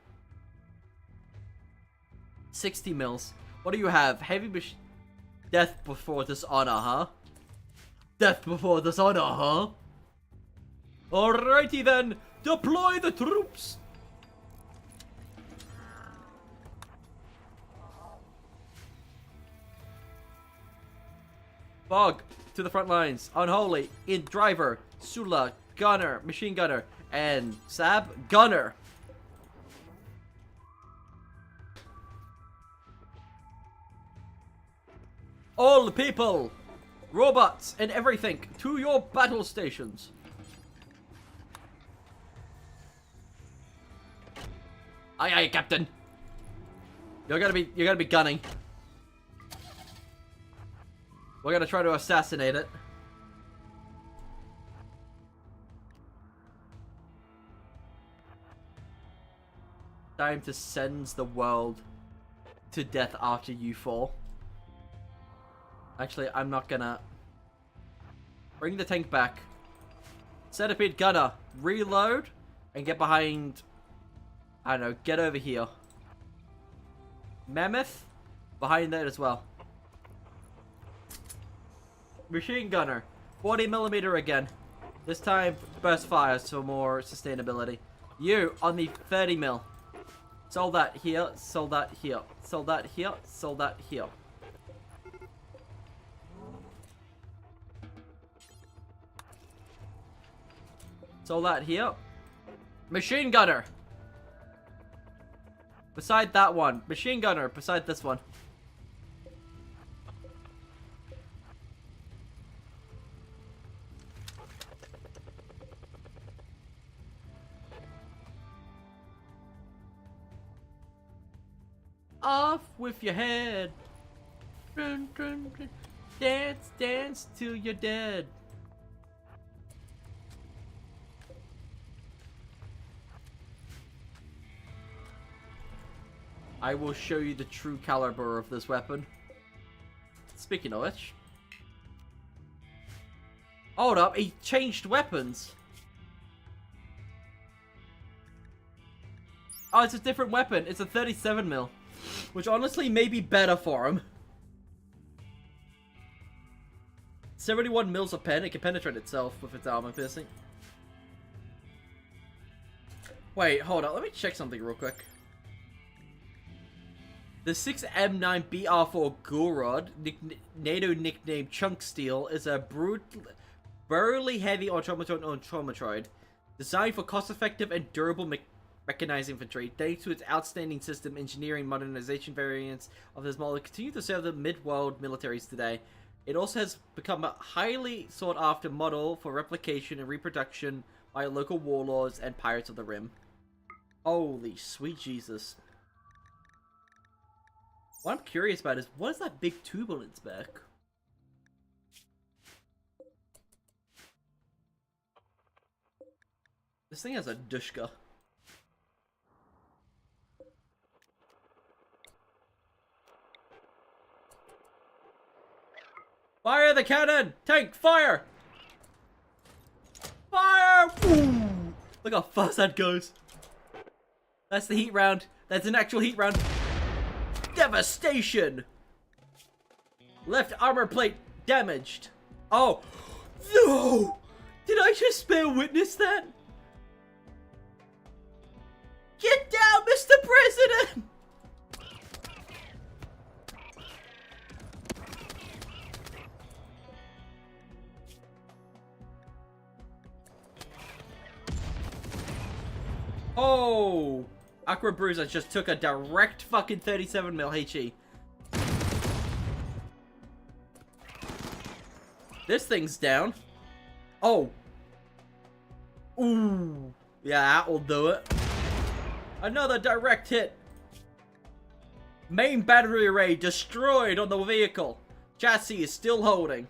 60 mils. What do you have? Heavy death before dishonor, huh? Death before dishonor, huh? Alrighty then, deploy the troops! Bog, to the front lines. Unholy, in driver, Sula, gunner, machine gunner, and Sab, gunner. All people, robots, and everything, to your battle stations. Aye, aye, Captain. You're gonna be gunning. We're gonna try to assassinate it. Time to send the world to death after you fall. Actually, I'm not gonna... Bring the tank back. Centipede gunner, reload, and get behind... I don't know, get over here. Mammoth, behind that as well. Machine gunner, 40mm again. This time, burst fires for more sustainability. You, on the 30mm. Sold that here, sold that here, sold that here, sold that here. Sold that here. Machine gunner. Beside that one. Machine gunner beside this one. Off with your head. Dun, dun, dun. Dance, dance till you're dead. I will show you the true caliber of this weapon. Speaking of which. Hold up, he changed weapons. Oh, it's a different weapon. It's a 37mm. Which honestly may be better for him. 71 mils of pen. It can penetrate itself with its armor piercing. Wait, hold on. Let me check something real quick. The 6M9BR4 Gulrod, NATO nicknamed Chunk Steel, is a burly heavy automatroid designed for cost-effective and durable mechanized infantry. Thanks to its outstanding system engineering modernization, variants of this model continue to serve the mid-world militaries today. It also has become a highly sought-after model for replication and reproduction by local warlords and pirates of the Rim. Holy sweet Jesus. What I'm curious about is, what is that big tube on its back? This thing has a dushka. Fire the cannon! Tank, fire! Fire! Ooh. Look how fast that goes. That's the heat round. That's an actual heat round. Devastation! Left armor plate damaged. Oh, no! Did I just bear witness that? Get down, Mr. President! Oh! Aqua Bruiser just took a direct fucking 37mm HE. This thing's down. Oh. Ooh. Yeah, that will do it. Another direct hit. Main battery array destroyed on the vehicle. Chassis is still holding.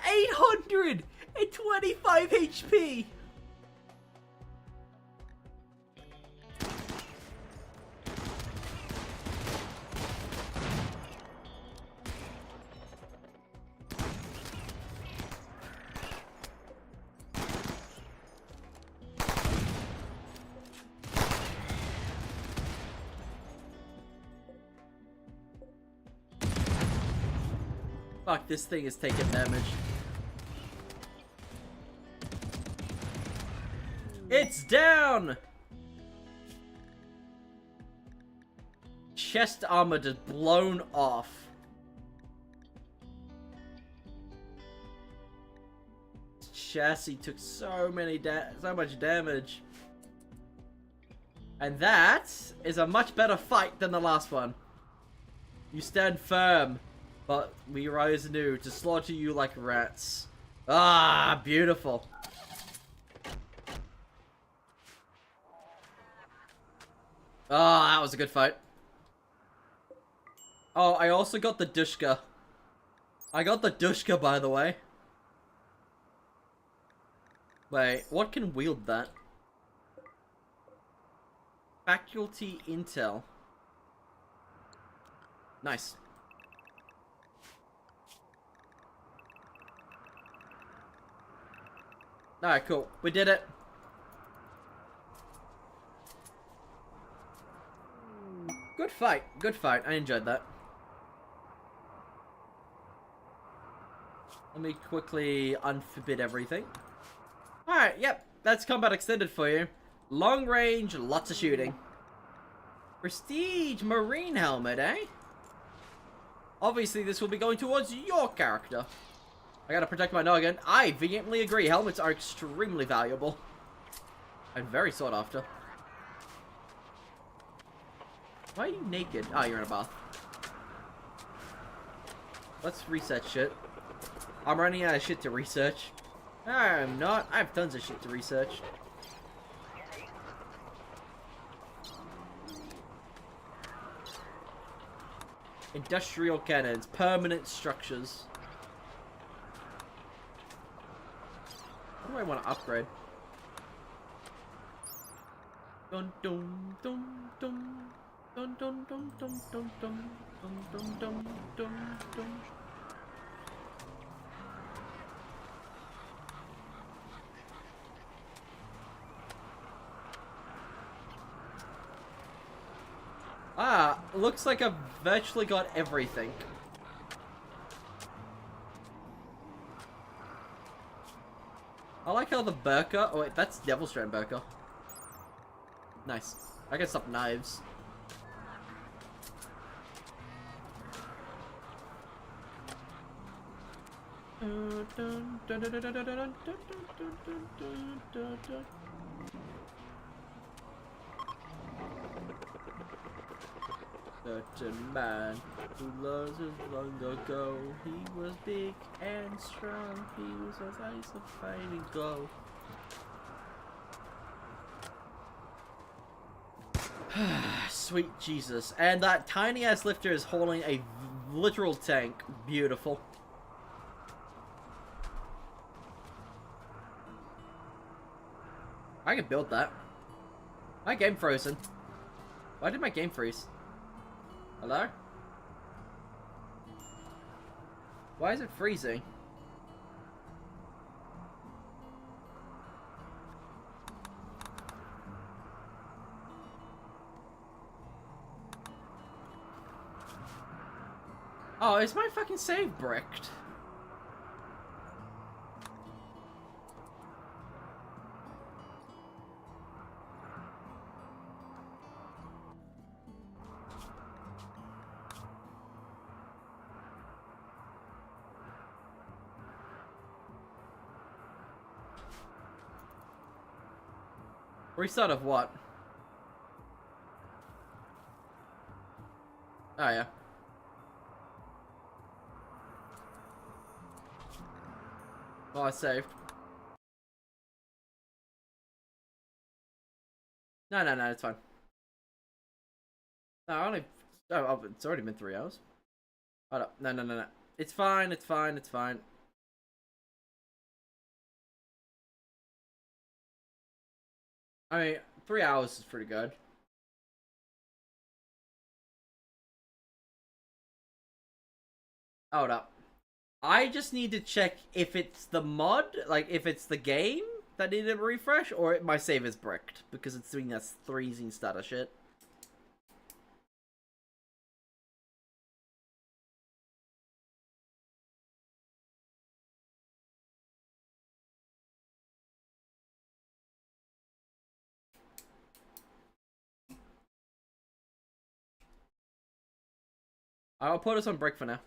825 HP. Fuck, this thing is taking damage. It's down! Chest armor just blown off. Chassis took so much damage. And that is a much better fight than the last one. You stand firm. But we rise anew to slaughter you like rats. Ah, beautiful. Ah, that was a good fight. Oh, I also got the Dushka. I got the Dushka, by the way. Wait, what can wield that? Faculty Intel. Nice. Alright, cool. We did it. Good fight. Good fight. I enjoyed that. Let me quickly unforbid everything. Alright, yep. That's combat extended for you. Long range, lots of shooting. Prestige marine helmet, eh? Obviously, this will be going towards your character. I gotta protect my noggin. I vehemently agree. Helmets are extremely valuable. And very sought after. Why are you naked? Ah, you're in a bath. Let's research shit. I'm running out of shit to research. I'm not. I have tons of shit to research. Industrial cannons. Permanent structures. What do I want to upgrade? Dun dun dun dun dun dun dun dun dun dun dun dun dun dun. Ah, looks like I've virtually got everything. I like how the burqa... Oh wait, that's Devil Strand burqa. Nice. I can stop knives. Certain man who loves us long ago. He was big and strong. He was as ice of fighting go. Sweet Jesus. And that tiny ass lifter is holding a literal tank. Beautiful. I can build that. My game frozen. Why did my game freeze? Hello? Why is it freezing? Oh, is my fucking save bricked? Restart of what? Oh, yeah. Oh, I saved. No, it's fine. No, I only... Oh, it's already been 3 hours. Hold up. No. It's fine, it's fine. I mean, 3 hours is pretty good. Hold up. I just need to check if it's the mod, like if it's the game that needed a refresh, or my save is bricked, because it's doing that freezing stutter shit. I'll put us on break for now.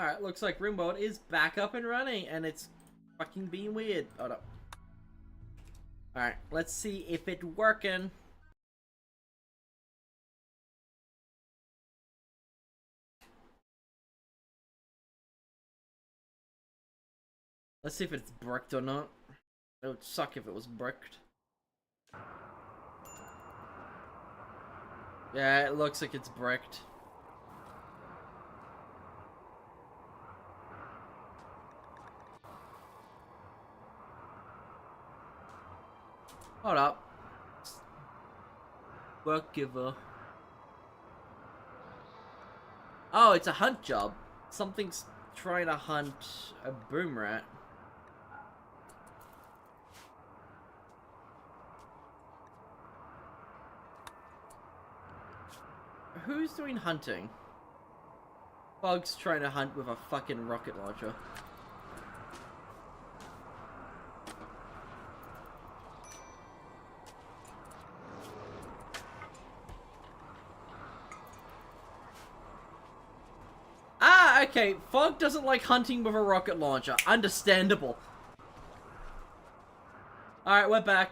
Alright, looks like Rimworld is back up and running, and it's fucking being weird. Hold up. Alright, let's see if it's working. Let's see if it's bricked or not. It would suck if it was bricked. Yeah, it looks like it's bricked. Hold up. Work giver. Oh, it's a hunt job. Something's trying to hunt a boom rat. Who's doing hunting? Bug's trying to hunt with a fucking rocket launcher. Ah, okay. Fog doesn't like hunting with a rocket launcher. Understandable. Alright, we're back.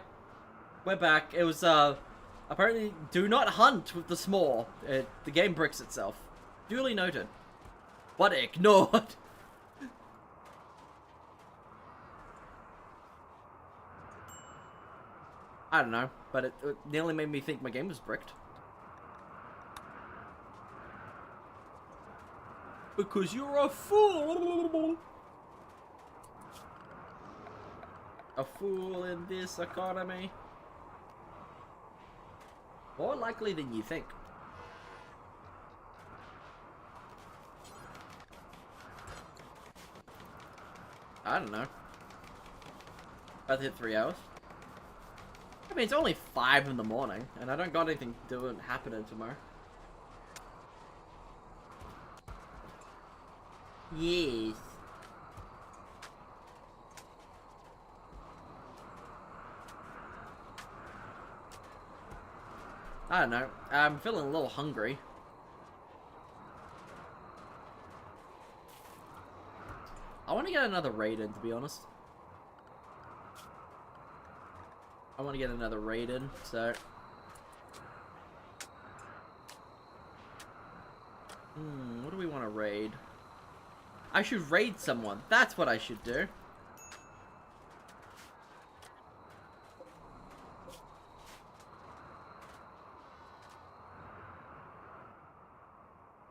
We're back. It was, apparently, do not hunt with the small. The game bricks itself. Duly noted. But ignored. I don't know, but it nearly made me think my game was bricked. Because you're a fool! A fool in this economy. More likely than you think. I don't know. About to hit 3 hours. I mean, it's only 5 in the morning, and I don't got anything doing happening tomorrow. Yes. I don't know. I'm feeling a little hungry. I want to get another raid in, to be honest. I want to get another raid in, so... what do we want to raid? I should raid someone. That's what I should do.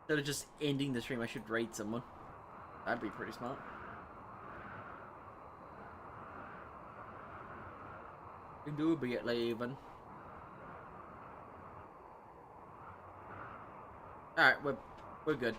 Instead of just ending the stream, I should raid someone. That'd be pretty smart. We do be at leaving. Alright, we're good.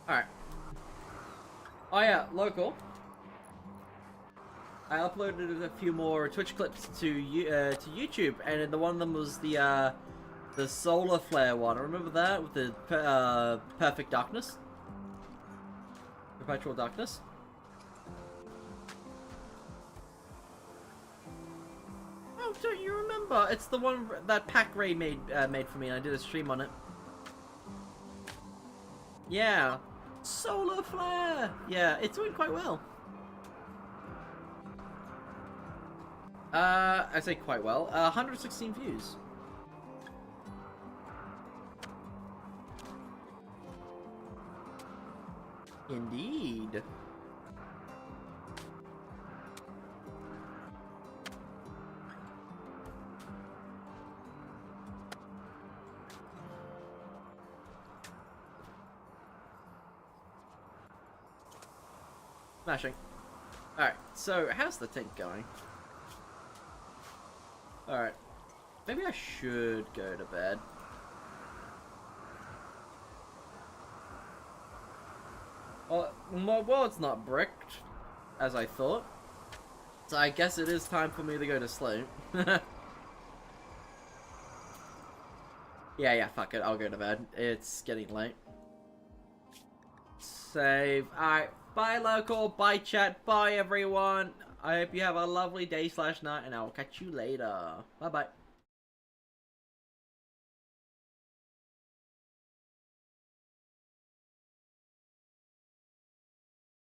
Alright. Oh yeah, local. I uploaded a few more Twitch clips to YouTube, and the one of them was the solar flare one. Remember that with the perfect darkness, perpetual darkness. Oh, don't you remember? It's the one that Pack Ray made for me, and I did a stream on it. Yeah. Solar flare! Yeah, it's doing quite well. I say quite well. 116 views. Indeed. Smashing. Alright, so how's the tank going? Alright. Maybe I should go to bed. Well, my world's not bricked, as I thought. So I guess it is time for me to go to sleep. Yeah, fuck it. I'll go to bed. It's getting late. Save. Alright, bye local, bye chat, bye everyone. I hope you have a lovely day/night, and I'll catch you later. Bye-bye.